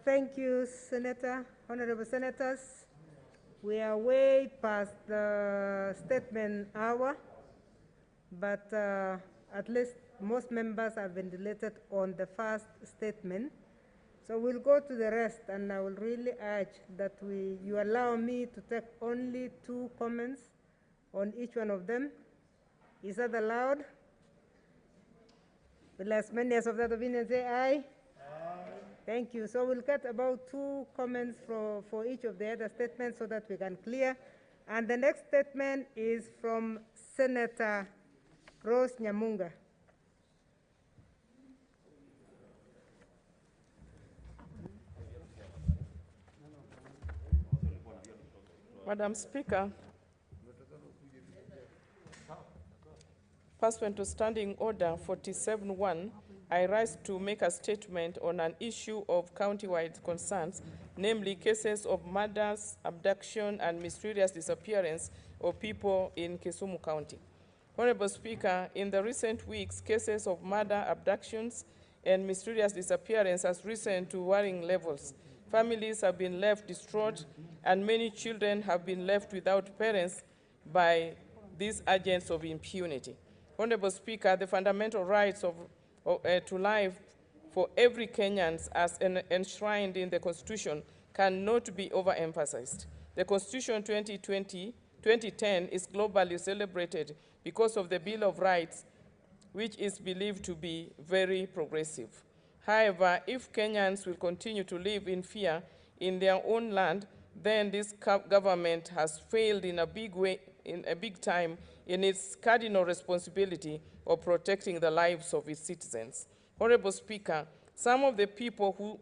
Thank you, Senator. Honorable Senators, we are way past the statement hour, but at least most members have been delighted on the first statement. So we'll go to the rest, and I will really urge that you allow me to take only 2 comments on each one of them. Is that allowed? Will as many as of that opinion say aye? Thank you. So we'll get about 2 comments for each of the other statements so that we can clear. And the next statement is from Senator Rose Nyamunga. Madam Speaker, pursuant to Standing Order 47-1, I rise to make a statement on an issue of county-wide concerns, namely cases of murders, abduction, and mysterious disappearance of people in Kisumu County. Honorable Speaker, in the recent weeks, cases of murder, abductions, and mysterious disappearance has risen to worrying levels. Families have been left distraught, and many children have been left without parents by these agents of impunity. Honorable Speaker, the fundamental rights to life for every Kenyan as enshrined in the Constitution cannot be overemphasized. The Constitution 2010 is globally celebrated because of the Bill of Rights, which is believed to be very progressive. However, if Kenyans will continue to live in fear in their own land, then this government has failed in a big time in its cardinal responsibility of protecting the lives of its citizens. Honorable Speaker, some of the people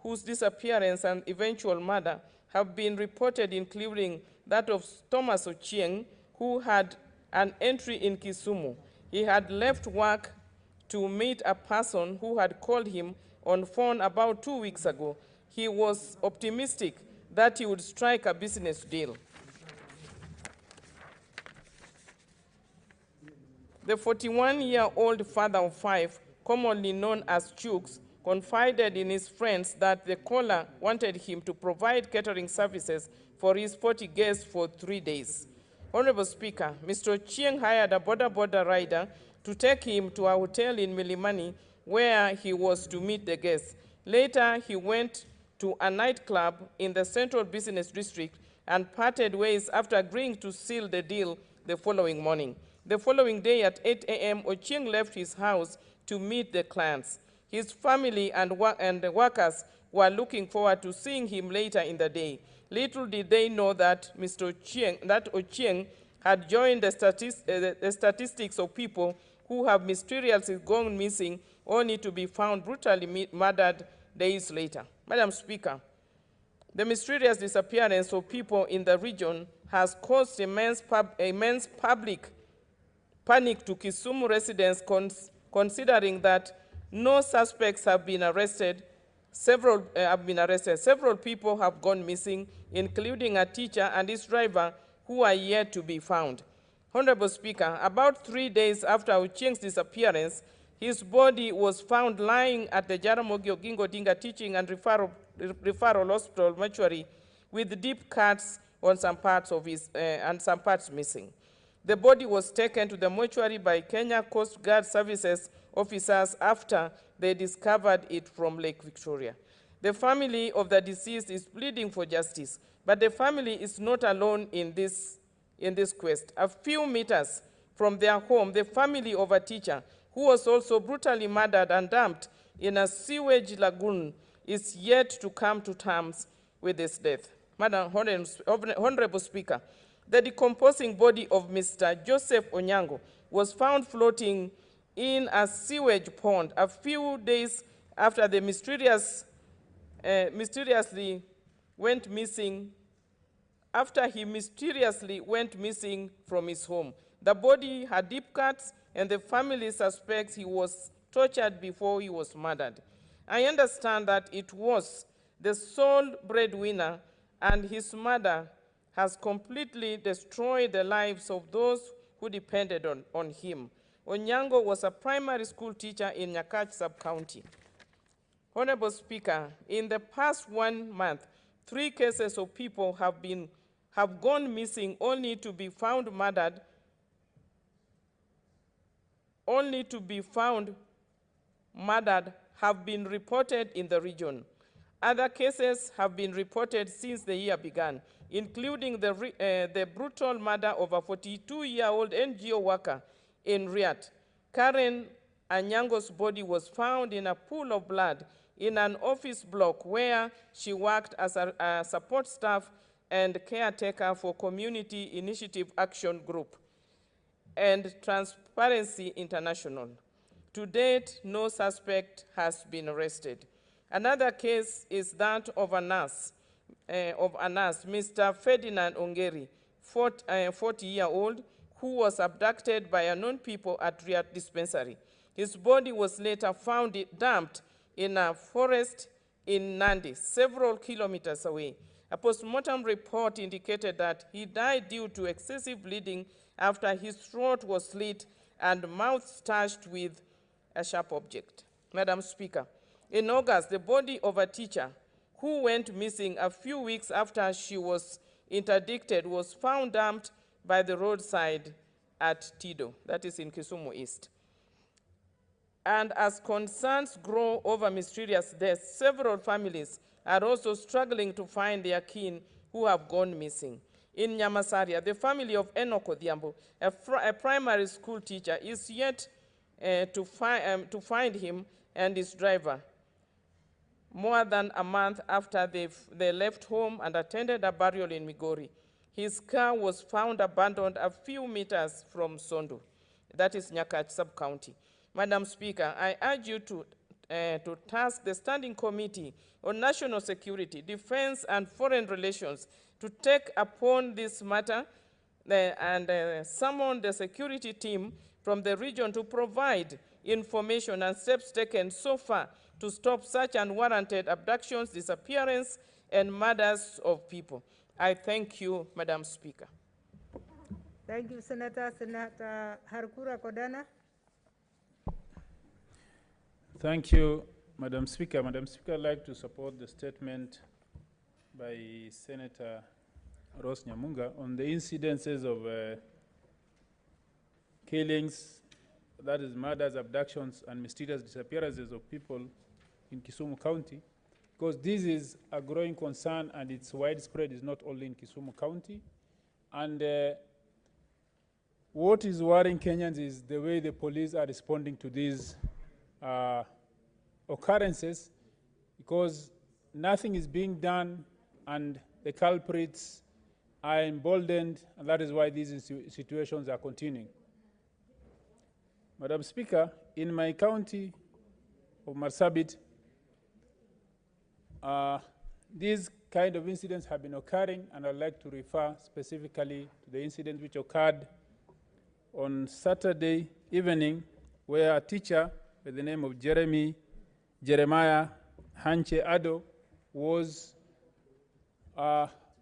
whose disappearance and eventual murder have been reported, including that of Thomas Ochieng, who had an entry in Kisumu. He had left work to meet a person who had called him on phone about 2 weeks ago. He was optimistic that he would strike a business deal. The 41-year-old father of 5, commonly known as Chooks, confided in his friends that the caller wanted him to provide catering services for his 40 guests for 3 days. Honorable Speaker, Mr. Chieng hired a border rider to take him to a hotel in Milimani where he was to meet the guests. Later, he went to a nightclub in the Central Business District and parted ways after agreeing to seal the deal the following morning. The following day at 8 a.m., Ochieng left his house to meet the clients. His family and the workers were looking forward to seeing him later in the day. Little did they know that Ochieng had joined the statistics of people who have mysteriously gone missing only to be found brutally murdered days later. Madam Speaker, the mysterious disappearance of people in the region has caused immense public panic to Kisumu residents, considering that no suspects have been arrested. Several people have gone missing, including a teacher and his driver, who are yet to be found. Honorable Speaker, about 3 days after Ochieng's disappearance, his body was found lying at the Jaramogi Oginga Odinga Teaching and Referral Hospital mortuary with deep cuts on some parts of his and some parts missing. The body was taken to the mortuary by Kenya Coast Guard Services officers after they discovered it from Lake Victoria. The family of the deceased is pleading for justice, but the family is not alone in this quest. A few meters from their home, the family of a teacher who was also brutally murdered and dumped in a sewage lagoon is yet to come to terms with his death. Madam Honorable Speaker, the decomposing body of Mr. Joseph Onyango was found floating in a sewage pond a few days after the mysteriously went missing from his home. The body had deep cuts, and the family suspects he was tortured before he was murdered. I understand that it was the sole breadwinner, and his murder has completely destroyed the lives of those who depended on him. Onyango was a primary school teacher in Nyakach sub-county. Honorable Speaker, in the past 1 month, 3 cases of people have gone missing only to be found murdered, have been reported in the region. Other cases have been reported since the year began, including the brutal murder of a 42-year-old NGO worker in Riyadh. Karen Anyango's body was found in a pool of blood in an office block where she worked as a support staff and caretaker for Community Initiative Action Group and Transparency International. To date, no suspect has been arrested. Another case is that of a nurse, Mr. Ferdinand Ongeri, 40-year-old, who was abducted by unknown people at Riyadh Dispensary. His body was later found dumped in a forest in Nandi, several kilometers away. A postmortem report indicated that he died due to excessive bleeding after his throat was slit and mouth stashed with a sharp object. Madam Speaker, in August, the body of a teacher who went missing a few weeks after she was interdicted was found dumped by the roadside at Tido, that is in Kisumu East. And as concerns grow over mysterious deaths, several families are also struggling to find their kin who have gone missing. In Nyamasaria, the family of Enoch Odhiambo, a primary school teacher, is yet to find him and his driver more than a month after they left home and attended a burial in Migori. His car was found abandoned a few meters from Sondu, that is Nyakach sub-county. Madam Speaker, I urge you to task the Standing Committee on National Security, Defense and Foreign Relations to take upon this matter and summon the security team from the region to provide information and steps taken so far to stop such unwarranted abductions, disappearance, and murders of people. I thank you, Madam Speaker. Thank you, Senator. Senator Harkura Kodana. Thank you, Madam Speaker. Madam Speaker, I'd like to support the statement by Senator Rose Nyamunga on the incidences of killings, that is murders, abductions, and mysterious disappearances of people in Kisumu County, because this is a growing concern and it's widespread. It's not only in Kisumu County. And what is worrying Kenyans is the way the police are responding to these occurrences, because nothing is being done and the culprits are emboldened, and that is why these situations are continuing. Madam Speaker, in my county of Marsabit, these kind of incidents have been occurring, and I'd like to refer specifically to the incident which occurred on Saturday evening, where a teacher by the name of Jeremiah Hanche Ado was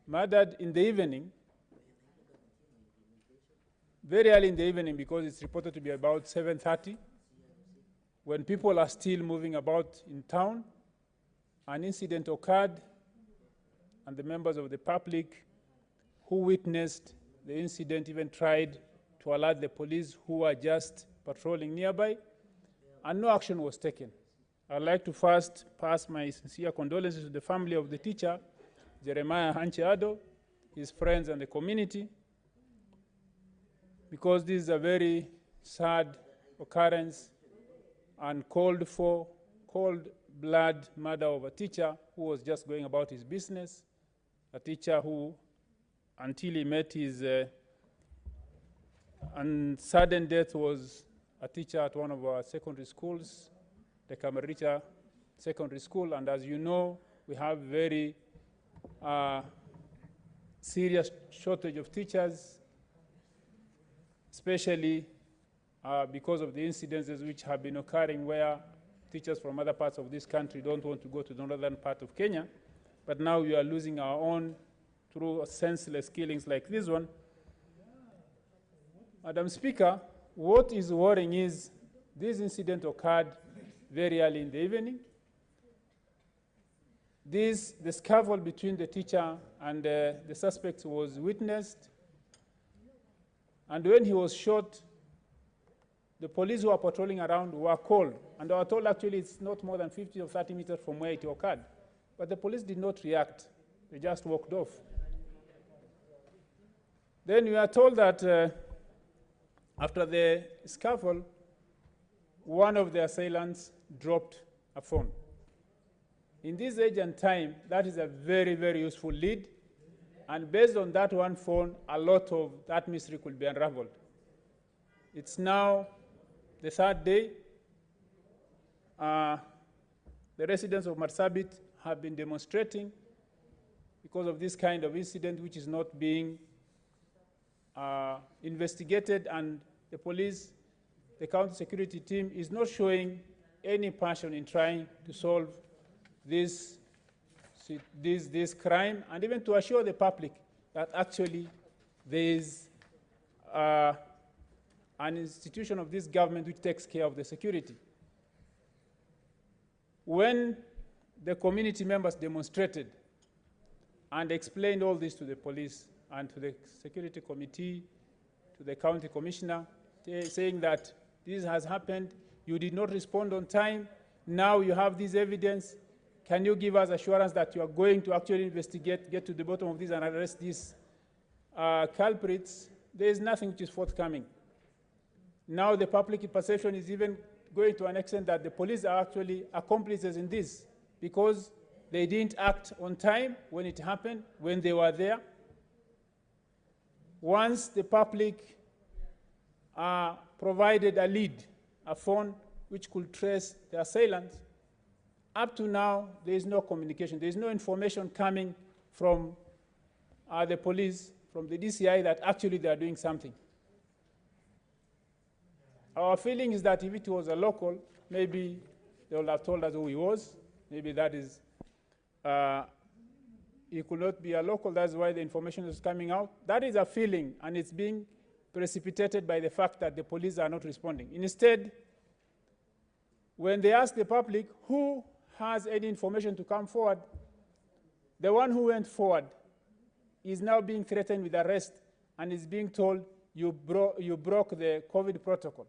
murdered in the evening, very early in the evening, because it's reported to be about 7:30, when people are still moving about in town. An incident occurred, and the members of the public who witnessed the incident even tried to alert the police, who were just patrolling nearby, and no action was taken. I'd like to first pass my sincere condolences to the family of the teacher, Jeremiah Hanche Ado, his friends, and the community, because this is a very sad occurrence and called for cold-blood murder of a teacher who was just going about his business, a teacher who, until he met his and sudden death, was a teacher at one of our secondary schools, the Kamaricha Secondary School. And as you know, we have very serious shortage of teachers, especially because of the incidences which have been occurring where teachers from other parts of this country don't want to go to the northern part of Kenya. But now we are losing our own through senseless killings like this one. Madam Speaker, what is worrying is this incident occurred very early in the evening. The scuffle between the teacher and the suspect was witnessed. And when he was shot, the police who were patrolling around were called. And they were told actually it's not more than 50 or 30 meters from where it occurred. But the police did not react. They just walked off. Then we are told that after the scuffle, one of the assailants dropped a phone. In this age and time, that is a very, very useful lead. And based on that one phone, a lot of that mystery could be unraveled. It's now the third day. The residents of Marsabit have been demonstrating because of this kind of incident, which is not being investigated, and the police, the county security team, is not showing any passion in trying to solve this crime, and even to assure the public that actually there is an institution of this government which takes care of the security. When the community members demonstrated and explained all this to the police and to the security committee, to the county commissioner, saying that this has happened, you did not respond on time, now you have this evidence, can you give us assurance that you are going to actually investigate, get to the bottom of this and arrest these culprits? There is nothing which is forthcoming. Now the public perception is even going to an extent that the police are actually accomplices in this, because they didn't act on time when it happened, when they were there. Once the public provided a lead, a phone which could trace the assailant, up to now, there is no communication. There is no information coming from the police, from the DCI, that actually they are doing something. Our feeling is that if it was a local, maybe they would have told us who he was. Maybe that is, he could not be a local, that's why the information is coming out. That is a feeling, and it's being precipitated by the fact that the police are not responding. Instead, when they ask the public who has any information to come forward, the one who went forward is now being threatened with arrest and is being told, you broke the COVID protocol.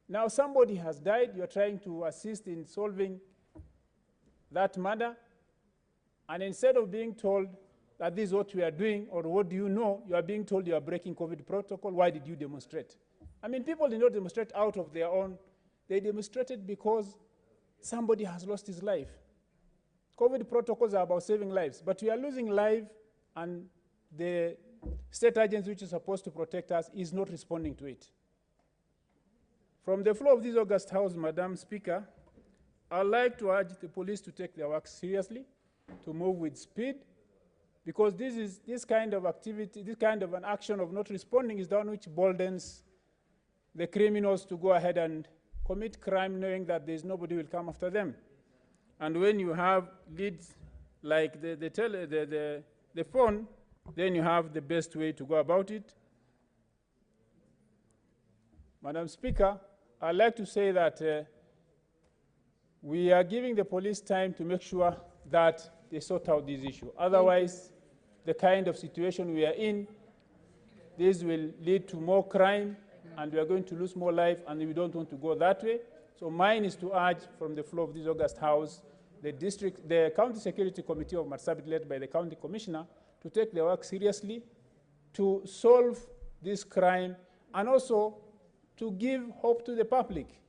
Now somebody has died, you're trying to assist in solving that murder, and instead of being told that this is what we are doing, or what do you know, you are being told you are breaking COVID protocol. Why did you demonstrate? I mean, people did not demonstrate out of their own. They demonstrated because somebody has lost his life. COVID protocols are about saving lives, but we are losing life, and the state agency which is supposed to protect us is not responding to it. From the floor of this August House, Madam Speaker, I'd like to urge the police to take their work seriously, to move with speed, because this kind of activity, this kind of an action of not responding is the one which boldens the criminals to go ahead and commit crime knowing that there's nobody will come after them. And when you have leads like the phone, then you have the best way to go about it. Madam Speaker, I'd like to say that we are giving the police time to make sure that they sort out this issue. Otherwise, the kind of situation we are in, this will lead to more crime, and we are going to lose more life, and we don't want to go that way. So mine is to urge from the floor of this August House, the County Security Committee of Marsabit, led by the County Commissioner, to take their work seriously, to solve this crime, and also to give hope to the public.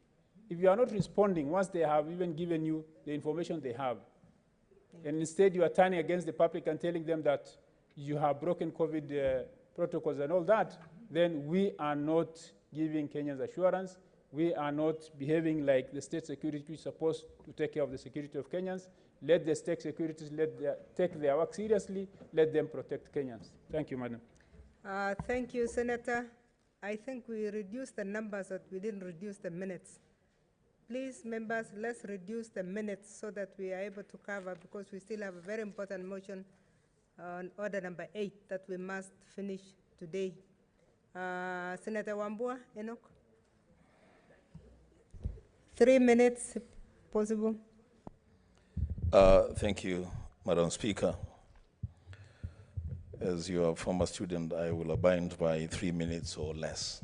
If you are not responding once they have even given you the information they have, and instead you are turning against the public and telling them that you have broken COVID protocols and all that, then we are not giving Kenyans assurance. We are not behaving like the state security is supposed to take care of the security of Kenyans. Let the state securities take their work seriously. Let them protect Kenyans. Thank you, Madam. Thank you, Senator. I think we reduced the numbers, but we didn't reduce the minutes. Please, members, let's reduce the minutes so that we are able to cover, because we still have a very important motion on order number 8 that we must finish today. Senator Wambua, Enoch? 3 minutes, if possible. Thank you, Madam Speaker. As your former student, I will abide by 3 minutes or less.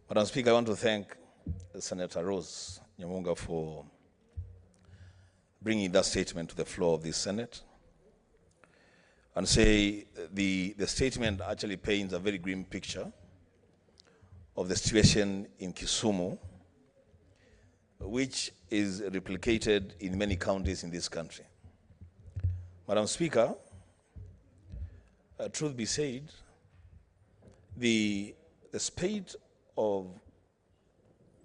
Madam Speaker, I want to thank Senator Rose Nyamunga for bringing that statement to the floor of the Senate, and say the statement actually paints a very grim picture of the situation in Kisumu, which is replicated in many counties in this country. Madam Speaker, truth be said, the spate of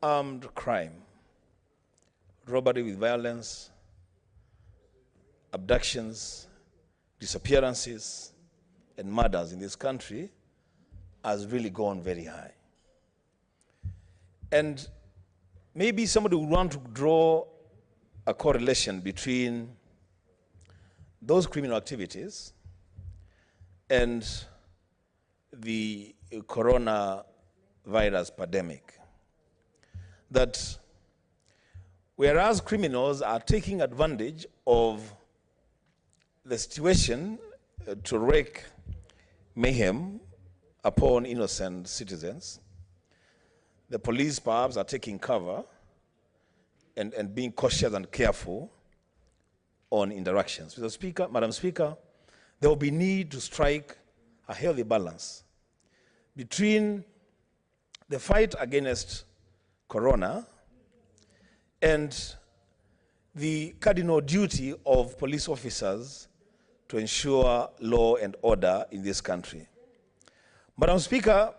armed crime, robbery with violence, abductions, disappearances, and murders in this country has really gone very high. And maybe somebody would want to draw a correlation between those criminal activities and the coronavirus pandemic. That whereas criminals are taking advantage of the situation to wreak mayhem upon innocent citizens, the police perhaps are taking cover and being cautious and careful on interactions. Mr. Speaker, Madam Speaker, there will be need to strike a healthy balance between the fight against corona and the cardinal duty of police officers to ensure law and order in this country. Madam Speaker,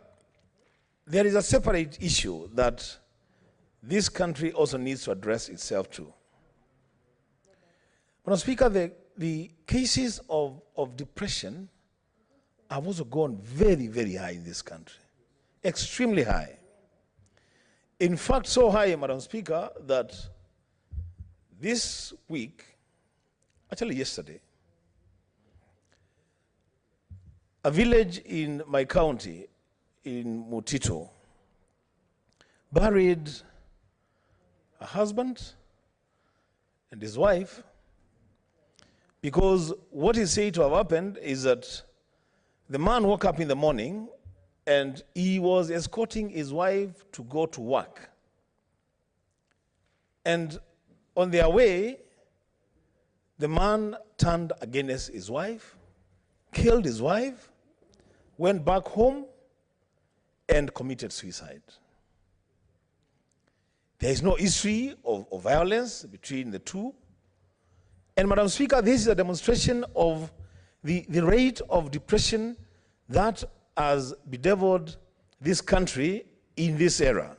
there is a separate issue that this country also needs to address itself to. Madam Speaker, the cases of depression have also gone very, very high in this country, extremely high. In fact, so high, Madam Speaker, that this week, actually yesterday, a village in my county, in Mutito, buried a husband and his wife, because what is said to have happened is that the man woke up in the morning and he was escorting his wife to go to work. And on their way, the man turned against his wife, killed his wife, went back home, and committed suicide. There is no history of violence between the two. And Madam Speaker, this is a demonstration of the rate of depression that has bedeviled this country in this era.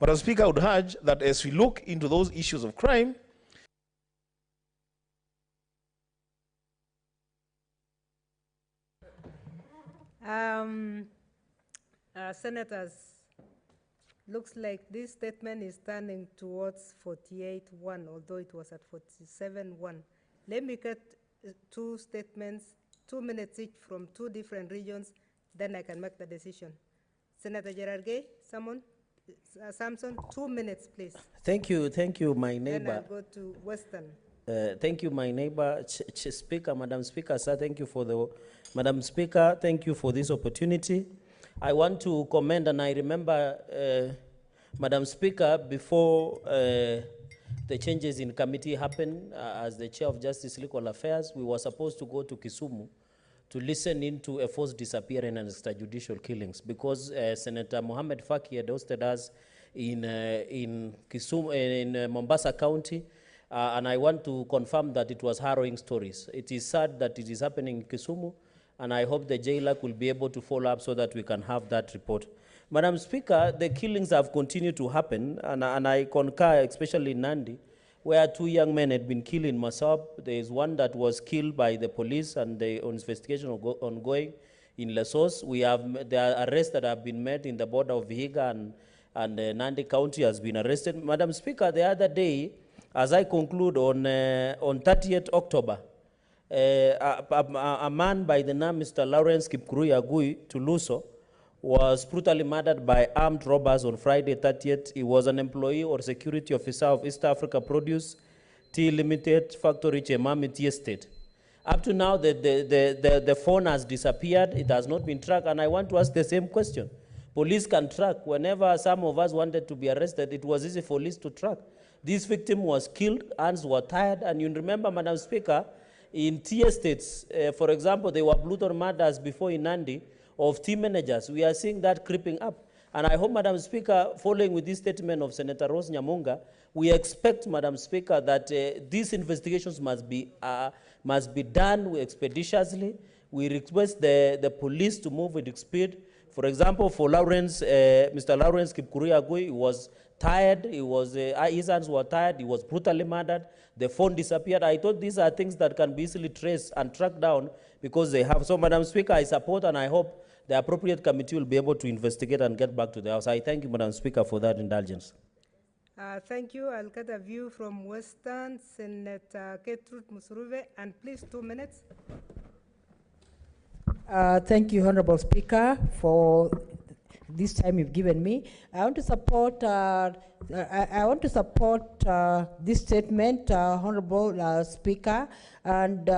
Madam Speaker, I would urge that as we look into those issues of crime, Senators, looks like this statement is turning towards 48-1, although it was at 47-1. Let me get two statements, 2 minutes each from two different regions, then I can make the decision. Senator Gerard Gay, Samson, 2 minutes, please. Thank you, my neighbor. Then I'll go to Western. Thank you, my neighbor. Speaker, Madam Speaker, sir, thank you for the, Madam Speaker, thank you for this opportunity. I want to commend, and I remember, Madam Speaker, before the changes in committee happened, as the Chair of Justice Legal Affairs, we were supposed to go to Kisumu to listen into a forced disappearance and extrajudicial killings, because Senator Mohamed Faki had hosted us in Kisumu, in Mombasa County, and I want to confirm that it was harrowing stories. It is sad that it is happening in Kisumu, and I hope the JLAC will be able to follow up so that we can have that report. Madam Speaker, the killings have continued to happen, and I concur, especially in Nandi, where 2 young men had been killed in Masab. There is one that was killed by the police, and the investigation ongoing in Lesos. There are arrests that have been made in the border of Vihiga, and Nandi County has been arrested. Madam Speaker, the other day, as I conclude on 30th October, a man by the name Mr. Lawrence Kipkurui Tuluso was brutally murdered by armed robbers on Friday 30th. He was an employee or security officer of East Africa Produce Tea Limited Factory Chemami Tea Estate. Up to now, the phone has disappeared. It has not been tracked, and I want to ask the same question. Police can track. Whenever some of us wanted to be arrested, it was easy for police to track. This victim was killed, hands were tied, and you remember, Madam Speaker, in tea estates, for example, there were brutal murders before in Nandi of tea managers. We are seeing that creeping up. And I hope, Madam Speaker, following with this statement of Senator Rose Nyamunga, we expect, Madam Speaker, that these investigations must be done expeditiously. We request the police to move with speed. For example, for Lawrence, Mr. Lawrence Kipkurui, he was tired, his hands were tired, he was brutally murdered, the phone disappeared. I thought these are things that can be easily traced and tracked down because they have. So, Madam Speaker, I support and I hope the appropriate committee will be able to investigate and get back to the House. I thank you, Madam Speaker, for that indulgence. Thank you. I'll get a view from Western, Senator Gertrude Musuruve, and please 2 minutes. Thank you, Honorable Speaker, for this time you've given me. I want to support this statement, Honorable Speaker, and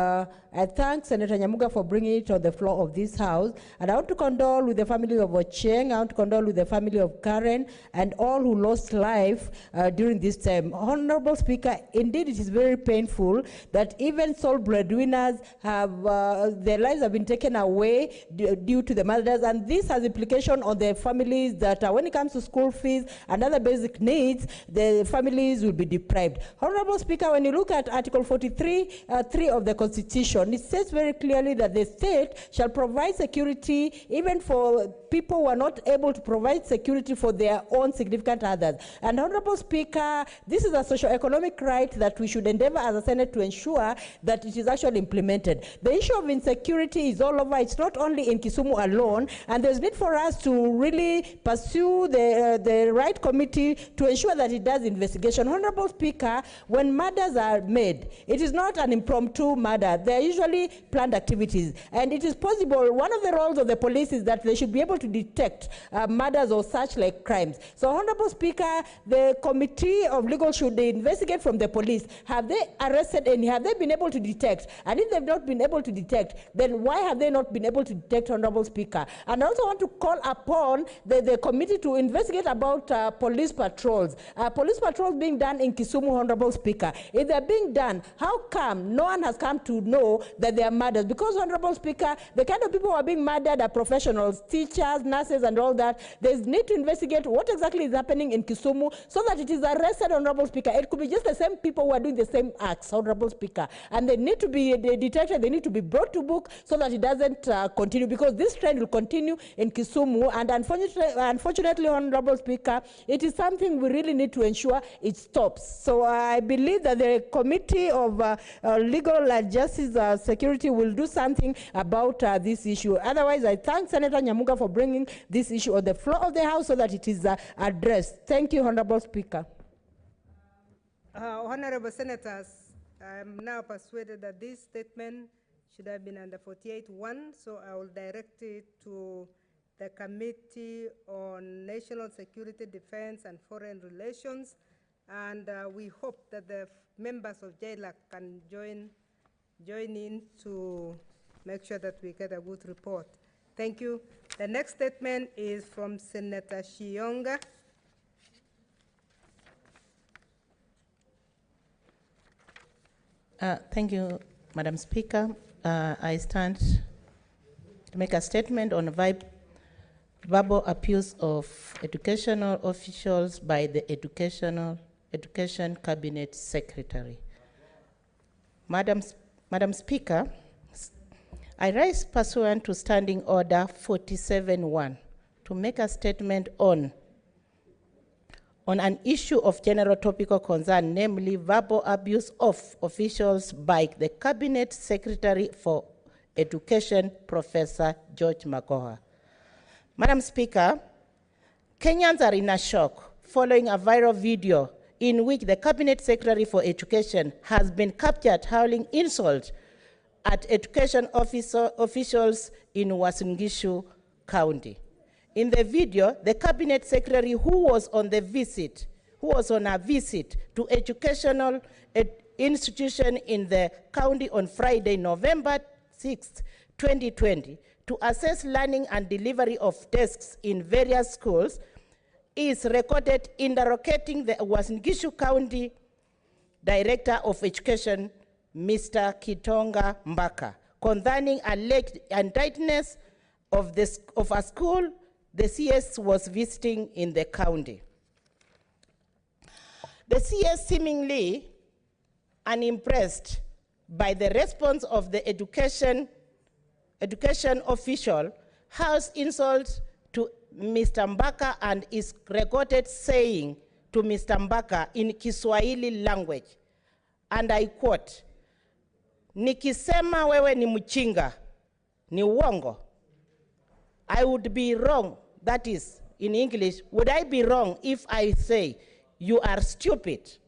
I thank Senator Nyamunga for bringing it on the floor of this House. And I want to condole with the family of Ocheng, I want to condole with the family of Karen, and all who lost life during this time. Honorable Speaker, indeed it is very painful that even sole breadwinners have, their lives have been taken away due to the murders, and this has implication on the families that when it comes to school fees and other basic needs, needs, the families will be deprived. Honorable Speaker, when you look at Article 43(3) of the Constitution, it says very clearly that the state shall provide security even for people who are not able to provide security for their own significant others. And Honorable Speaker, this is a socio-economic right that we should endeavor as a Senate to ensure that it is actually implemented. The issue of insecurity is all over. It's not only in Kisumu alone, and there's need for us to really pursue the right committee to ensure that it does investigation. Honorable Speaker, when murders are made, it is not an impromptu murder. They are usually planned activities, and it is possible, one of the roles of the police is that they should be able to detect murders or such like crimes. So, Honorable Speaker, the Committee of Legal should investigate from the police. Have they arrested any? Have they been able to detect? And if they've not been able to detect, then why have they not been able to detect, Honorable Speaker? And I also want to call upon the committee to investigate about police patrols. Police patrols being done in Kisumu, Honorable Speaker. If they're being done, how come no one has come to know that they are murdered? Because, Honorable Speaker, the kind of people who are being murdered are professionals, teachers, nurses, and all that. There's need to investigate what exactly is happening in Kisumu so that it is arrested, Honorable Speaker. It could be just the same people who are doing the same acts, Honorable Speaker. And they need to be detected, they need to be brought to book so that it doesn't continue, because this trend will continue in Kisumu. And unfortunately, Honorable Speaker, it is something we really need to ensure it stops. So I believe that the Committee of Legal Justice Security will do something about this issue. Otherwise, I thank Senator Nyamuga for bringing this issue on the floor of the House so that it is addressed. Thank you, Honorable Speaker. Honorable Senators, I am now persuaded that this statement should have been under 48(1), so I will direct it to the Committee on National Security, Defense, and Foreign Relations, and we hope that the members of JLAC can join in to make sure that we get a good report. Thank you. The next statement is from Senator Shionga. Thank you, Madam Speaker. I stand to make a statement on verbal abuse of educational officials by the Education Cabinet Secretary. Madam Speaker, I rise pursuant to Standing Order 47(1) to make a statement on an issue of general topical concern, namely verbal abuse of officials by the Cabinet Secretary for Education, Professor George Magoha. Madam Speaker, Kenyans are in a shock following a viral video in which the Cabinet Secretary for Education has been captured hurling insult at education officials in Uasin Gishu County. In the video, the Cabinet Secretary who was on a visit to educational institution in the county on Friday, November 6, 2020, to assess learning and delivery of desks in various schools, is recorded interrogating the Uasin Gishu County Director of Education, Mr. Kitonga Mbaka, concerning alleged untightness of a school the CS was visiting in the county. The CS, seemingly unimpressed by the response of the education official, hurls insult to Mr. Mbaka and is recorded saying to Mr. Mbaka in Kiswahili language, and I quote, "Nikisema wewe ni mchinga, ni uongo. I would be wrong," that is, in English, would I be wrong if I say you are stupid?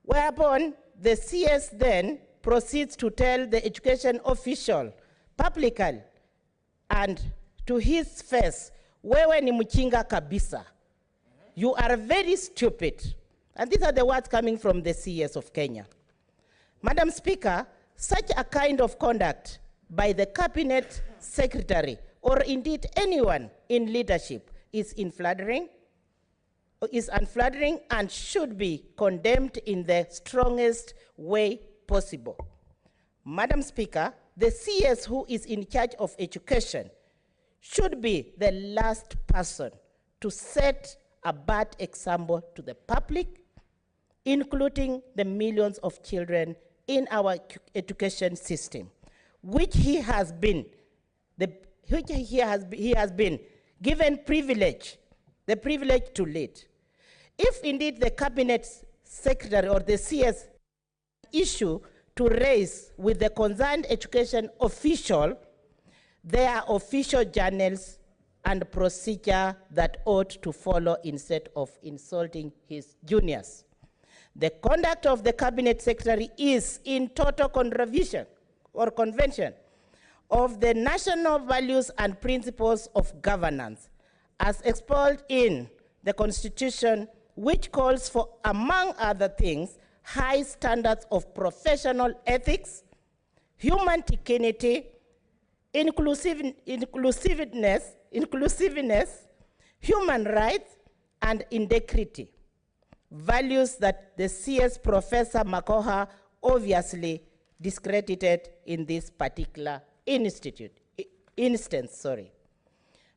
Whereupon the CS then proceeds to tell the education official publicly and to his face, "Wewe ni mchinga kabisa. You are very stupid." And these are the words coming from the CS of Kenya. Madam Speaker, such a kind of conduct by the Cabinet Secretary or indeed anyone in leadership is unflattering and should be condemned in the strongest way possible. Madam Speaker, the CS who is in charge of education should be the last person to set a bad example to the public, including the millions of children in our education system, which he has been given the privilege to lead. If indeed the cabinet secretary or the CS issue to raise with the concerned education official, there are official channels and procedure that ought to follow instead of insulting his juniors. The conduct of the cabinet secretary is in total contravention of the national values and principles of governance as expressed in the Constitution, which calls for, among other things, high standards of professional ethics, human dignity, inclusiveness, human rights, and integrity. Values that the CS Professor Makoha obviously discredited in this particular instance.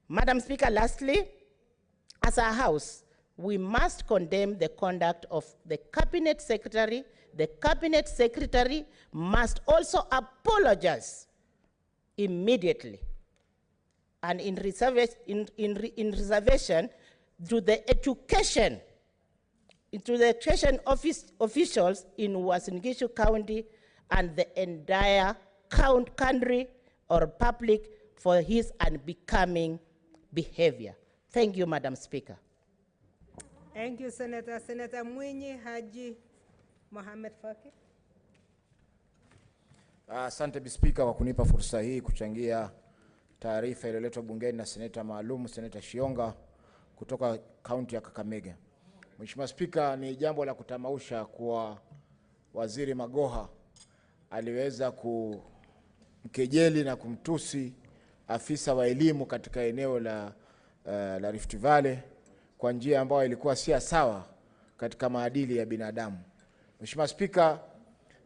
Madam Speaker, lastly, as a House, we must condemn the conduct of the Cabinet Secretary. The Cabinet Secretary must also apologize immediately and in reservation to the education officials in Uasin Gishu County and the entire country or public for his unbecoming behavior. Thank you, Madam Speaker. Thank you, Senator. Senator Mwinyi Haji Mohamed Faki. Asante Bispika kwa kunipa fursa hii kuchangia taarifa iliyoletwa bungeni na Seneta maalum Seneta Shionga kutoka kaunti ya Kakamega. Mheshimiwa Spika, ni jambo la kutamausha kuwa Waziri Magoha aliweza kumkejeli na kumtusi afisa wa elimu katika eneo la Rift Valley kwa njia ambayo ilikuwa si sawa katika maadili ya binadamu. Mheshimiwa Spika,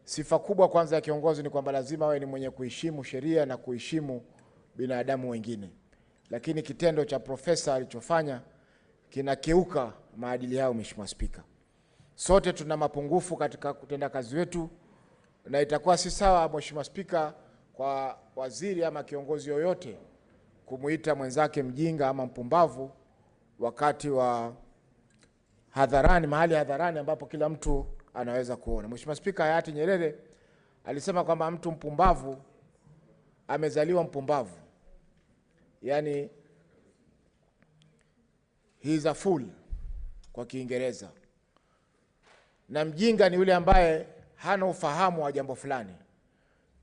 sifa kubwa kwanza ya kiongozi ni kwamba lazima awe ni mwenye kuheshimu sheria na kuheshimu binadamu wengine. Lakini kitendo cha profesa alichofanya kinakeuka maadili yao. Mheshimiwa Spika, sote tuna mapungufu katika kutenda kazi wetu, na itakuwa si sawa Mheshimiwa Spika kwa waziri ama kiongozi yoyote kumuita mwenzake mjinga ama mpumbavu wakati wa hadharani, mahali hadharani ambapo kila mtu anaweza kuona. Mheshimiwa Spika, hayati Nyerere alisema kwamba mtu mpumbavu amezaliwa mpumbavu. Yani he is a fool kwa Kiingereza. Na mjinga ni yule ambaye hana ufahamu wa jambo fulani.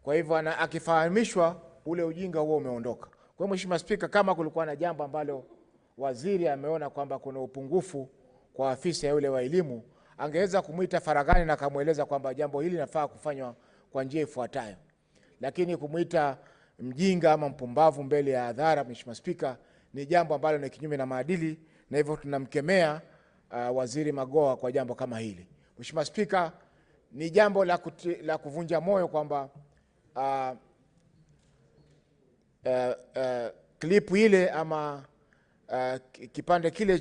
Kwa hivyo akifahamishwa ule ujinga huo umeondoka. Kwa Mheshimiwa Spika, kama kulikuwa na jambo ambalo waziri ameona kwamba kuna upungufu kwa afisa yule wa elimu, angeweza kumuita faragani na kumueleza kwamba jambo hili linafaa kufanywa kwa njia ifuatayo. Lakini kumuita mjinga ama mpumbavu mbele ya hadhara, Mheshimiwa Spika, ni jambo ambalo ni kinyume na maadili, na hivyo tunamkemea Waziri Magoha kwa jambo kama hili. Mheshimiwa Spika, ni jambo la kuvunja moyo kwamba klipu ile ama kipande kile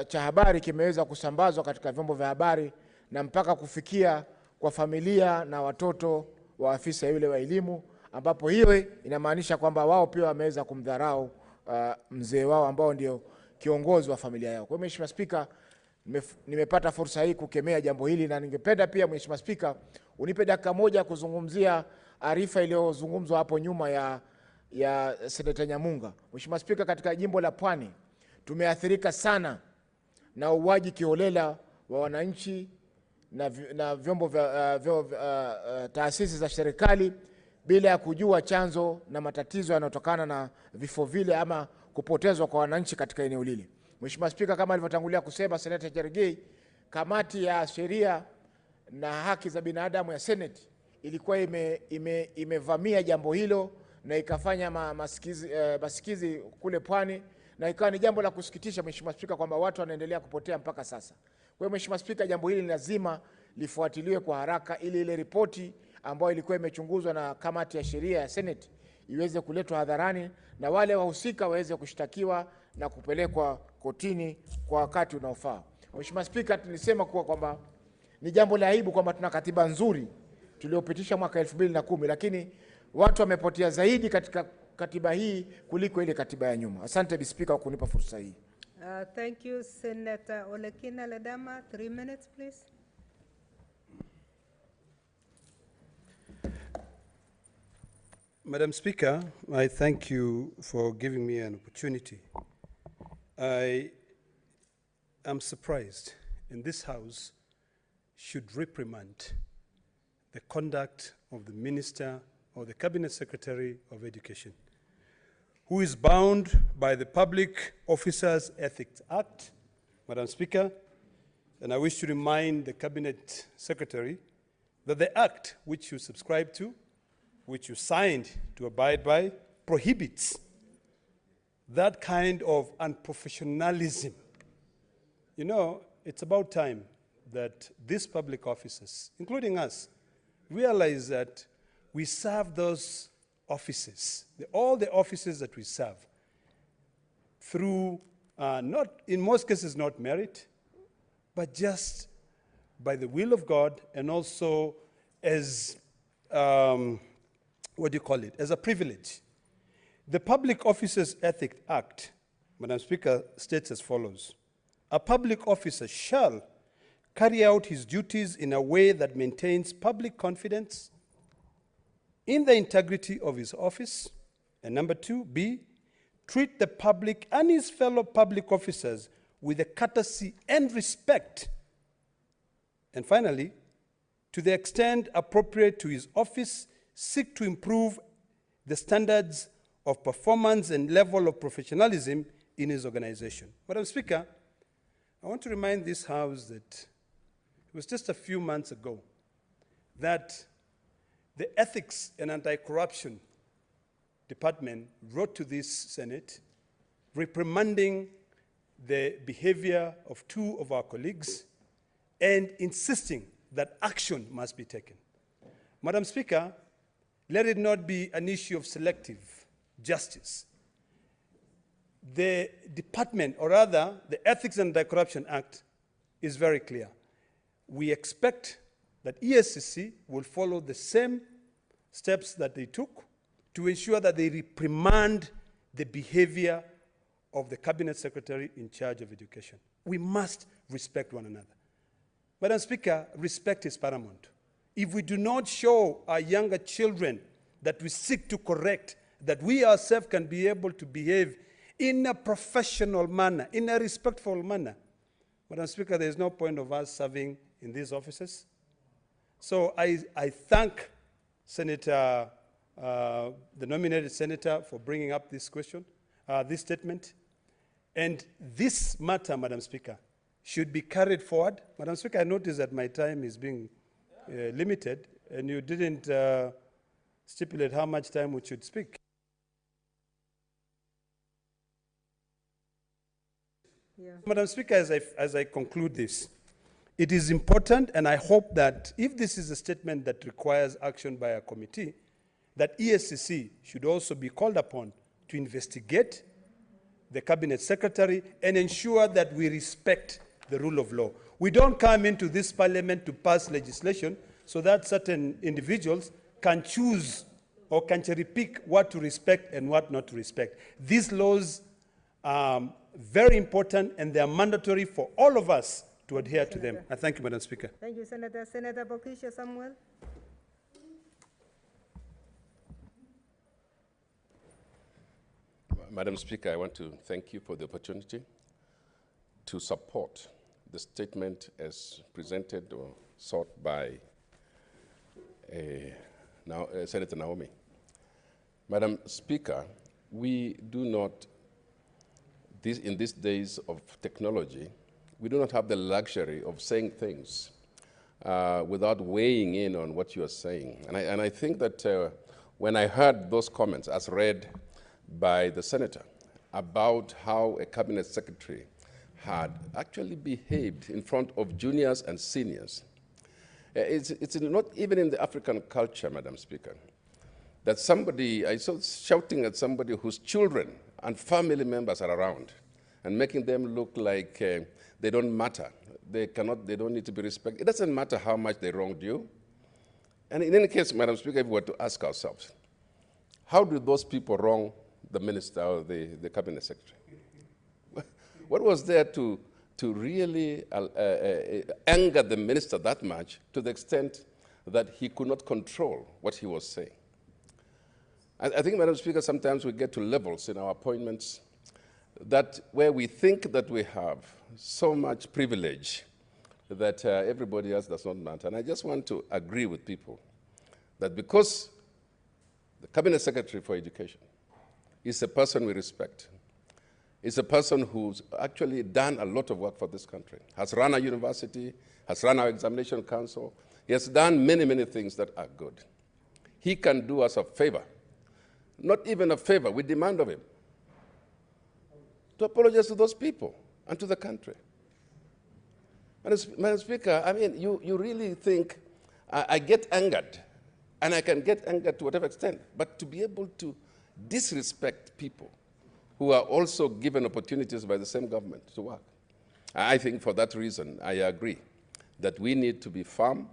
cha habari kimeweza kusambazwa katika vyombo vya habari na mpaka kufikia kwa familia na watoto wa afisa yule wa elimu, ambapo hiyo inamaanisha kwamba wao pia wameweza kumdharau mzee wao ambao ndio kiongozi wa familia yao. Kwa hiyo Mheshimiwa Spika, nimepata fursa hii kukemea jambo hili, na ningependa pia Mheshimiwa Spika unipe dakika moja kuzungumzia arifa iliyozungumzwa hapo nyuma ya Seneta Nyamunga. Mheshimiwa Spika, katika jimbo la Pwani tumeathirika sana na uwaji kiholela wa wananchi na vyombo vya taasisi za serikali bila ya kujua chanzo na matatizo yanayotokana na vifo vile ama kupotezwa kwa wananchi katika eneo lile. Mheshimiwa Spika, kama alivyotangulia kusema Seneta Chergei, kamati ya sheria na haki za binadamu ya Senate ilikuwa imevamia jambo hilo na ikafanya masikizi kule Pwani, na ikawa ni jambo la kusikitisha Mheshimiwa Spika kwamba watu wanaendelea kupotea mpaka sasa. Kwa hiyo Mheshimiwa Spika, jambo hili lazima lifuatiliwe kwa haraka ili ile ripoti ambayo ilikuwa imechunguzwa na kamati ya sheria ya Senate iweze kuletwa hadharani na wale wahusika waweze kushtakiwa na kupelekwa kotini kwa wakati unaofaa. Mheshimiwa Spika, tulisema kwamba ni jambo la aibu kwamba tuna katiba nzuri tuliopitisha mwaka 2010 lakini watu wamepotea zaidi katika katiba hii kuliko ile katiba ya nyuma. Asante Spika kwa kunipa fursa hii. Thank you, Senator Olekina Ledama. 3 minutes, please. Madam Speaker, I thank you for giving me an opportunity. I am surprised in this House should reprimand the conduct of the Minister or the Cabinet Secretary of Education, who is bound by the Public Officers Ethics Act, Madam Speaker, and I wish to remind the Cabinet Secretary that the act which you subscribe to, which you signed to abide by, prohibits that kind of unprofessionalism. You know, it's about time that these public officers, including us, realize that we serve those offices, all the offices that we serve, through, not, in most cases, not merit, but just by the will of God, and also as, what do you call it, as a privilege. The Public Officers Ethics Act, Madam Speaker, states as follows: a public officer shall carry out his duties in a way that maintains public confidence in the integrity of his office. And number 2, B, treat the public and his fellow public officers with a courtesy and respect. And finally, to the extent appropriate to his office, seek to improve the standards of performance and level of professionalism in his organization. Madam Speaker, I want to remind this House that it was just a few months ago that the Ethics and Anti-Corruption Department wrote to this Senate reprimanding the behavior of 2 of our colleagues and insisting that action must be taken. Madam Speaker, let it not be an issue of selective justice. The department, or rather, the Ethics and Anti-Corruption Act is very clear. We expect that ESCC will follow the same steps that they took to ensure that they reprimand the behavior of the Cabinet Secretary in charge of education. We must respect one another. Madam Speaker, respect is paramount. If we do not show our younger children that we seek to correct, that we ourselves can be able to behave in a professional manner, in a respectful manner, Madam Speaker, there is no point of us serving in these offices. So I thank Senator, the nominated senator, for bringing up this question, this statement. And this matter, Madam Speaker, should be carried forward. Madam Speaker, I notice that my time is being limited, and you didn't stipulate how much time we should speak. Yeah. Madam Speaker, as I conclude this, it is important, and I hope that if this is a statement that requires action by a committee, that ESCC should also be called upon to investigate the Cabinet Secretary and ensure that we respect the rule of law. We don't come into this parliament to pass legislation so that certain individuals can choose or can cherry-pick what to respect and what not to respect. These laws are very important, and they are mandatory for all of us to adhere to them. I thank you, Madam Speaker. Thank you, Senator. Senator Bokisha Samuel. Madam Speaker, I want to thank you for the opportunity to support the statement as presented or sought by Senator Naomi. Madam Speaker, we do not, in these days of technology, we do not have the luxury of saying things without weighing in on what you are saying. And I think that when I heard those comments as read by the senator about how a cabinet secretary had actually behaved in front of juniors and seniors, it's not even in the African culture, Madam Speaker, that somebody, I saw shouting at somebody whose children and family members are around, and making them look like they don't matter. They don't need to be respected. It doesn't matter how much they wronged you. And in any case, Madam Speaker, if we were to ask ourselves, how do those people wrong the minister or the cabinet secretary? What was there to really anger the minister that much to the extent that he could not control what he was saying? I think, Madam Speaker, sometimes we get to levels in our appointments that where we think that we have so much privilege that everybody else does not matter. And I just want to agree with people that because the Cabinet Secretary for Education is a person we respect, is a person who's actually done a lot of work for this country, has run a university, has run our examination council, he has done many, many things that are good. He can do us a favor, not even a favor, we demand of him, to apologize to those people and to the country. Madam Speaker, I mean, you really think I get angered, and I can get angered to whatever extent, but to be able to disrespect people who are also given opportunities by the same government to work. I think for that reason, I agree that we need to be firm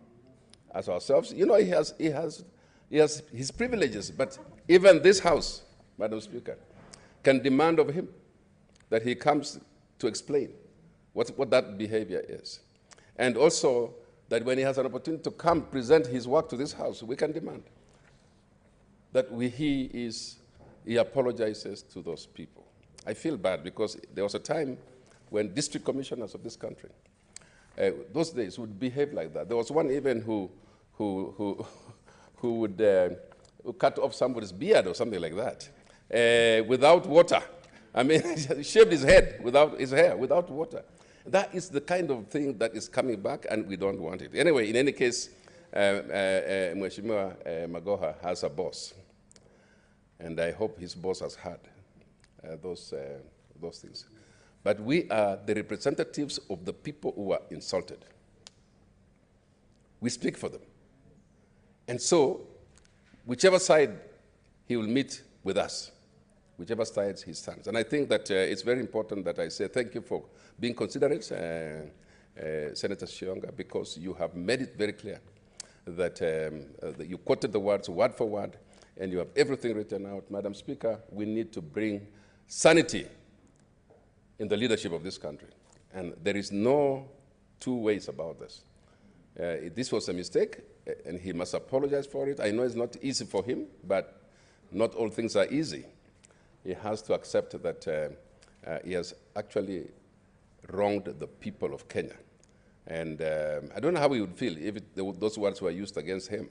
as ourselves. You know, he has his privileges, but even this House, Madam Speaker, can demand of him that he comes to explain what that behavior is. And also that when he has an opportunity to come present his work to this House, we can demand that he apologizes to those people. I feel bad because there was a time when district commissioners of this country, those days would behave like that. There was one even who would cut off somebody's beard or something like that without water. I mean, he shaved his head without his hair, without water. That is the kind of thing that is coming back, and we don't want it. Anyway, in any case, Mheshimiwa Magoha has a boss, and I hope his boss has heard those things. But we are the representatives of the people who are insulted. We speak for them. And so, whichever side he will meet with us, whichever side he stands. And I think that it's very important that I say thank you for being considerate, Senator Shionga, because you have made it very clear that you quoted the words word for word, and you have everything written out. Madam Speaker, we need to bring sanity in the leadership of this country. And there is no two ways about this. This was a mistake, and he must apologize for it. I know it's not easy for him, but not all things are easy. He has to accept that he has actually wronged the people of Kenya. And I don't know how he would feel if those words were used against him.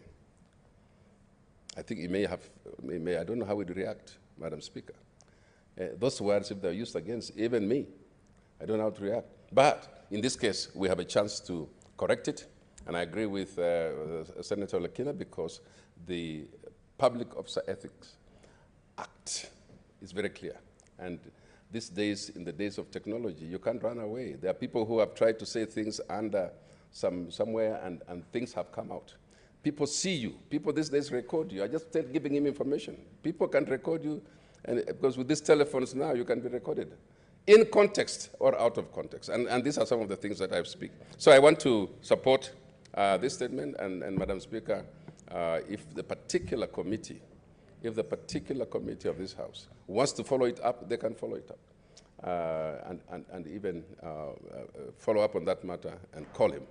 I think he may have, I don't know how he would react, Madam Speaker. Those words, if they're used against even me, I don't know how to react. But in this case, we have a chance to correct it. And I agree with Senator Lekina because the Public Officer Ethics Act is very clear. And these days, in the days of technology, you can't run away. There are people who have tried to say things under somewhere and things have come out. People see you. People these days record you. I just giving him information. People can record you, and because with these telephones now, you can be recorded in context or out of context. And these are some of the things that I speak. So I want to support this statement, and Madam Speaker, if the particular committee of this House wants to follow it up, they can follow it up. And even follow up on that matter and call him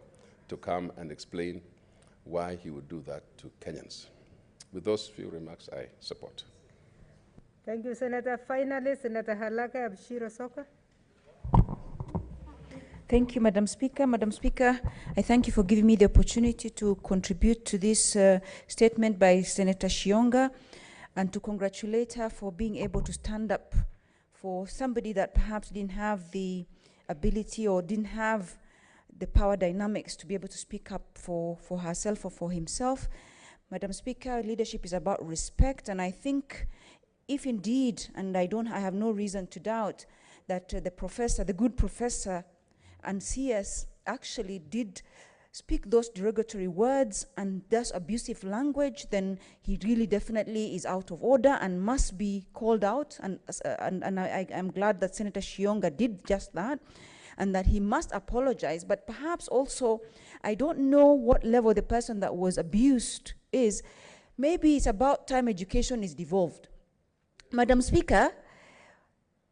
to come and explain why he would do that to Kenyans. With those few remarks, I support. Thank you, Senator. Finally, Senator Halaka Abshiro Soka. Thank you, Madam Speaker. Madam Speaker, I thank you for giving me the opportunity to contribute to this statement by Senator Shionga, and to congratulate her for being able to stand up for somebody that perhaps didn't have the ability or didn't have the power dynamics to be able to speak up for herself or for himself. Madam Speaker, leadership is about respect, and I think if indeed, and I have no reason to doubt that the good professor and CS actually did speak those derogatory words and thus abusive language, then he really definitely is out of order and must be called out. And I'm glad that Senator Shionga did just that, and that he must apologize. But perhaps also, I don't know what level the person that was abused is. Maybe it's about time education is devolved. Madam Speaker,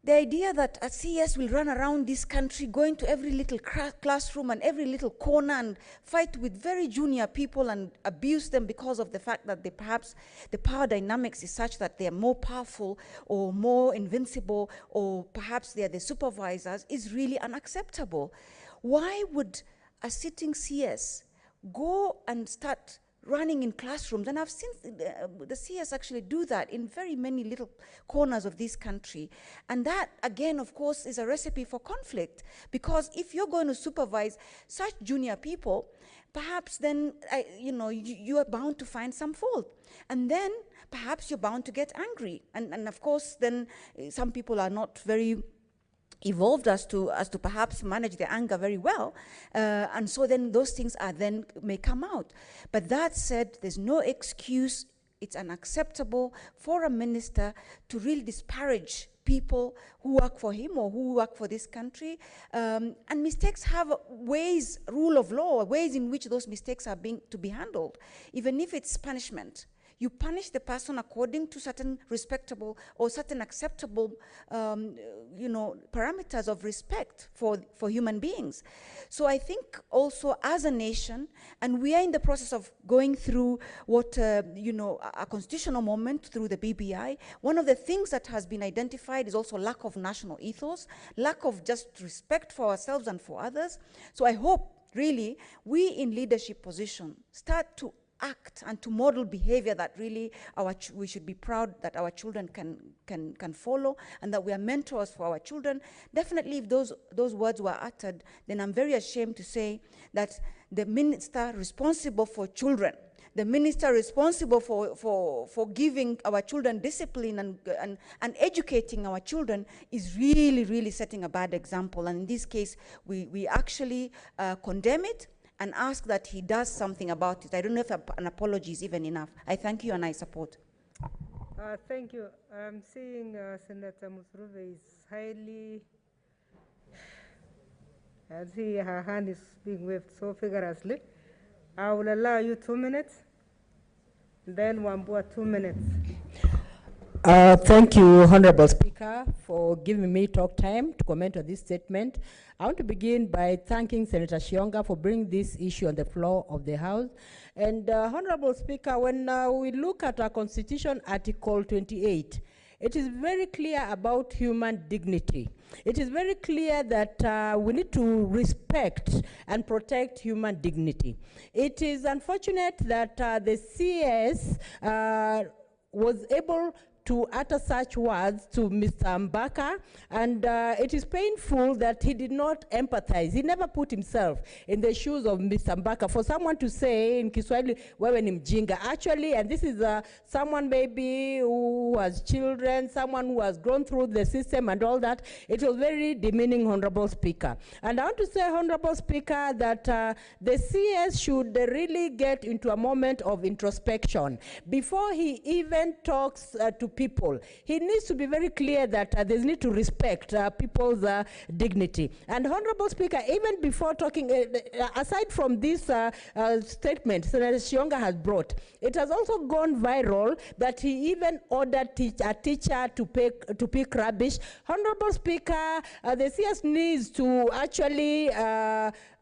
the idea that a CS will run around this country, going to every little classroom and every little corner and fight with very junior people and abuse them because of the fact that perhaps the power dynamics is such that they are more powerful or more invincible, or perhaps they are the supervisors, is really unacceptable. Why would a sitting CS go and start running in classrooms? And I've seen the CS actually do that in very many little corners of this country. And that, again, of course, is a recipe for conflict. Because if you're going to supervise such junior people, perhaps then, you are bound to find some fault. And then perhaps you're bound to get angry. And of course, then some people are not very evolved as to perhaps manage their anger very well, and so then those things may come out. But that said, there's no excuse. It's unacceptable for a minister to really disparage people who work for him or who work for this country. And mistakes have ways, rule of law, ways in which those mistakes are to be handled, even if it's punishment. You punish the person according to certain respectable or certain acceptable, parameters of respect for human beings. So I think also as a nation, and we are in the process of going through what, a constitutional moment through the BBI, one of the things that has been identified is also lack of national ethos, lack of just respect for ourselves and for others. So I hope, really, we in leadership position start to act and to model behavior that really we should be proud that our children can follow, and that we are mentors for our children. Definitely, if those words were uttered, then I'm very ashamed to say that the minister responsible for children, the minister responsible for giving our children discipline and educating our children, is really, really setting a bad example. And in this case, we actually condemn it and ask that he does something about it. I don't know if an apology is even enough. I thank you and I support. Thank you. I'm seeing Senator Musruve is highly, I see her hand is being waved so vigorously. I will allow you 2 minutes, then Wambua 2 minutes. Thank you, Honorable Speaker, for giving me talk time to comment on this statement. I want to begin by thanking Senator Shionga for bringing this issue on the floor of the House. And Honorable Speaker, when we look at our Constitution, Article 28, it is very clear about human dignity. It is very clear that we need to respect and protect human dignity. It is unfortunate that the CS was able to utter such words to Mr. Mbaka, and it is painful that he did not empathize. He never put himself in the shoes of Mr. Mbaka. For someone to say in Kiswahili, wewe ni mjinga, actually, and this is someone maybe who has children, someone who has gone through the system and all that, it was very demeaning, Honorable Speaker. And I want to say, Honorable Speaker, that the CS should really get into a moment of introspection before he even talks to people. He needs to be very clear that they need to respect people's dignity. And Honorable Speaker, even before talking, aside from this statement Senator Shionga has brought, it has also gone viral that he even ordered a teacher to pick rubbish. Honorable Speaker, the CS needs to actually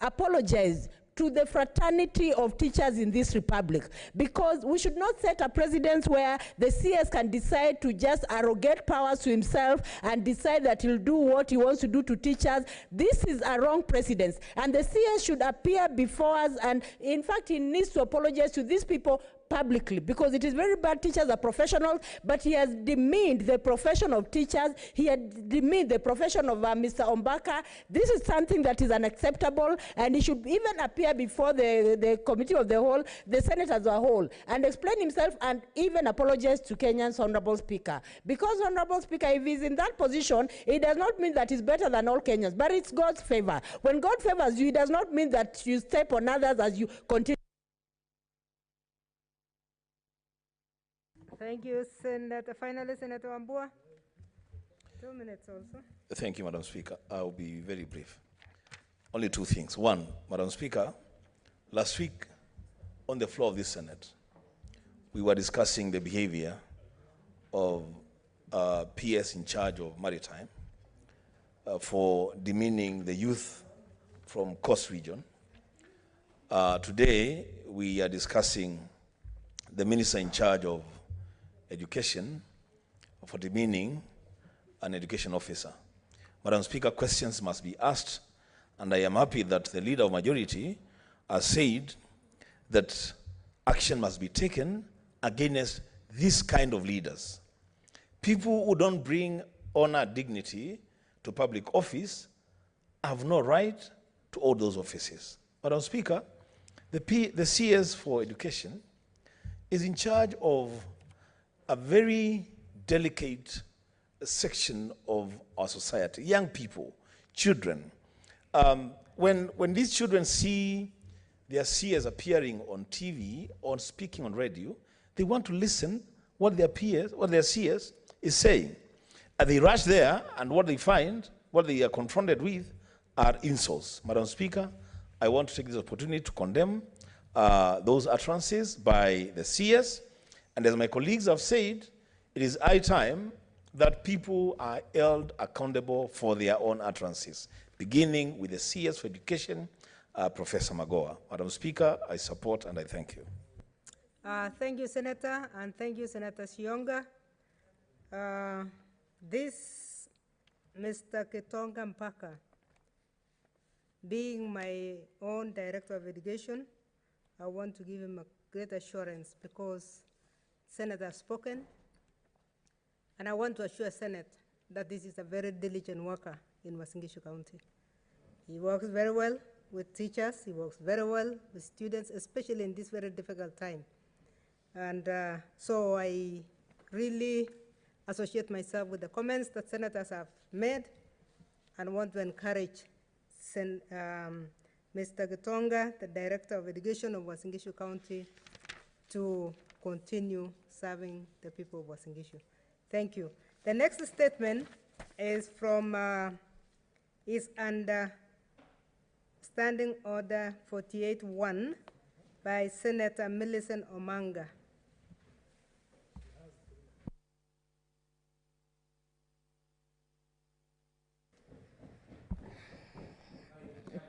apologize to the fraternity of teachers in this republic, because we should not set a precedent where the CS can decide to just arrogate powers to himself and decide that he'll do what he wants to do to teachers. This is a wrong precedent, and the CS should appear before us, and in fact he needs to apologize to these people publicly, because it is very bad. Teachers are professionals, but he has demeaned the profession of teachers. He had demeaned the profession of Mr. Ombaka. This is something that is unacceptable, and he should even appear before the committee of the whole, the Senate as a whole, and explain himself and even apologize to Kenyan's Honorable Speaker. Because Honorable Speaker, if he's in that position, it does not mean that he's better than all Kenyans, but it's God's favor. When God favors you, it does not mean that you step on others as you continue. Thank you, Senator. Finally, Senator Wambua. 2 minutes also. Thank you, Madam Speaker. I'll be very brief. Only two things. One, Madam Speaker, last week on the floor of this Senate, we were discussing the behavior of PS in charge of maritime for demeaning the youth from Coast Region. Today, we are discussing the minister in charge of education for demeaning an education officer. Madam Speaker, questions must be asked, and I am happy that the leader of majority has said that action must be taken against this kind of leaders. People who don't bring honor, dignity to public office have no right to hold those offices. Madam Speaker, the CS for education is in charge of a very delicate section of our society, young people, children. When these children see their CS appearing on TV or speaking on radio, they want to listen what their peers, what their CS is saying. And they rush there, and what they find, what they are confronted with, are insults. Madam Speaker, I want to take this opportunity to condemn those utterances by the CS. And as my colleagues have said, it is high time that people are held accountable for their own utterances, beginning with the CS for Education, Professor Magoha. Madam Speaker, I support and I thank you. Thank you, Senator, and thank you, Senator Shionga. This Mr. Ketonga Mpaka, being my own Director of Education, I want to give him a great assurance because Senator has spoken, and I want to assure Senate that this is a very diligent worker in Uasin Gishu County. He works very well with teachers, he works very well with students, especially in this very difficult time. And so I really associate myself with the comments that senators have made and want to encourage Mr. Gitonga, the Director of Education of Uasin Gishu County, to continue serving the people of Uasin Gishu. Thank you. The next statement is from, is under Standing Order 48-1 by Senator Millicent Omanga.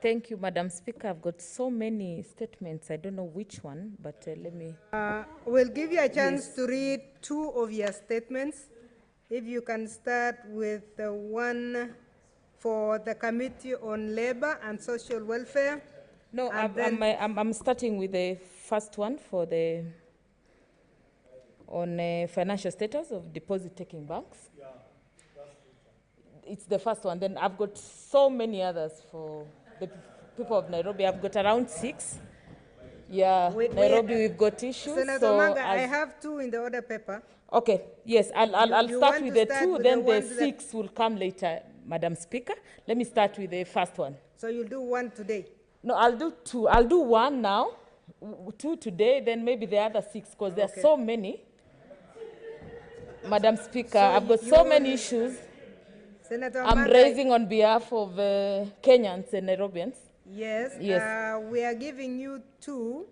Thank you, Madam Speaker. I've got so many statements. I don't know which one, but let me. We'll give you a chance to read two of your statements. If you can start with the one for the Committee on Labor and Social Welfare. No, I'm starting with the first one for the on financial status of deposit-taking banks. Yeah, it's the first one. Then I've got so many others for the people of Nairobi. I've got around 6. Yeah, Nairobi, we've got issues. Senator Manga, I have 2 in the order paper. Okay, yes, I'll start with the 2, then the 6 will come later, Madam Speaker. Let me start with the first one. So you'll do 1 today? No, I'll do 2. I'll do 1 now, 2 today, then maybe the other 6, because there are so many. Madam Speaker, so I've got so many issues Senator I'm Manga, raising on behalf of Kenyans and Nairobians. Yes, we are giving you 2.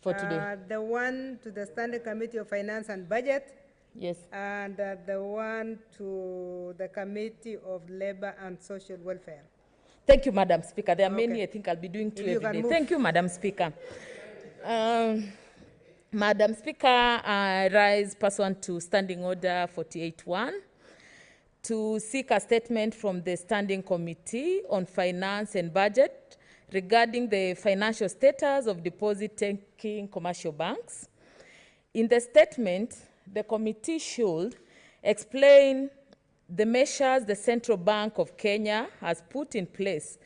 For today. The one to the Standing Committee of Finance and Budget. Yes. And the one to the Committee of Labor and Social Welfare. Thank you, Madam Speaker. There are many, I think I'll be doing 2 every day. Thank you, Madam Speaker. Madam Speaker, I rise pursuant to Standing Order 48-1 to seek a statement from the Standing Committee on Finance and Budget regarding the financial status of deposit-taking commercial banks. In the statement, the committee should explain the measures the Central Bank of Kenya has put in place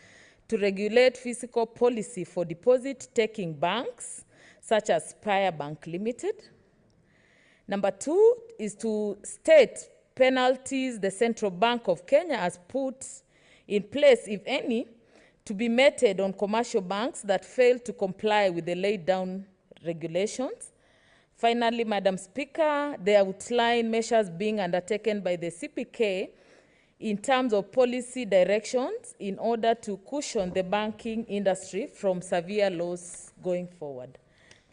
to regulate fiscal policy for deposit-taking banks, such as Spire Bank Limited. Number 2 is to state penalties the Central Bank of Kenya has put in place, if any, to be meted on commercial banks that fail to comply with the laid down regulations. Finally, Madam Speaker, they outline measures being undertaken by the CPK in terms of policy directions in order to cushion the banking industry from severe loss going forward.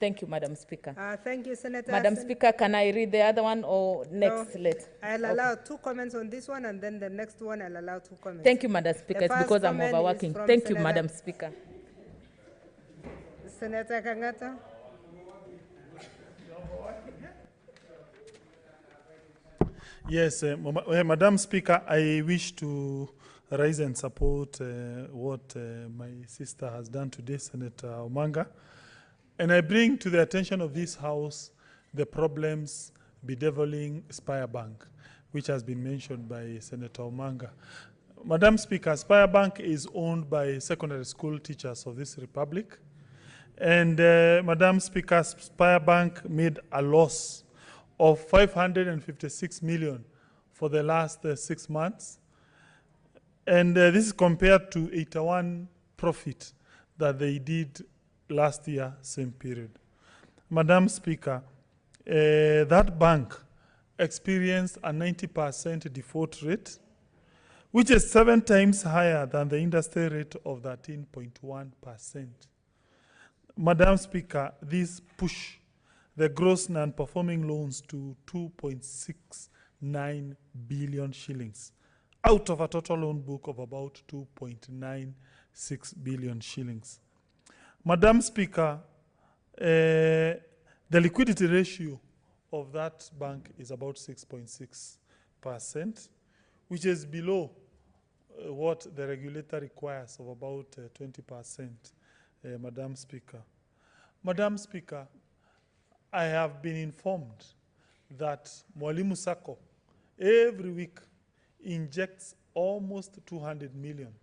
Thank you, Madam Speaker. Thank you, Senator. Madam Speaker, can I read the other one or next? No, I'll allow 2 comments on this one, and then the next one I'll allow 2 comments. Thank you, Madam Speaker. It's because I'm overworking. Thank you, Madam Speaker. Senator Kangata. Yes, Madam Speaker, I wish to rise and support what my sister has done today, Senator Omanga. And I bring to the attention of this House the problems bedeviling Spire Bank, which has been mentioned by Senator Omanga. Madam Speaker, Spire Bank is owned by secondary school teachers of this republic. And Madam Speaker, Spire Bank made a loss of 556 million for the last 6 months. And this is compared to 81 profit that they did last year, same period. Madam Speaker, that bank experienced a 90% default rate, which is 7 times higher than the industry rate of 13.1%. Madam Speaker, this push the gross non-performing loans to 2.69 billion shillings out of a total loan book of about 2.96 billion shillings. Madam Speaker, the liquidity ratio of that bank is about 6.6%, which is below what the regulator requires of about 20%, Madam Speaker. Madam Speaker, I have been informed that Mwalimu Sacco every week injects almost 200 million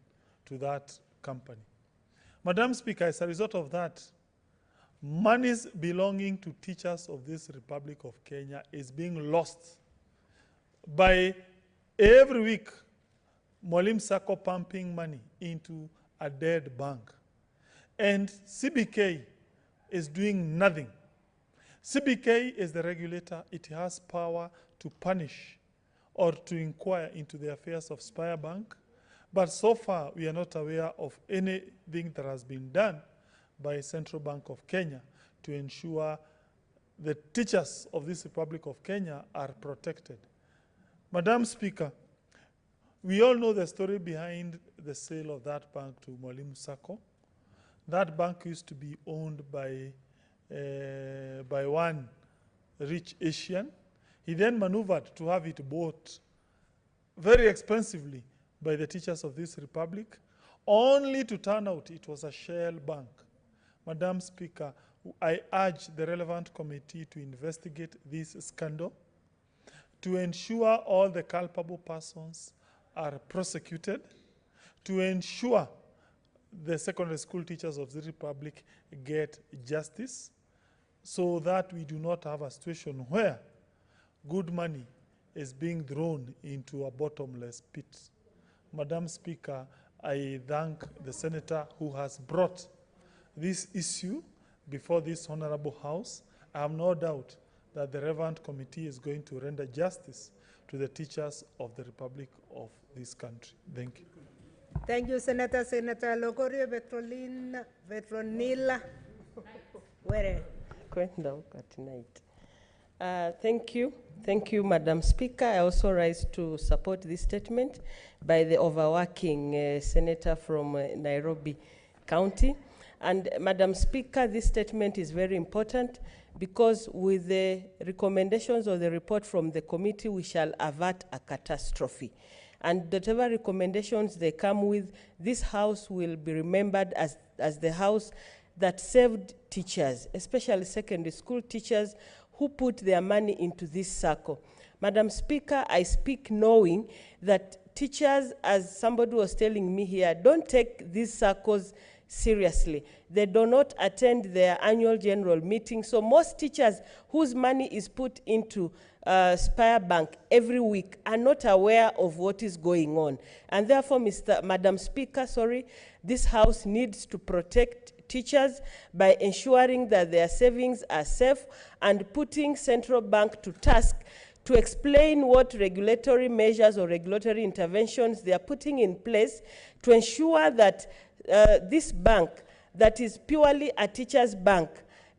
to that company. Madam Speaker, as a result of that, monies belonging to teachers of this Republic of Kenya is being lost by every week Mwalimu Sacco pumping money into a dead bank. And CBK is doing nothing. CBK is the regulator. It has power to punish or to inquire into the affairs of Spire Bank. But so far, we are not aware of anything that has been done by Central Bank of Kenya to ensure the teachers of this Republic of Kenya are protected. Madam Speaker, we all know the story behind the sale of that bank to Mwalimu Sacco. That bank used to be owned by one rich Asian. He then maneuvered to have it bought very expensively by the teachers of this republic, only to turn out it was a shell bank. Madam Speaker, I urge the relevant committee to investigate this scandal, to ensure all the culpable persons are prosecuted, to ensure the secondary school teachers of the republic get justice, so that we do not have a situation where good money is being thrown into a bottomless pit. Madam Speaker, I thank the senator who has brought this issue before this honorable House. I have no doubt that the relevant committee is going to render justice to the teachers of the Republic of this country. Thank you. Thank you, Senator. Senator Logorio Vetronila. Where? Thank you. Thank you, Madam Speaker. I also rise to support this statement by the overworking senator from Nairobi County. And Madam Speaker, this statement is very important because with the recommendations of the report from the committee, we shall avert a catastrophe. And whatever recommendations they come with, this House will be remembered as the House that saved teachers, especially secondary school teachers, who put their money into this circle. Madam Speaker, I speak knowing that teachers, as somebody was telling me here, don't take these circles seriously. They do not attend their annual general meeting. So most teachers whose money is put into Spire Bank every week are not aware of what is going on. And therefore, Madam Speaker, this House needs to protect teachers by ensuring that their savings are safe and putting central bank to task to explain what regulatory measures or regulatory interventions they are putting in place to ensure that this bank that is purely a teacher's bank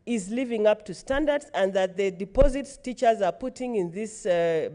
is living up to standards, and that the deposits teachers are putting in this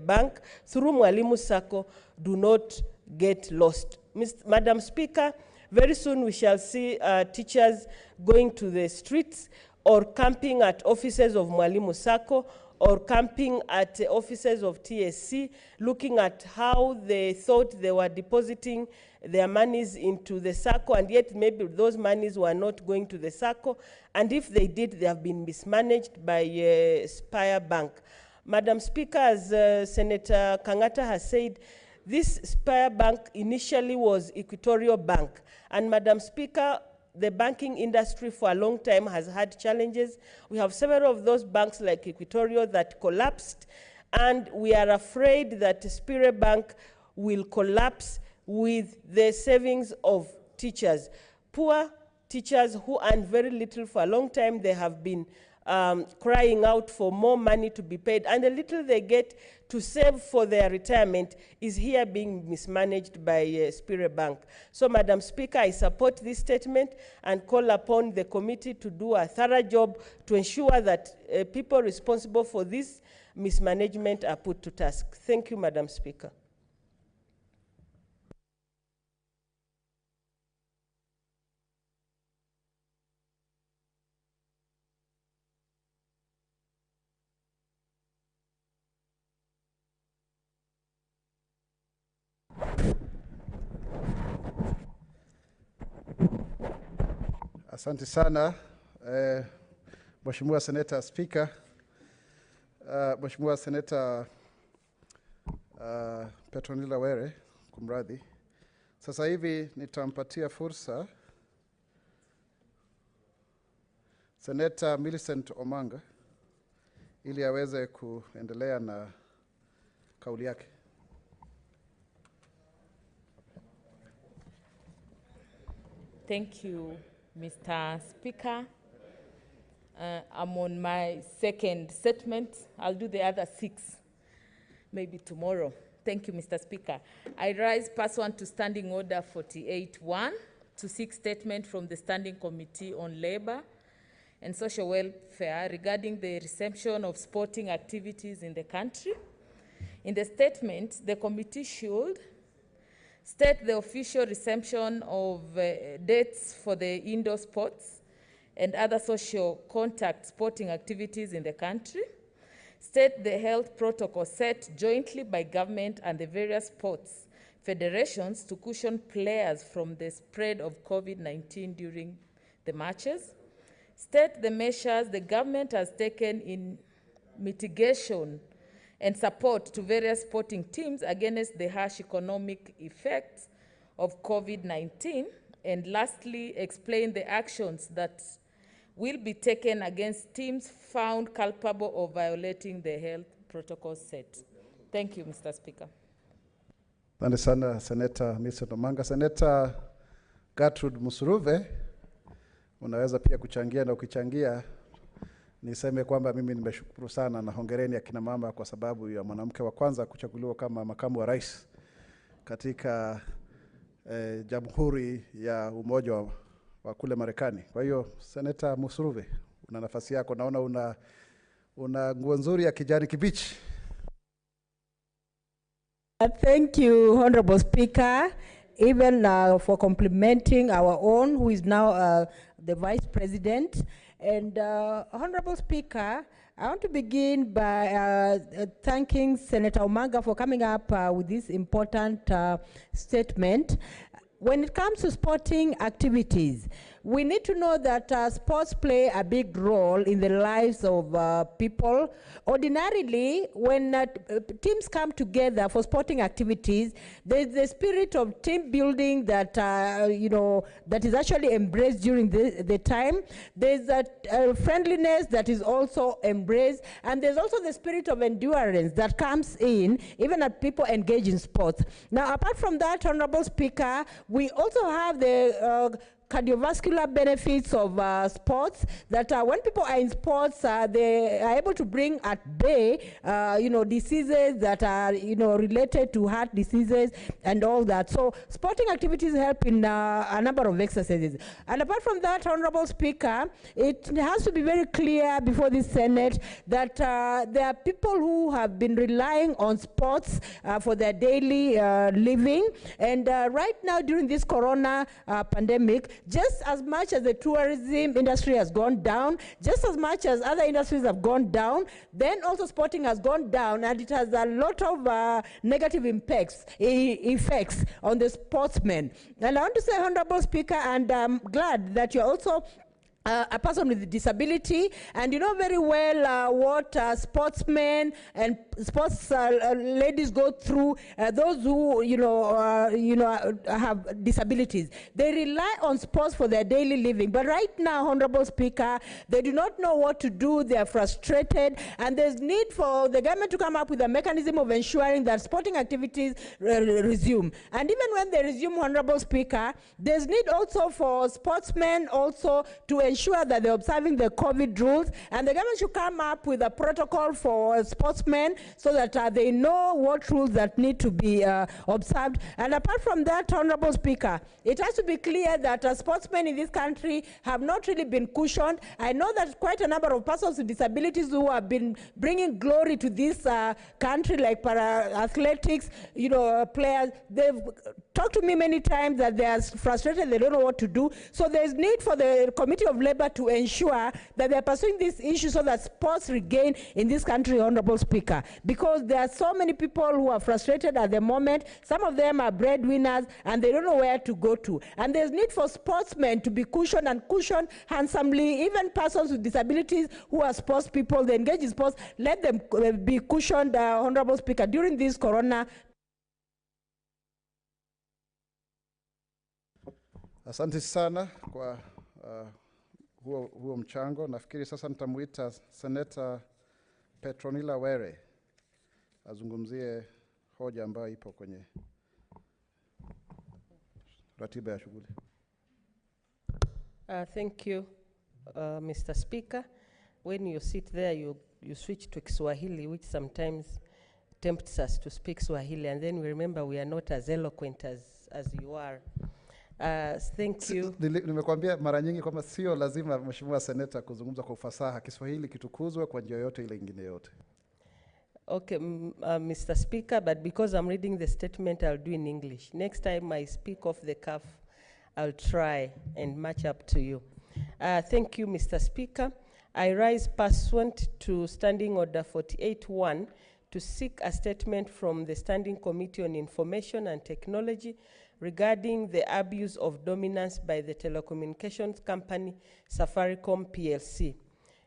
bank through Mwalimu Sacco do not get lost. Madam Speaker, very soon we shall see teachers going to the streets or camping at offices of Mwalimu Sacco or camping at offices of TSC, looking at how they thought they were depositing their monies into the SACCO, and yet maybe those monies were not going to the SACCO, and if they did, they have been mismanaged by Spire Bank. Madam Speaker, as Senator Kangata has said, this Spire Bank initially was Equatorial Bank, and Madam Speaker, the banking industry for a long time has had challenges. We have several of those banks like Equatorial that collapsed, and we are afraid that Spire Bank will collapse with the savings of teachers. Poor teachers who earn very little for a long time, they have been crying out for more money to be paid, and the little they get to save for their retirement is here being mismanaged by Spire Bank. So, Madam Speaker, I support this statement and call upon the committee to do a thorough job to ensure that people responsible for this mismanagement are put to task. Thank you, Madam Speaker. Asante sana Mheshimiwa Seneta Speaker, Mheshimiwa Seneta Petronila Were, kumradhi. Sasa hivi nitampatia fursa Seneta Millicent Omanga ili aweze kuendelea na kauli yake. Thank you, Mr. Speaker. I'm on my second statement. I'll do the other 6 maybe tomorrow. Thank you, Mr. Speaker. I rise pursuant to Standing Order 48-1 to seek statement from the Standing Committee on Labor and Social Welfare regarding the resumption of sporting activities in the country. In the statement, the committee should state the official resumption of dates for the indoor sports and other social contact sporting activities in the country, state the health protocol set jointly by government and the various sports federations to cushion players from the spread of COVID-19 during the matches, state the measures the government has taken in mitigation and support to various sporting teams against the harsh economic effects of COVID-19, and lastly, explain the actions that will be taken against teams found culpable of violating the health protocol set. Thank you, Mr. Speaker. Asante sana Senator Millicent Omanga. Senator Gertrude Musuruve, unaweza pia kuchangia, na ukichangia niseme kwamba mimi nimeshukuru sana na hongereni akina mama kwa sababu ya mwanamke wa kwanza kuchaguliwa kama makamu wa rais katika Jamhuri ya Umoja wa kule Marekani. Kwa hiyo Senator Musuruve, una nafasi yako, naona una nguo nzuri ya kijani kibichi. Thank you, Honorable Speaker, even for complimenting our own, who is now the Vice President. And Honorable Speaker, I want to begin by thanking Senator Omanga for coming up with this important statement. When it comes to sporting activities, we need to know that sports play a big role in the lives of people. Ordinarily, when teams come together for sporting activities, there's the spirit of team building that, that is actually embraced during the time. There's a friendliness that is also embraced, and there's also the spirit of endurance that comes in even as people engage in sports. Now, apart from that, Honorable Speaker, we also have the cardiovascular benefits of sports, that when people are in sports, they are able to bring at bay, diseases that are, related to heart diseases and all that. So sporting activities help in a number of exercises. And apart from that, Honorable Speaker, it has to be very clear before the Senate that there are people who have been relying on sports for their daily living. And right now, during this corona pandemic, just as much as the tourism industry has gone down, just as much as other industries have gone down, then also sporting has gone down, and it has a lot of negative effects on the sportsmen. And I want to say, Honorable Speaker, and I'm glad that you're also a person with a disability, and you know very well what sportsmen and sports ladies go through, those who have disabilities. They rely on sports for their daily living, but right now, Honorable Speaker, they do not know what to do. They are frustrated, and there's need for the government to come up with a mechanism of ensuring that sporting activities resume. And even when they resume, Honorable Speaker, there's need also for sportsmen also to ensure that they're observing the COVID rules, and the government should come up with a protocol for sportsmen so that they know what rules that need to be observed. And apart from that, Honorable Speaker, it has to be clear that sportsmen in this country have not really been cushioned. I know that quite a number of persons with disabilities who have been bringing glory to this country, like para-athletics, players, they've talked to me many times that they are frustrated, they don't know what to do. So there's need for the Committee of Labor to ensure that they're pursuing this issue so that sports regain in this country, Honorable Speaker, because there are so many people who are frustrated at the moment. Some of them are breadwinners, and they don't know where to go to. And there's need for sportsmen to be cushioned and cushioned handsomely. Even persons with disabilities who are sports people, they engage in sports, let them be cushioned, Honorable Speaker, during this corona. Asante sana kwa huo mchango. Nafikiri sasa nitamuita Senator Petronila Were azungumzie hoja ambayo ipo kwenye ratiba ya shughuli. Thank you, Mr. Speaker. When you sit there, you switch to Kiswahili, which sometimes tempts us to speak Swahili, and then we remember we are not as eloquent as you are. Thank you. Nimekuambia mara nyingi kwamba sio lazima Mheshimiwa Seneta kuzungumza kwa ufasaha. Kiswahili kitukuzwe kwa njia yote ile nyingine yote. Okay, Mr. Speaker, but because I'm reading the statement, I'll do in English. Next time I speak off the cuff, I'll try and match up to you. Thank you, Mr. Speaker. I rise pursuant to Standing Order 48-1 to seek a statement from the Standing Committee on Information and Technology regarding the abuse of dominance by the telecommunications company Safaricom PLC.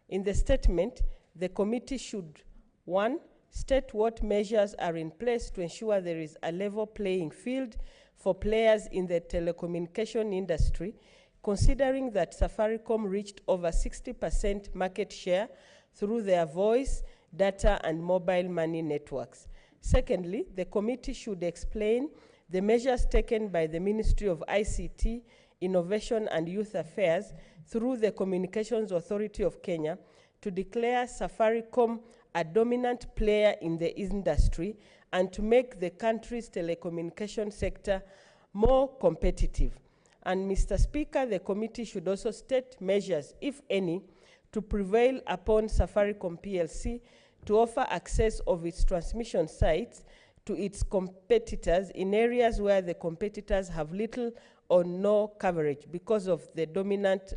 In the statement, the committee should, 1, state what measures are in place to ensure there is a level playing field for players in the telecommunication industry, considering that Safaricom reached over 60% market share through their voice, data, and mobile money networks. Secondly, the committee should explain the measures taken by the Ministry of ICT, Innovation and Youth Affairs through the Communications Authority of Kenya to declare Safaricom a dominant player in the industry and to make the country's telecommunication sector more competitive. And Mr. Speaker, the committee should also state measures, if any, to prevail upon Safaricom PLC to offer access of its transmission sites to its competitors in areas where the competitors have little or no coverage because of the dominant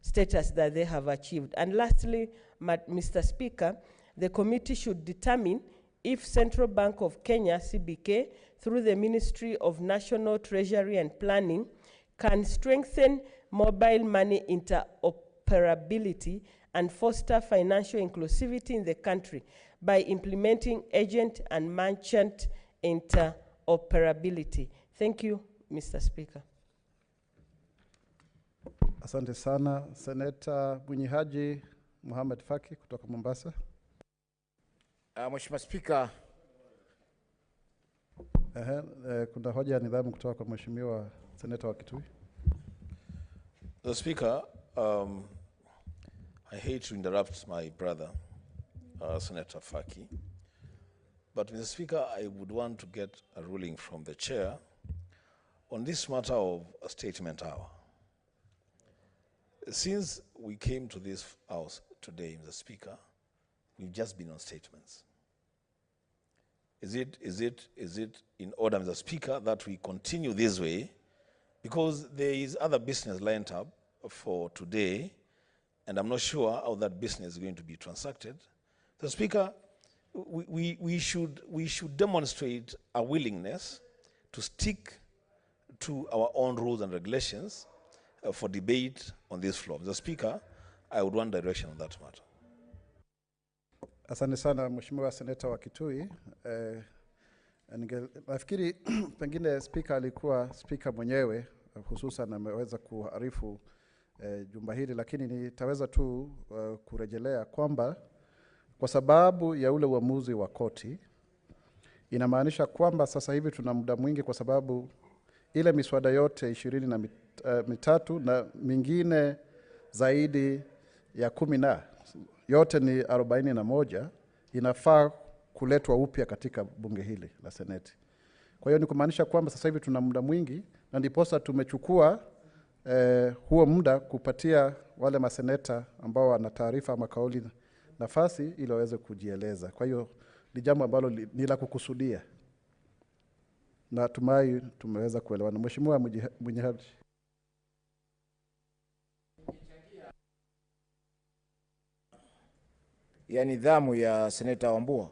status that they have achieved. And lastly, Mr. Speaker, the committee should determine if Central Bank of Kenya, CBK, through the Ministry of National Treasury and Planning, can strengthen mobile money interoperability, and foster financial inclusivity in the country by implementing agent and merchant interoperability. Thank you, Mr. Speaker. Asante sana. Senator Bunyihaji Mohamed Faki kutoka Mombasa. Mheshimiwa Spika, kuna hoja ya nidhamu kutoka kwa Mheshimiwa Senator wa Kitui. The Speaker, I hate to interrupt my brother, Senator Faki, but Mr. Speaker, I would want to get a ruling from the chair on this matter of a statement hour. Since we came to this house today, Mr. Speaker, we've just been on statements. Is it in order, Mr. Speaker, that we continue this way? Because there is other business lined up for today, and I'm not sure how that business is going to be transacted. Mr. Speaker, we should demonstrate a willingness to stick to our own rules and regulations for debate on this floor. Mr. Speaker, I would want direction on that matter. Asante sana Mheshimiwa Senator wa Kitui. Nafikiri pengine speaker alikuwa speaker mwenyewe, hususan ameweza kuarifu jumba hili, lakini nitaweza tu kurejelea kwamba kwa sababu ya ule uamuzi wa koti, inamaanisha kwamba sasa hivi tuna muda mwingi, kwa sababu ile miswada yote 23 na mingine zaidi ya 10 yote ni 41 inafaa kuletwa upya katika bunge hili la Seneti. Kwa hiyo ni kumaanisha kwamba sasa hivi tuna muda mwingi, na ndiposa tumechukua huo muda kupatia wale maseneta ambao wana taarifa ama kauli nafasi ili waweze kujieleza. Kwa hiyo ni jambo ambalo ni la kukusudia. Na tumai tumeweza kuelewana. Mheshimiwa Bunyihaji. Ya nidhamu ya Seneta Wambua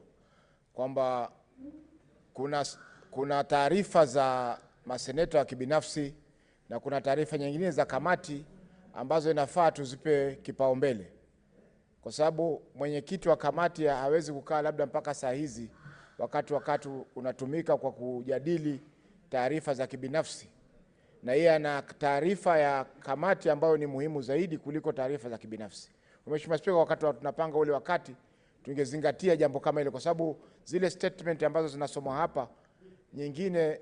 kwamba kuna taarifa za maseneta wa kibinafsi na kuna taarifa nyingine za kamati ambazo inafaa tuzipe kipaumbele, kwa sababu mwenyekiti wa kamati hawezi kukaa labda mpaka saa hizi wakati unatumika kwa kujadili taarifa za kibinafsi, na yeye ana taarifa ya kamati ambayo ni muhimu zaidi kuliko taarifa za kibinafsi. Mheshimiwa Spika, wakati tunapanga ule wakati tungezingatia jambo kama hilo, kwa sababu zile statement ambazo zinasomwa hapa nyingine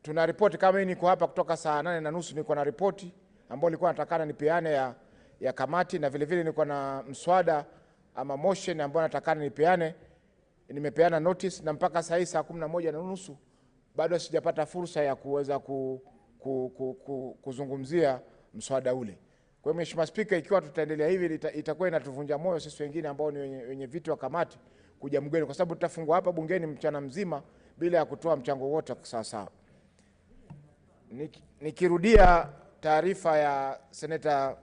tuna ripoti. Kama mimi niko hapa kutoka saa 8:30 niko na ripoti ambayo nilikuwa natakana nipeane ya kamati, na vile vile niko na mswada ama motion ambayo natakana nipeane, nimepeana notice, na mpaka saa hii saa 11:30 bado sijapata fursa ya kuweza kuzungumzia mswada ule. Kwa hiyo Mheshimiwa Spika, ikiwa tutaendelea hivi itakuwa inatuvunja moyo sisi wengine ambao ni wenye viti wa kamati kuja mgeni, kwa sababu tutafungwa hapa bungeni mchana mzima bila ya kutoa mchango wote sawa sawa. Nikirudia taarifa ya Seneta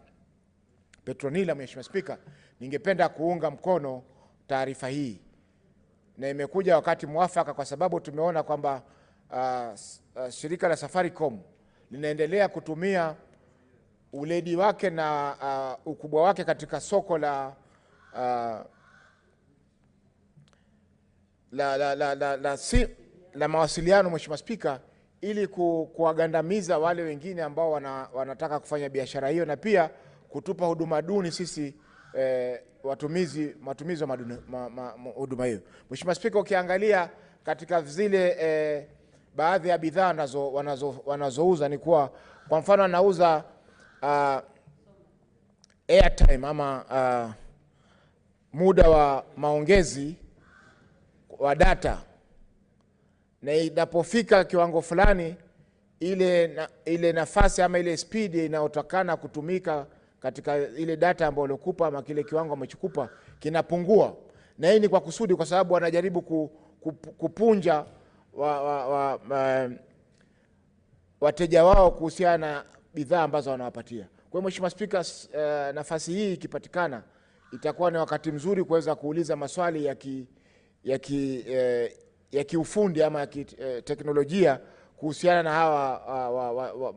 Petronila, Mheshimiwa Spika, ningependa kuunga mkono taarifa hii, na imekuja wakati mwafaka kwa sababu tumeona kwamba shirika la Safaricom linaendelea kutumia uledi wake na ukubwa wake katika soko la mawasiliano, Mheshimiwa Spika, ili kuwagandamiza wale wengine ambao wanataka kufanya biashara hiyo, na pia kutupa huduma duni sisi matumizi wa huduma hiyo. Mheshimiwa Spika, ukiangalia katika zile baadhi ya bidhaa wanazouza ni kwa mfano anauza airtime ama muda wa maongezi wa data, na inapofika kiwango fulani ile nafasi ama ile speed inayotokana kutumika katika ile data ambayo ulikupa ama kile kiwango amechokupa kinapungua, na hii ni kwa kusudi, kwa sababu wanajaribu kupunja wateja wao kuhusiana na bidhaa ambazo wanawapatia. Kwa hiyo Mheshimiwa Spika, nafasi hii ikipatikana itakuwa ni wakati mzuri kuweza kuuliza maswali ya kiufundi ama ya teknolojia kuhusiana na hawa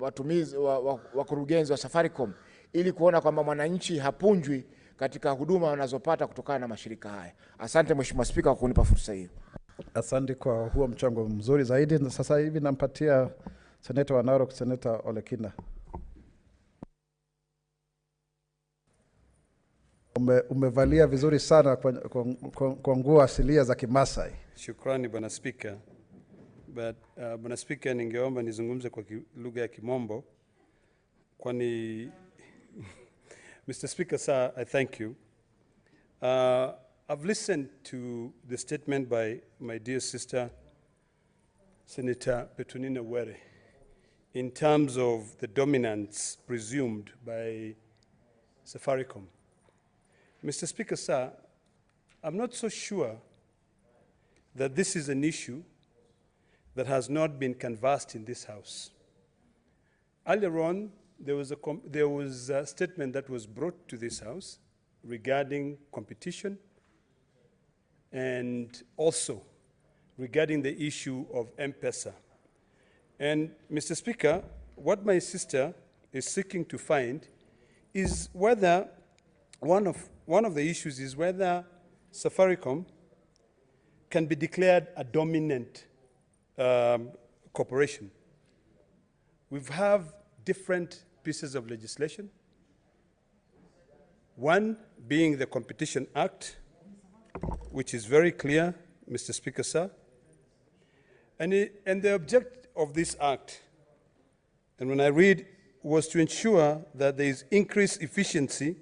watumizi wakurugenzi wa Safaricom, ili kuona kwamba mwananchi hapunjwi katika huduma wanazopata kutokana na mashirika haya. Asante Mheshimiwa Spika kwa kunipa fursa hiyo. Asante kwa huo mchango mzuri zaidi. Na sasa hivi nampatia Seneta wa Narok, Seneta Olekina. Umevalia vizuri sana kwa nguo asilia za Kimasai. Shukrani Bwana Spika. Bwana Spika, ningeomba nizungumze kwa lugha ya Kimombo kwani Mr. Speaker, sir, I thank you. I've listened to the statement by my dear sister, Senator Petronina Were, in terms of the dominance presumed by Safaricom. Mr. Speaker, sir, I'm not so sure that this is an issue that has not been canvassed in this House. Earlier on, there was a statement that was brought to this House regarding competition and also regarding the issue of M-Pesa. And Mr. Speaker, what my sister is seeking to find is whether one of the issues is whether Safaricom can be declared a dominant corporation. We have different pieces of legislation, one being the Competition Act, which is very clear, Mr. Speaker, sir. And the object of this act, and when I read, was to ensure that there is increased efficiency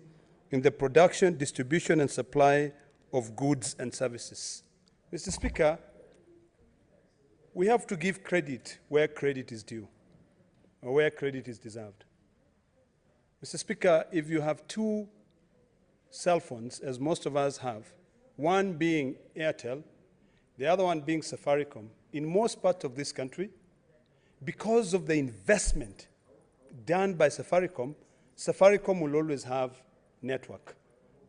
in the production, distribution, and supply of goods and services. Mr. Speaker, we have to give credit where credit is due, or where credit is deserved. Mr. Speaker, if you have two cell phones, as most of us have, one being Airtel, the other one being Safaricom, in most parts of this country, because of the investment done by Safaricom, Safaricom will always have network.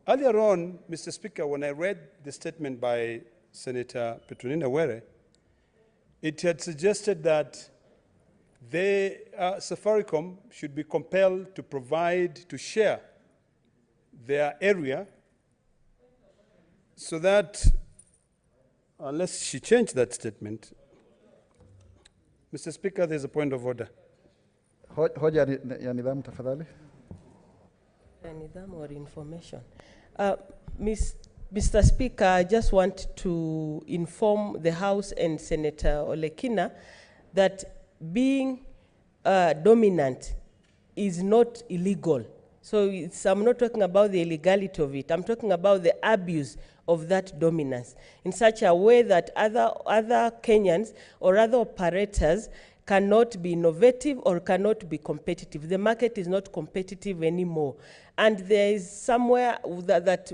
Earlier on, Mr. Speaker, when I read the statement by Senator Petronina Were, it had suggested that Safaricom should be compelled to provide, to share their area so that, unless she changed that statement, Mr. Speaker, there's a point of order. Hoja ya nidhamu tafadhali. Nidhamu or information. Mr. Speaker, I just want to inform the House and Senator Olekina that being dominant is not illegal. So I'm not talking about the illegality of it. I'm talking about the abuse of that dominance in such a way that other Kenyans or other operators cannot be innovative or cannot be competitive. The market is not competitive anymore. And there is somewhere that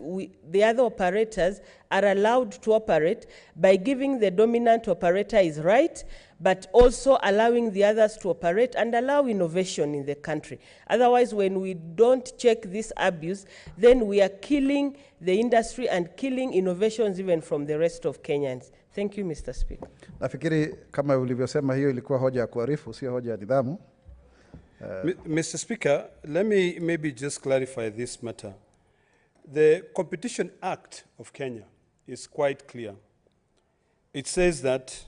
the other operators are allowed to operate by giving the dominant operator his right, but also allowing the others to operate and allow innovation in the country. Otherwise, when we don't check this abuse, then we are killing the industry and killing innovations even from the rest of Kenyans. Thank you, Mr. Speaker. Nafikiri kama ulivyosema hiyo ilikuwa hoja ya kuarifu, sio hoja ya nidhamu. Mr. Speaker, let me maybe just clarify this matter. The Competition Act of Kenya is quite clear. It says that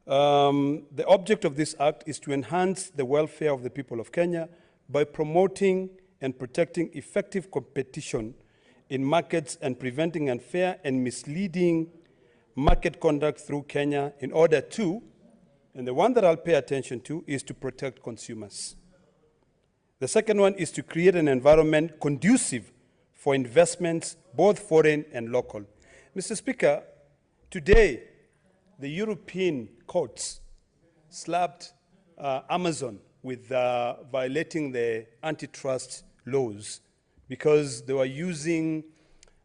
the object of this act is to enhance the welfare of the people of Kenya by promoting and protecting effective competition in markets and preventing unfair and misleading market conduct through Kenya in order to, and the one that I'll pay attention to, is to protect consumers. The second one is to create an environment conducive for investments, both foreign and local. Mr. Speaker, today, the European courts slapped Amazon with violating the antitrust laws because they were using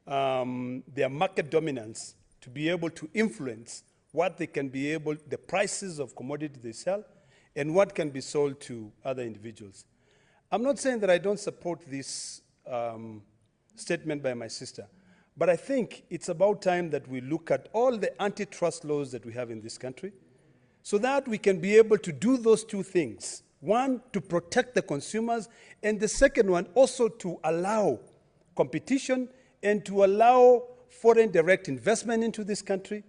their market dominance to be able to influence what they can be able, the prices of commodities they sell, and what can be sold to other individuals. I'm not saying that I don't support this statement by my sister, but I think it's about time that we look at all the antitrust laws that we have in this country, so that we can be able to do those two things. One, to protect the consumers, and the second one, also to allow competition and to allow foreign direct investment into this country,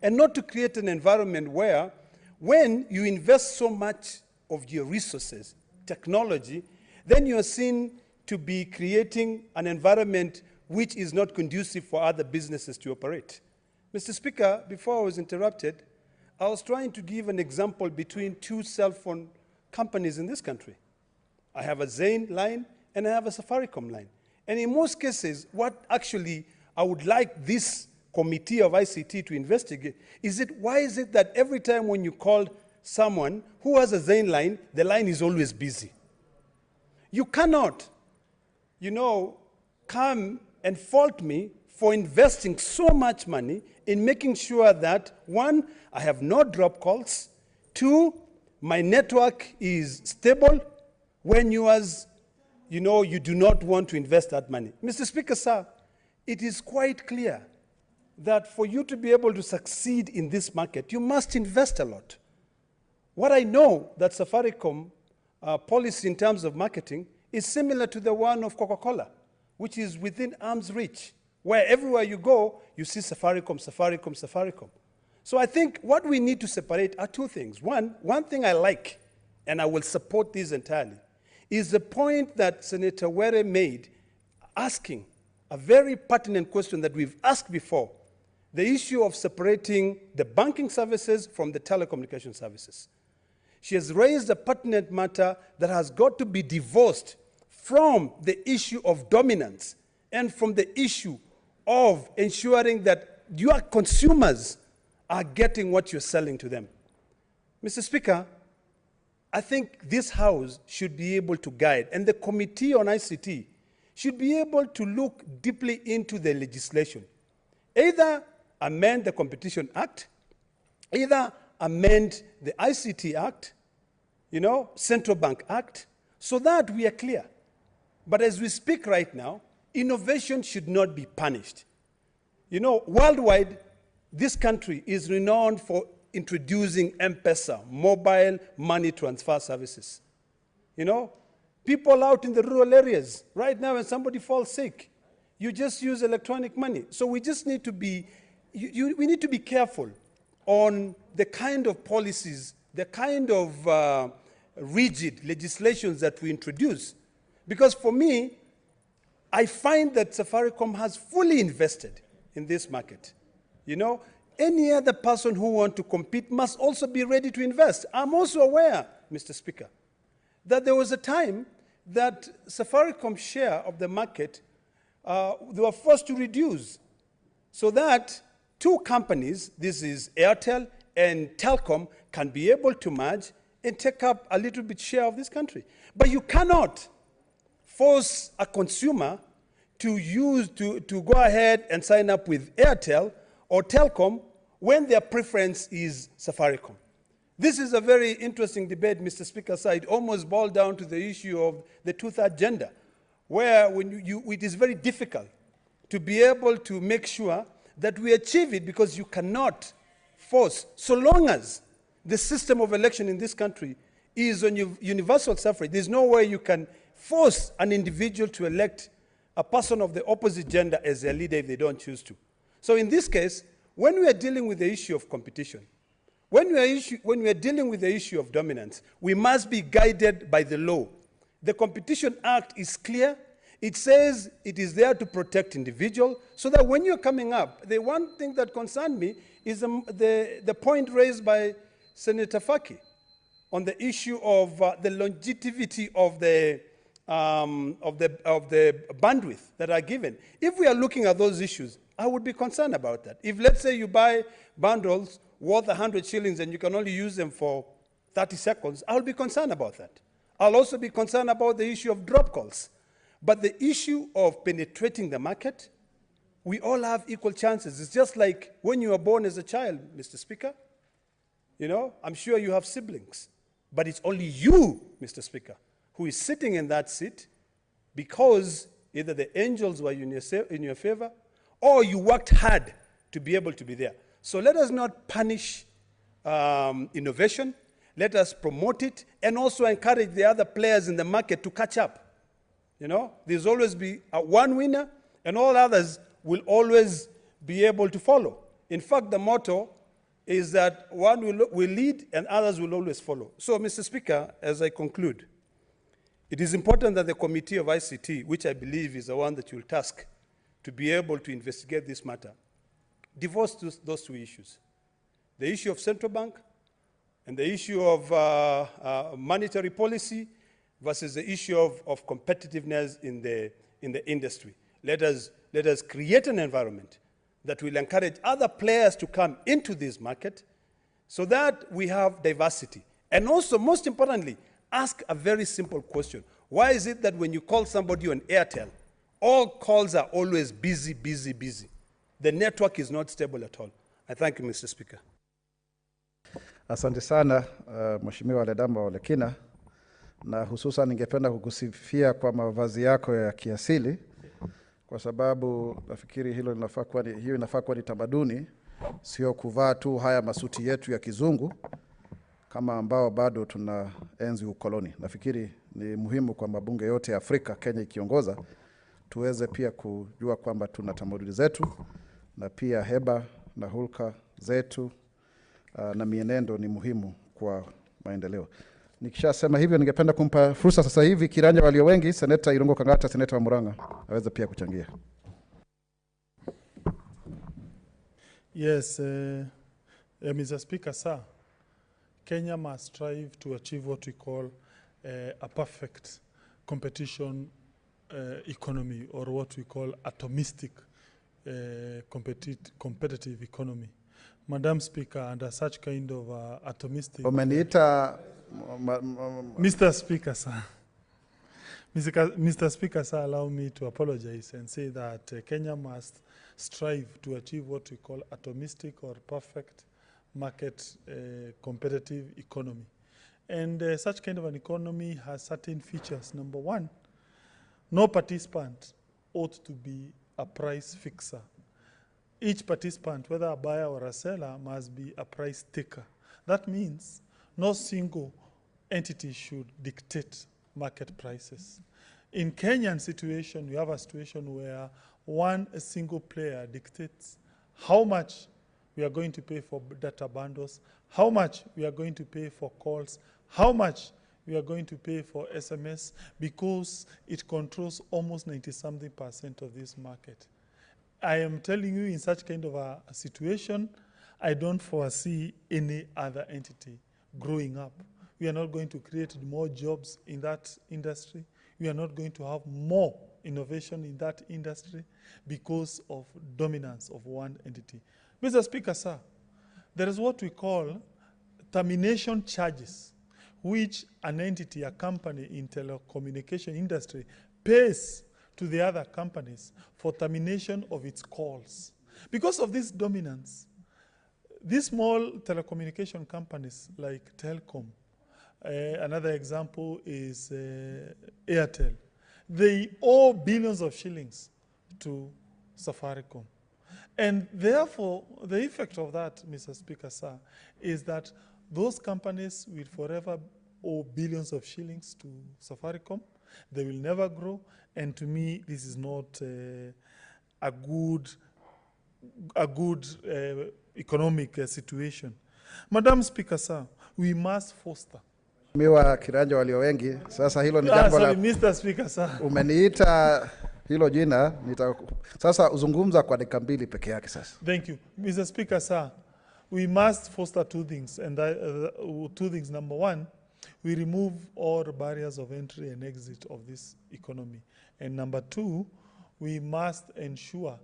and not to create an environment where when you invest so much of your resources, technology, then you are seen to be creating an environment which is not conducive for other businesses to operate. Mr. Speaker, before I was interrupted, I was trying to give an example between two cell phone companies in this country. I have a Zain line and I have a Safaricom line. And in most cases, what actually I would like this committee of ICT to investigate is why is it that every time when you call someone who has a Zain line, the line is always busy? You cannot, come and fault me for investing so much money in making sure that, one, I have no drop calls, two, my network is stable when you do not want to invest that money. Mr. Speaker, sir, it is quite clear that for you to be able to succeed in this market, you must invest a lot. What I know that Safaricom policy in terms of marketing is similar to the one of Coca-Cola, which is within arm's reach, where everywhere you go, you see Safaricom, Safaricom, Safaricom. So I think what we need to separate are two things. One thing I like, and I will support this entirely, is the point that Senator Were made, asking a very pertinent question that we've asked before, the issue of separating the banking services from the telecommunication services. She has raised a pertinent matter that has got to be divorced from the issue of dominance and from the issue of ensuring that your consumers are getting what you're selling to them. Mr. Speaker, I think this House should be able to guide, and the Committee on ICT should be able to look deeply into the legislation. Either amend the Competition Act, either amend the ICT Act, Central Bank Act, so that we are clear. But as we speak right now, innovation should not be punished. Worldwide, this country is renowned for introducing M-Pesa, mobile money transfer services. People out in the rural areas, right now when somebody falls sick, you just use electronic money. So we just need to be, we need to be careful on the kind of policies, the kind of rigid legislations that we introduce. Because for me, I find that Safaricom has fully invested in this market. Any other person who wants to compete must also be ready to invest. I'm also aware, Mr. Speaker, that there was a time that Safaricom's share of the market, they were forced to reduce so that two companies, this is Airtel and Telcom, can be able to merge and take up a little bit share of this country. But you cannot force a consumer to go ahead and sign up with Airtel or Telcom when their preference is Safaricom. This is a very interesting debate, Mr. Speaker. So it almost boiled down to the issue of the two-third gender, where it is very difficult to be able to make sure that we achieve it, because you cannot force, so long as the system of election in this country is on universal suffrage, there's no way you can force an individual to elect a person of the opposite gender as their leader if they don't choose to. So in this case, when we are dealing with the issue of competition, when we are dealing with the issue of dominance, we must be guided by the law. The Competition Act is clear. It says it is there to protect individuals, so that when you're coming up, the one thing that concerned me is the point raised by Senator Faki on the issue of the longevity of the bandwidth that are given. If we are looking at those issues, I would be concerned about that. If, let's say, you buy bundles worth 100 shillings and you can only use them for 30 seconds, I'll be concerned about that. I'll also be concerned about the issue of drop calls. But the issue of penetrating the market, we all have equal chances. It's just like when you were born as a child, Mr. Speaker. I'm sure you have siblings. But it's only you, Mr. Speaker, who is sitting in that seat because either the angels were in your favor or you worked hard to be able to be there. So let us not punish innovation. Let us promote it and also encourage the other players in the market to catch up. You know, there's always be one winner and all others will always be able to follow. In fact, the motto is that one will lead and others will always follow. So, Mr. Speaker, as I conclude, it is important that the Committee of ICT, which I believe is the one that you'll task to be able to investigate this matter, divorce those two issues. The issue of central bank and the issue of monetary policy versus the issue of competitiveness in the industry. Let us create an environment that will encourage other players to come into this market so that we have diversity. And also, most importantly, ask a very simple question. Why is it that when you call somebody on Airtel, all calls are always busy, busy, busy? The network is not stable at all. I thank you, Mr. Speaker. Asante sana Mheshimiwa Ledama Olekina, na hususan ningependa kukusifia kwa mavazi yako ya kiasili, kwa sababu nafikiri hiyo inafaa kuwa ni tamaduni, sio kuvaa tu haya masuti yetu ya kizungu kama ambao bado tuna enzi ukoloni. Nafikiri ni muhimu kwa mabunge yote ya Afrika, Kenya ikiongoza, tuweze pia kujua kwamba tuna tamaduni zetu na pia heba na hulka zetu na mienendo ni muhimu kwa maendeleo. Nikishasema hivyo, ningependa kumpa fursa sasa hivi kiranja walio wengi, Seneta Irungo Kangata, Seneta wa Murang'a, aweze pia kuchangia. Yes, Mr. Speaker, sir, Kenya must strive to achieve what we call a perfect competition economy, or what we call atomistic competitive economy. Madam Speaker, under such kind of atomistic... Mr. Speaker, sir. Mr. Speaker, sir, allow me to apologize and say that Kenya must strive to achieve what we call atomistic or perfect market competitive economy. And such kind of an economy has certain features. Number one, no participant ought to be a price fixer. Each participant, whether a buyer or a seller, must be a price taker. That means no single entity should dictate market prices. In Kenyan situation, we have a situation where a single player dictates how much we are going to pay for data bundles, how much we are going to pay for calls, how much we are going to pay for SMS, because it controls almost 90-something% of this market. I am telling you, in such kind of a situation, I don't foresee any other entity growing up. We are not going to create more jobs in that industry. We are not going to have more innovation in that industry because of dominance of one entity. Mr. Speaker, sir, there is what we call termination charges, which an entity, a company in telecommunication industry, pays to the other companies for termination of its calls. Because of this dominance, these small telecommunication companies like Telcom, another example is Airtel, they owe billions of shillings to Safaricom. And therefore, the effect of that, Mr. Speaker, sir, is that those companies will forever owe billions of shillings to Safaricom. They will never grow. And to me, this is not a good economic situation. Madam Speaker, sir, we must foster. Miwa kiranja walio wengi, sasa hilo ni jambo la... Mr. Speaker, sir. Umeniita hilo jina, sasa uzungumza kwa dakika 2 peke yake sasa. Thank you. Mr. Speaker, sir, we must foster two things. And two things. Number one, we remove all the barriers of entry and exit of this economy. And number two, we must ensure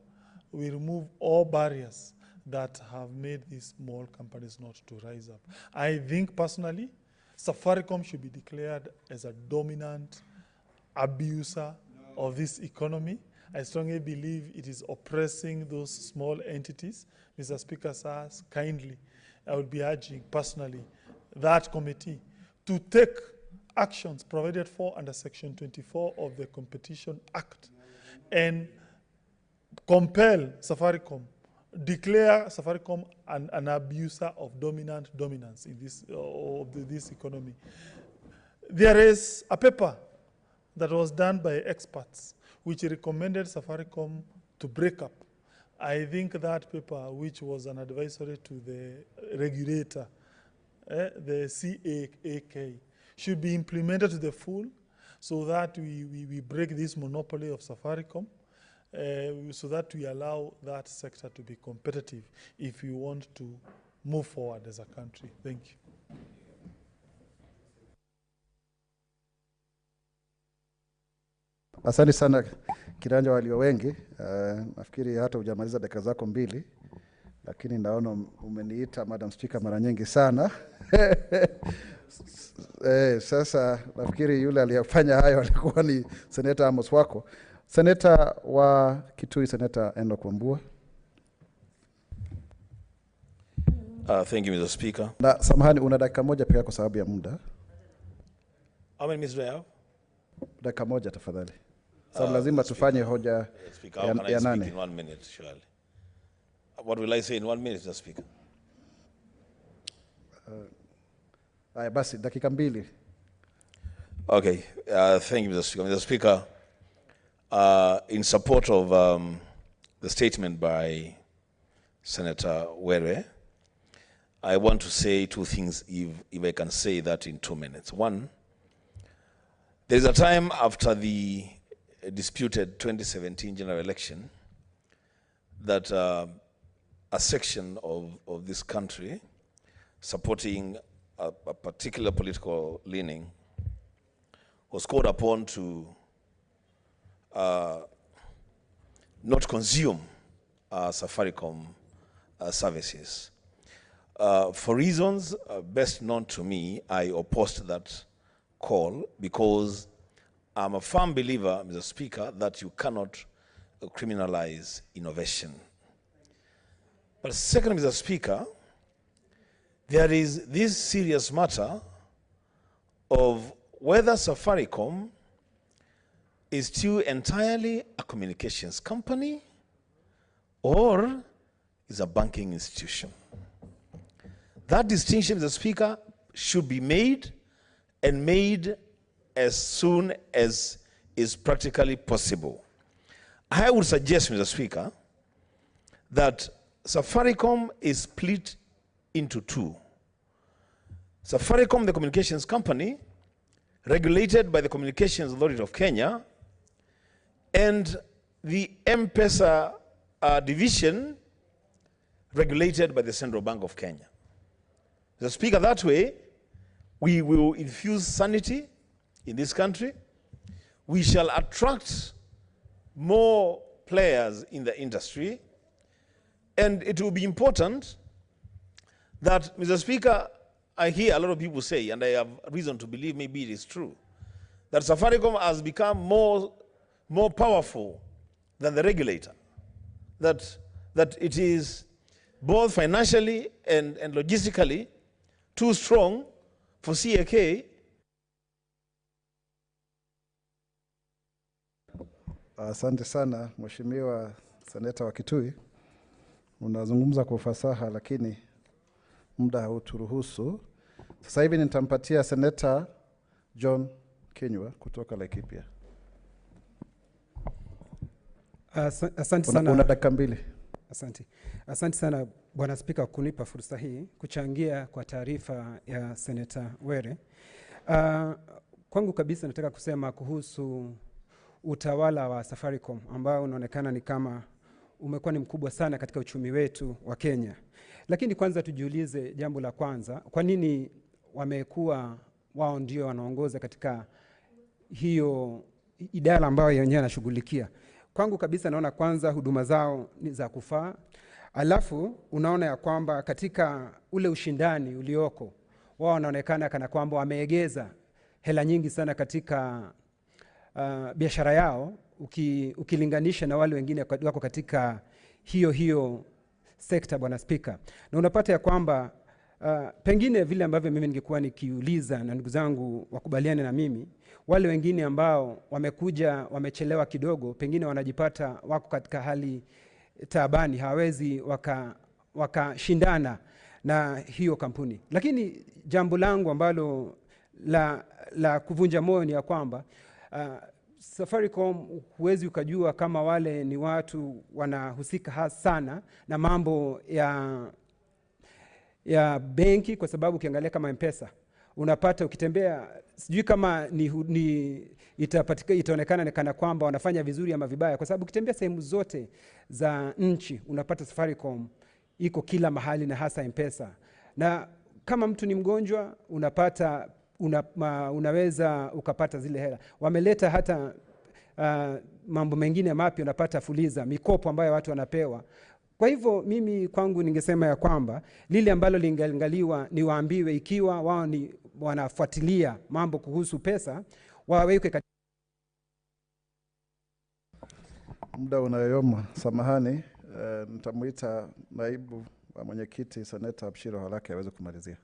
we remove all barriers that have made these small companies not to rise up. I think personally, Safaricom should be declared as a dominant abuser of this economy. I strongly believe it is oppressing those small entities. Mr. Speaker, sir, kindly, I would be urging personally that committee to take actions provided for under Section 24 of the Competition Act and compel Safaricom declare Safaricom an abuser of dominance in this economy. There is a paper that was done by experts which recommended Safaricom to break up. I think that paper, which was an advisory to the regulator, the CAAK, should be implemented to the full so that we break this monopoly of Safaricom, so that we allow that sector to be competitive if we want to move forward as a country. Thank you. Asante sana Kiranja walio wengi. Nafikiri hata hujamaliza dakika zako 2, lakini naona umeniita Madam Speaker mara nyingi sana. Sasa nafikiri yule aliyefanya hayo alikuwa ni Senator Amos wako. Senator wa Kitui, Senator Enoch Wambua. Thank you, Mr. Speaker. Na samahani, una dakika moja pia kwa sababu ya muda. How many minutes do I have? Dakika moja tafadhali. Sababu lazima tufanye hoja ya 8. In 1 minute, surely. What will I say in 1 minute, Mr. Speaker? Haya basi dakika 2. Okay, thank you, Mr. Speaker. Mr. Speaker, in support of the statement by Senator Were, I want to say 2 things, if I can say that in 2 minutes. One, there is a time after the disputed 2017 general election that a section of this country supporting a particular political leaning was called upon to not consume Safaricom services. For reasons best known to me, I opposed that call because I'm a firm believer, Mr. Speaker, that you cannot criminalize innovation. But second, Mr. Speaker, there is this serious matter of whether Safaricom is still entirely a communications company or is a banking institution. That distinction, Mr. Speaker, should be made, and made as soon as is practically possible. I would suggest, Mr. Speaker, that Safaricom is split into 2. Safaricom, the communications company, regulated by the Communications Authority of Kenya, and the M-Pesa division, regulated by the Central Bank of Kenya. Mr. Speaker, that way, we will infuse sanity in this country. We shall attract more players in the industry. And it will be important that, Mr. Speaker, I hear a lot of people say, and I have reason to believe maybe it is true, that Safaricom has become more powerful than the regulator. That it is both financially and logistically too strong for CAK. Asante sana Mheshimiwa Seneta wa Kitui. Unazungumza kwa ufasaha lakini muda hauturuhusu. Sasa hivi nitampatia Seneta John Kinyua kutoka Laikipia. Asante sana. Una dakika 2. Asante sana Bwana Spika kunipa fursa hii kuchangia kwa taarifa ya Seneta Were. Kwangu kabisa nataka kusema kuhusu utawala wa Safaricom ambao unaonekana ni kama umekuwa ni mkubwa sana katika uchumi wetu wa Kenya. Lakini kwanza tujiulize jambo la kwanza, kwa nini wamekuwa wao ndio wanaongoza katika hiyo idara ambayo yenyewe anashughulikia? Kwangu kabisa naona kwanza huduma zao ni za kufaa. Alafu unaona ya kwamba katika ule ushindani ulioko, wao wanaonekana kana kwamba wameegeza hela nyingi sana katika biashara yao ukilinganisha na wale wengine wako katika hiyo sekta, Bwana Spika. Na unapata ya kwamba pengine vile ambavyo mimi ningekuwa nikiuliza na ndugu zangu wakubaliane na mimi, wale wengine ambao wamekuja wamechelewa kidogo, pengine wanajipata wako katika hali taabani, hawezi wakashindana na hiyo kampuni. Lakini jambo langu ambalo la kuvunja moyo ni ya kwamba Safaricom huwezi ukajua kama wale ni watu wanahusika sana na mambo ya benki, kwa sababu ukiangalia kama M-Pesa unapata ukitembea, sijui kama itaonekana kana kwamba wanafanya vizuri ama vibaya, kwa sababu ukitembea sehemu zote za nchi unapata Safaricom iko kila mahali, na hasa M-Pesa. Na kama mtu ni mgonjwa unapata unaweza ukapata zile hela. Wameleta hata mambo mengine mapya, unapata fuliza, mikopo ambayo watu wanapewa. Kwa hivyo mimi kwangu ningesema ya kwamba lile ambalo lingeangaliwa ni waambiwe, ikiwa wao ni wanafuatilia mambo kuhusu pesa, waweke katika muda unayoyoma. Samahani, nitamuita naibu wa mwenyekiti Seneta Abshiro Halake aweze kumalizia.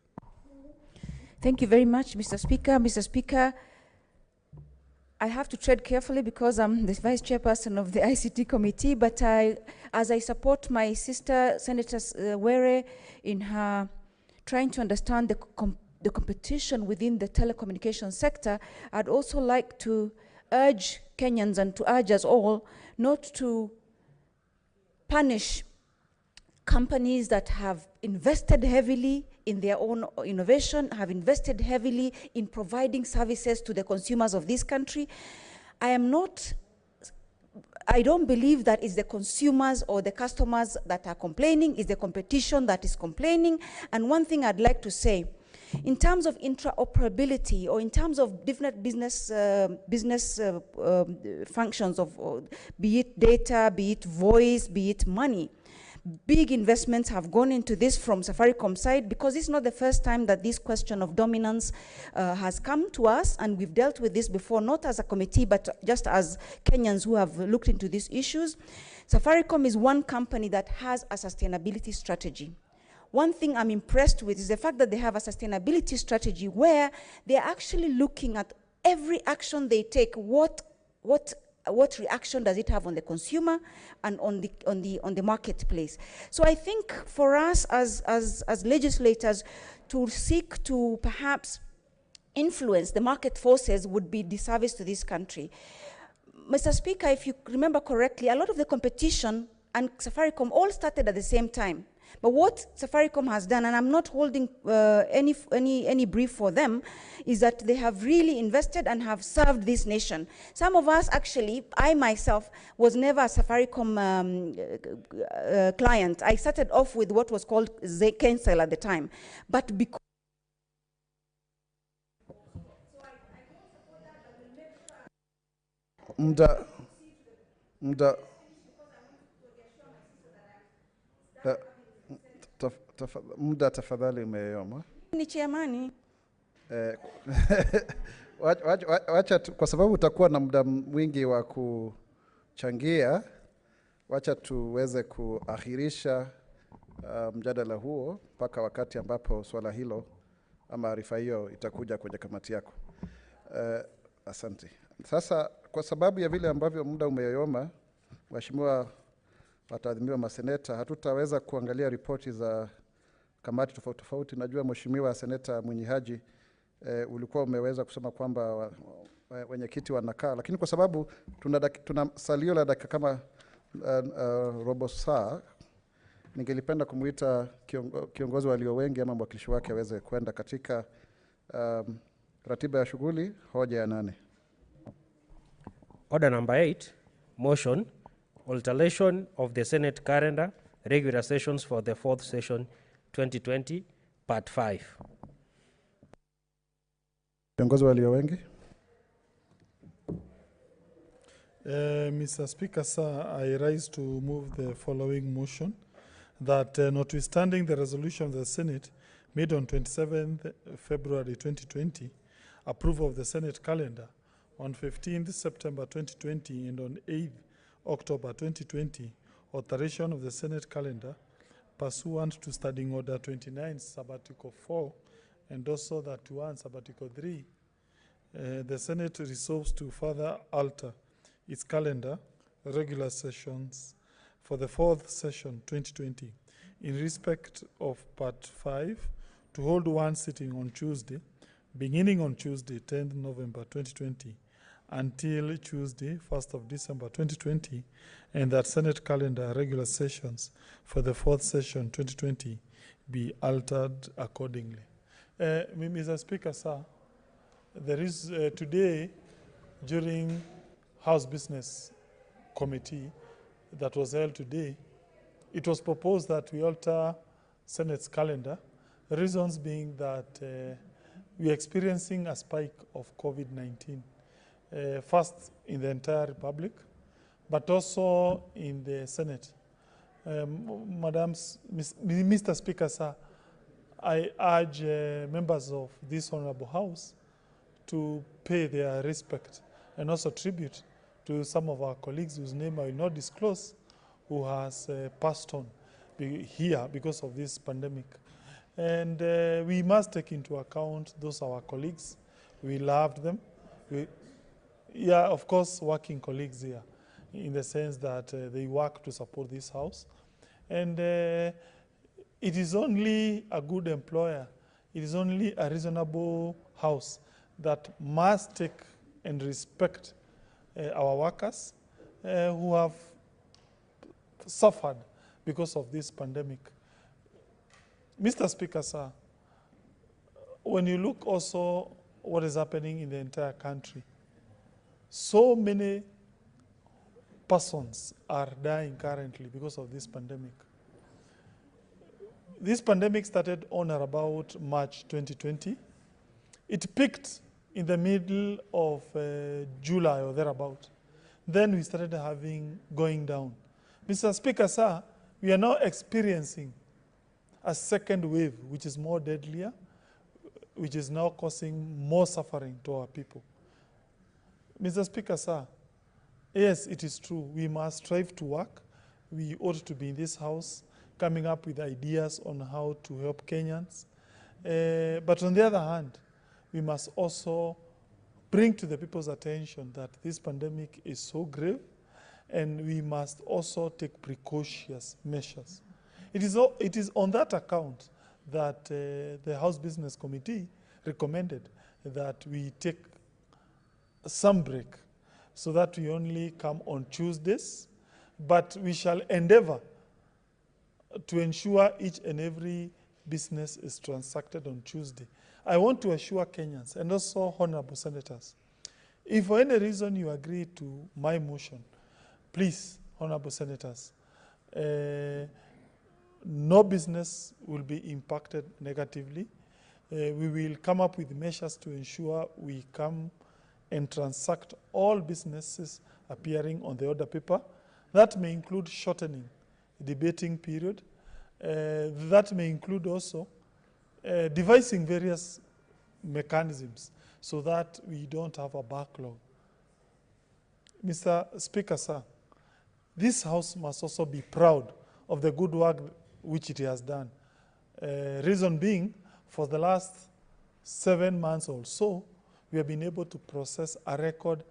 Thank you very much, Mr. Speaker. Mr. Speaker, I have to tread carefully because I'm the vice chairperson of the ICT committee, but as I support my sister, Senator Were, in her trying to understand the competition within the telecommunications sector, I'd also like to urge Kenyans and to urge us all not to punish companies that have invested heavily in their own innovation, have invested heavily in providing services to the consumers of this country. I don't believe that it's the consumers or the customers that are complaining, it's the competition that is complaining. And one thing I'd like to say, in terms of interoperability or in terms of different business functions of be it data, be it voice, be it money, big investments have gone into this from Safaricom side, because it's not the first time that this question of dominance has come to us, and we've dealt with this before, not as a committee, but just as Kenyans who have looked into these issues. Safaricom is one company that has a sustainability strategy. One thing I'm impressed with is the fact that they have a sustainability strategy where they're actually looking at every action they take, what reaction does it have on the consumer and on the marketplace. So I think for us as legislators to seek to perhaps influence the market forces would be disservice to this country. Mr. Speaker, if you remember correctly, a lot of the competition and Safaricom all started at the same time. But what Safaricom has done, and I'm not holding any brief for them, is that they have really invested and have served this nation. Some of us, actually, I myself was never a Safaricom client. I started off with what was called Kensel at the time. But because muda tafadhali umeyoma. Ni chairmani. Wacha kwa sababu utakuwa na muda mwingi wa kuchangia, wacha tuweze kuahirisha mjadala huo mpaka wakati ambapo swala hilo ama arifa hiyo itakuja kwenye kamati yako. Asante. Sasa kwa sababu ya vile ambavyo muda umeyoyoma, waheshimiwa wataadhimiwa maseneta, hatutaweza kuangalia ripoti za kamati tofauti tofauti. Najua mheshimiwa seneta Mwinyi Haji ulikuwa umeweza kusema kwamba wenyekiti wanakaa, lakini kwa sababu tuna salio la dakika kama robo saa, ningelipenda kumuita kiongozi walio wengi ama mwakilishi wake aweze kwenda katika ratiba ya shughuli, hoja ya 8. Order number 8, motion, alteration of the Senate calendar, regular sessions for the 4th session 2020, part 5. Kiongozi walio wengi. Mr. Speaker, sir, I rise to move the following motion that notwithstanding the resolution of the Senate made on 27th February 2020, approval of the Senate calendar on 15th September 2020 and on 8th October 2020, alteration of the Senate calendar pursuant to Standing Order 29, Sabbatical 4, and also that 1, Sabbatical 3, the Senate resolves to further alter its calendar, regular sessions for the fourth session 2020 in respect of Part 5 to hold one sitting on Tuesday, beginning on Tuesday, 10th November 2020, until Tuesday, 1st of December 2020, and that Senate calendar regular sessions for the fourth session 2020 be altered accordingly. Mr. Speaker, sir, there is today, during House Business Committee that was held today, it was proposed that we alter Senate's calendar, the reasons being that we are experiencing a spike of COVID-19, first in the entire Republic, but also in the Senate. Mr. Speaker, sir, I urge members of this Honorable House to pay their respect and also tribute to some of our colleagues whose name I will not disclose, who has passed on here because of this pandemic. And we must take into account those our colleagues. We loved them. Yeah, of course, working colleagues here, in the sense that they work to support this house. And it is only a good employer, it is only a reasonable house that must take and respect our workers who have suffered because of this pandemic. Mr. Speaker, sir, when you look also what is happening in the entire country, so many persons are dying currently because of this pandemic. This pandemic started on or about March 2020. It peaked in the middle of July or thereabout. Then we started going down. Mr. Speaker, sir, we are now experiencing a second wave, which is more deadlier, which is now causing more suffering to our people. Mr. Speaker, sir, yes, it is true. We must strive to work. We ought to be in this house coming up with ideas on how to help Kenyans. But on the other hand, we must also bring to the people's attention that this pandemic is so grave, and we must also take precautionary measures. It is on that account that the House Business Committee recommended that we take some break so that we only come on Tuesdays, but we shall endeavor to ensure each and every business is transacted on Tuesday. I want to assure Kenyans and also honorable senators, if for any reason you agree to my motion, please, honorable senators, no business will be impacted negatively. We will come up with measures to ensure we come and transact all businesses appearing on the order paper. That may include shortening debating period. That may include also devising various mechanisms so that we don't have a backlog. Mr. Speaker, sir, this House must also be proud of the good work which it has done. Reason being, for the last 7 months or so, we have been able to process a record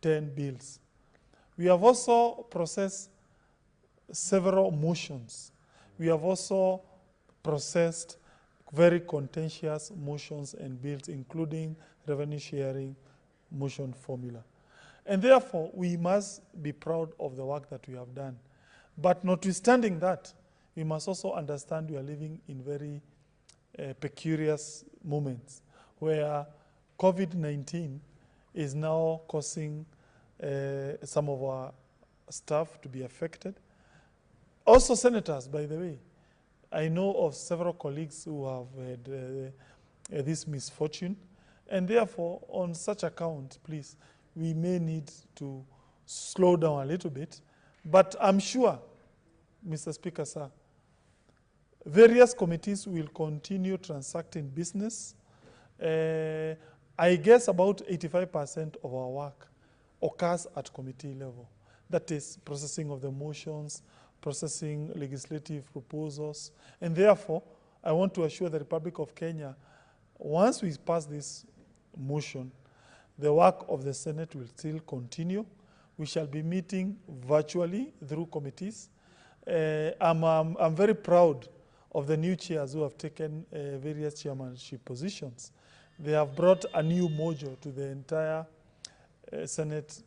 10 bills. We have also processed several motions. We have also processed very contentious motions and bills, including revenue sharing motion formula. And therefore, we must be proud of the work that we have done. But notwithstanding that, we must also understand we are living in very peculiar moments where COVID-19 is now causing some of our staff to be affected. Also senators, by the way. I know of several colleagues who have had this misfortune, and therefore, on such account, please, we may need to slow down a little bit. But I'm sure, Mr. Speaker, sir, various committees will continue transacting business. I guess about 85% of our work occurs at committee level. That is processing of the motions, processing legislative proposals. And therefore, I want to assure the Republic of Kenya, once we pass this motion, the work of the Senate will still continue. We shall be meeting virtually through committees. I'm very proud of the new chairs who have taken various chairmanship positions. They have brought a new mojo to the entire Senate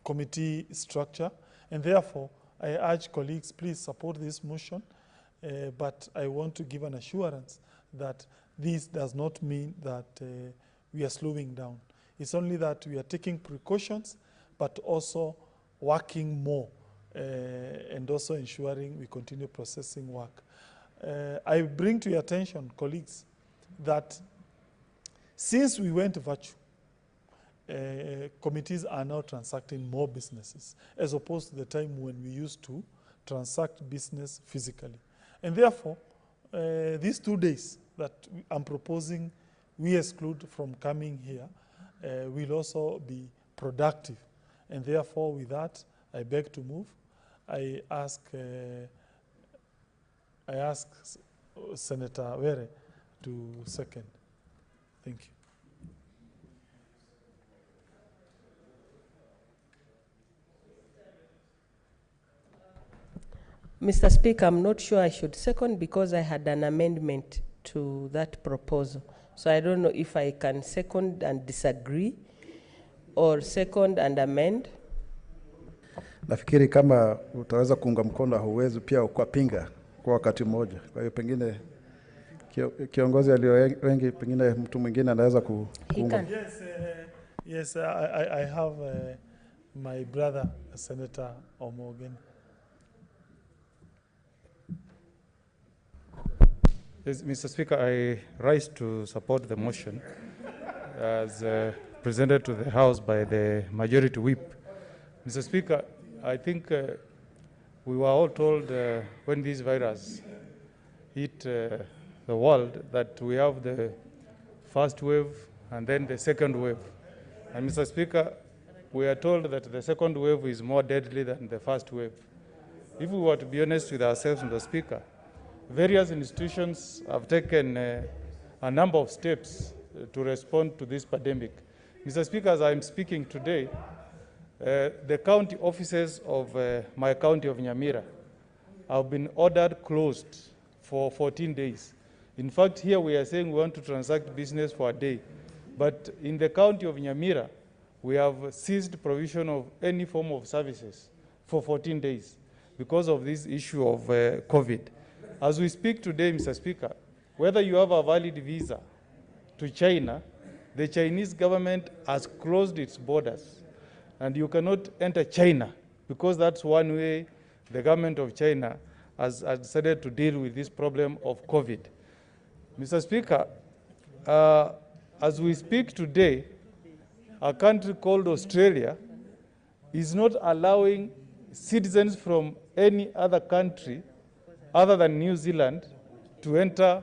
committee structure, and therefore I urge colleagues, please support this motion, but I want to give an assurance that this does not mean that we are slowing down. It's only that we are taking precautions, but also working more and also ensuring we continue processing work. I bring to your attention, colleagues, that since we went virtual, committees are now transacting more businesses as opposed to the time when we used to transact business physically. And therefore, these 2 days that I'm proposing we exclude from coming here will also be productive. And therefore, with that, I beg to move. I ask Senator Were to second. Thank you. Mr. Speaker, I'm not sure I should second because I had an amendment to that proposal. So I don't know if I can second and disagree or second and amend. Nafikiri kama utaweza kuunga mkono, huwezi pia ukapinga kwa wakati mmoja. Kwa hiyo pengine kiongozi alio wengi, pengine mtu mwingine anaweza kuunga. Yes, I have my brother, Senator Omogen. Yes, Mr. Speaker, I rise to support the motion as presented to the House by the Majority Whip. Mr. Speaker, I think we were all told when this virus hit the world that we have the first wave and then the second wave. And Mr. Speaker, we are told that the second wave is more deadly than the first wave. If we were to be honest with ourselves, Mr. Speaker, various institutions have taken a number of steps to respond to this pandemic. Mr. Speaker, as I'm speaking today, the county offices of my county of Nyamira have been ordered closed for 14 days. In fact, here we are saying we want to transact business for a day. But in the county of Nyamira, we have ceased provision of any form of services for 14 days because of this issue of COVID. As we speak today, Mr. Speaker, whether you have a valid visa to China, the Chinese government has closed its borders, and you cannot enter China because that's one way the government of China has decided to deal with this problem of COVID. Mr. Speaker, as we speak today, a country called Australia is not allowing citizens from any other country other than New Zealand to enter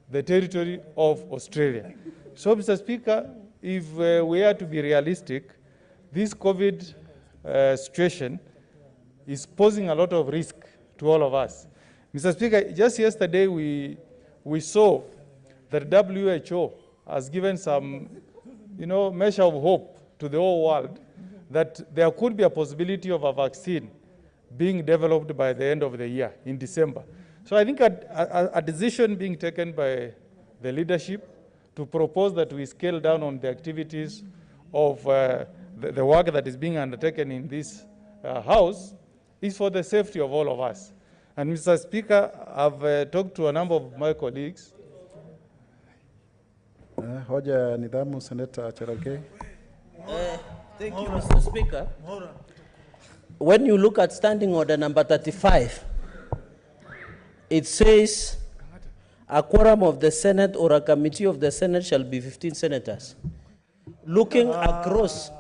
the territory of Australia. So, Mr. Speaker, if we are to be realistic, this COVID situation is posing a lot of risk to all of us. Mr. Speaker, just yesterday we saw that WHO has given some measure of hope to the whole world that there could be a possibility of a vaccine being developed by the end of the year in December. So I think a decision being taken by the leadership to propose that we scale down on the activities of the work that is being undertaken in this House is for the safety of all of us. And Mr. Speaker, I've talked to a number of my colleagues. Hoja nidhamu, Senator Cherargei. Thank you, Mr. Speaker. When you look at Standing Order number 35, it says a quorum of the Senate or a committee of the Senate shall be 15 senators. Looking across,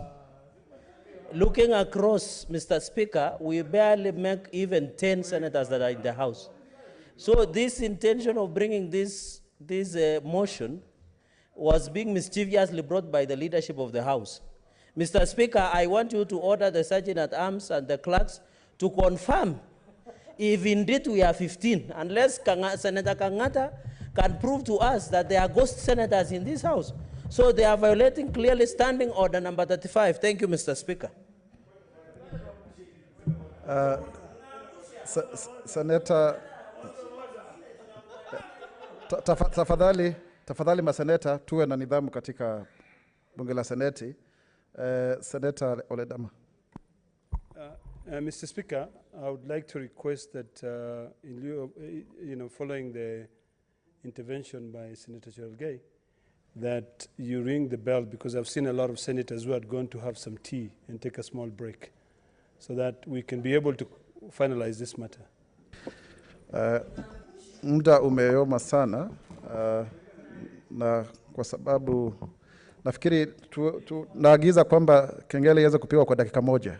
Mr. Speaker, we barely make even 10 senators that are in the House. So this intention of bringing this motion was being mischievously brought by the leadership of the House. Mr. Speaker, I want you to order the Sergeant-at-Arms and the clerks to confirm if indeed we are 15, unless Senator Kangata can prove to us that there are ghost senators in this House. So they are violating clearly Standing Order number 35. Thank you, Mr. Speaker. Seneta, tafadhali maseneta tuwe na nidhamu katika bunge la seneti. Seneta Oledama. Mr. Speaker, I would like to request that in lieu of, following the intervention by Senator Chelgei, that you ring the bell, because I've seen a lot of senators who are going to have some tea and take a small break, so that we can be able to finalize this matter. Muda umeyoma sana, na kwa sababu nafikiri naagiza kwamba kengele iweze kupigwa kwa dakika moja.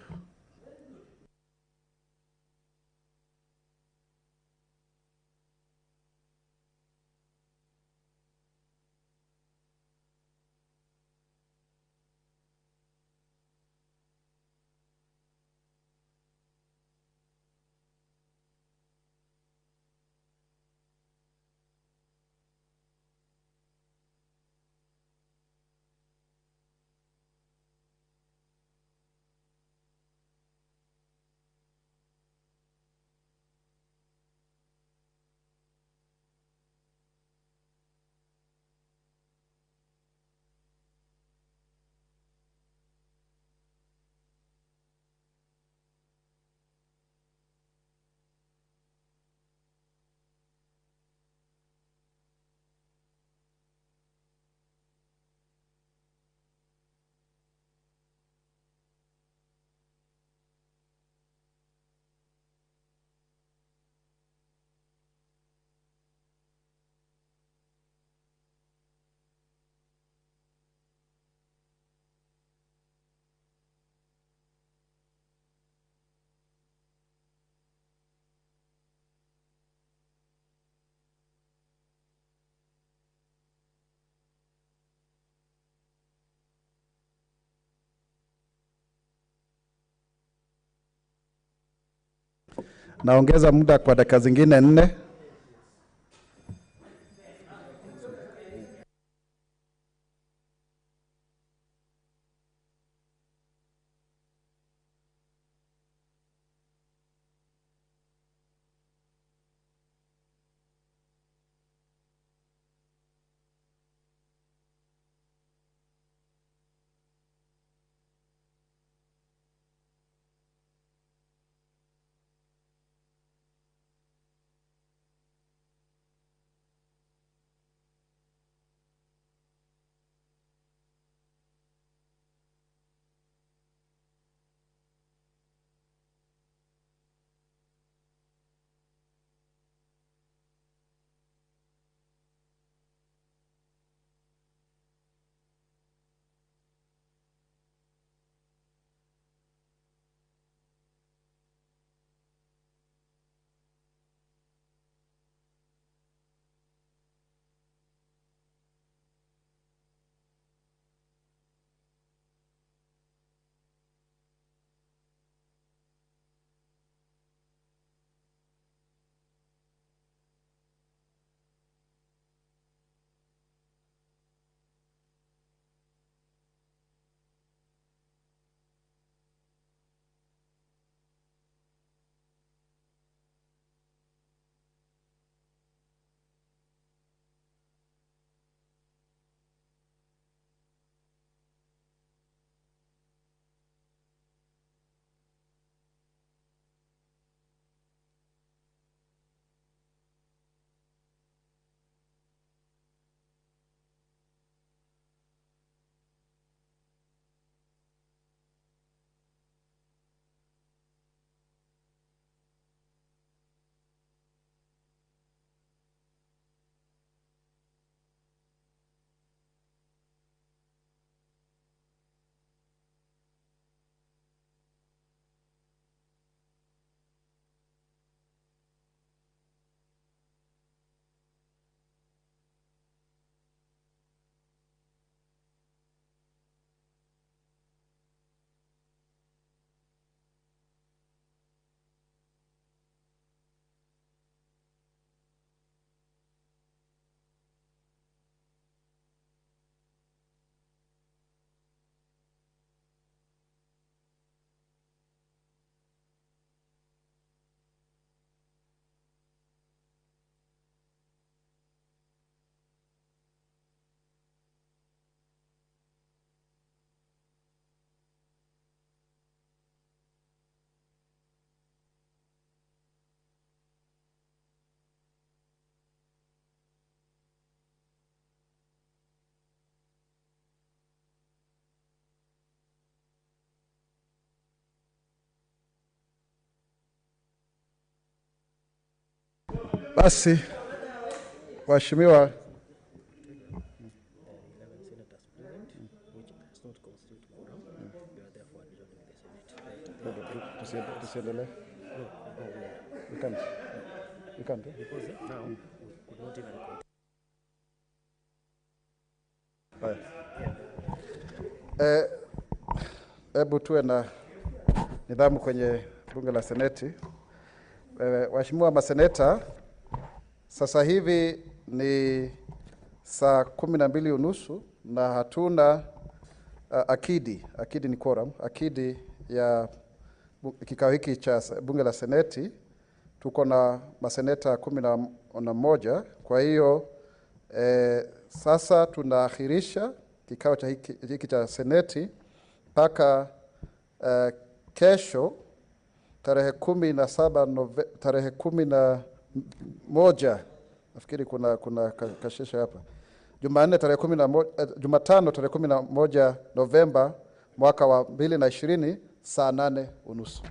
Naongeza muda kwa dakika zingine 4. Basi waheshimiwa, tusiendelee. We can't. Because now we could not even continue. Hebu tuwe na nidhamu kwenye bunge la seneti. Waheshimiwa maseneta, sasa hivi ni saa 12:30 na hatuna akidi ni quorum, akidi ya kikao hiki cha bunge la seneti. Tuko na maseneta 11. Kwa hiyo sasa tunaakhirisha kikao cha hiki cha seneti mpaka kesho tarehe 11, nafikiri kuna kashesha hapa. Jumatano tarehe 11 Novemba mwaka wa 2020 saa 8:30.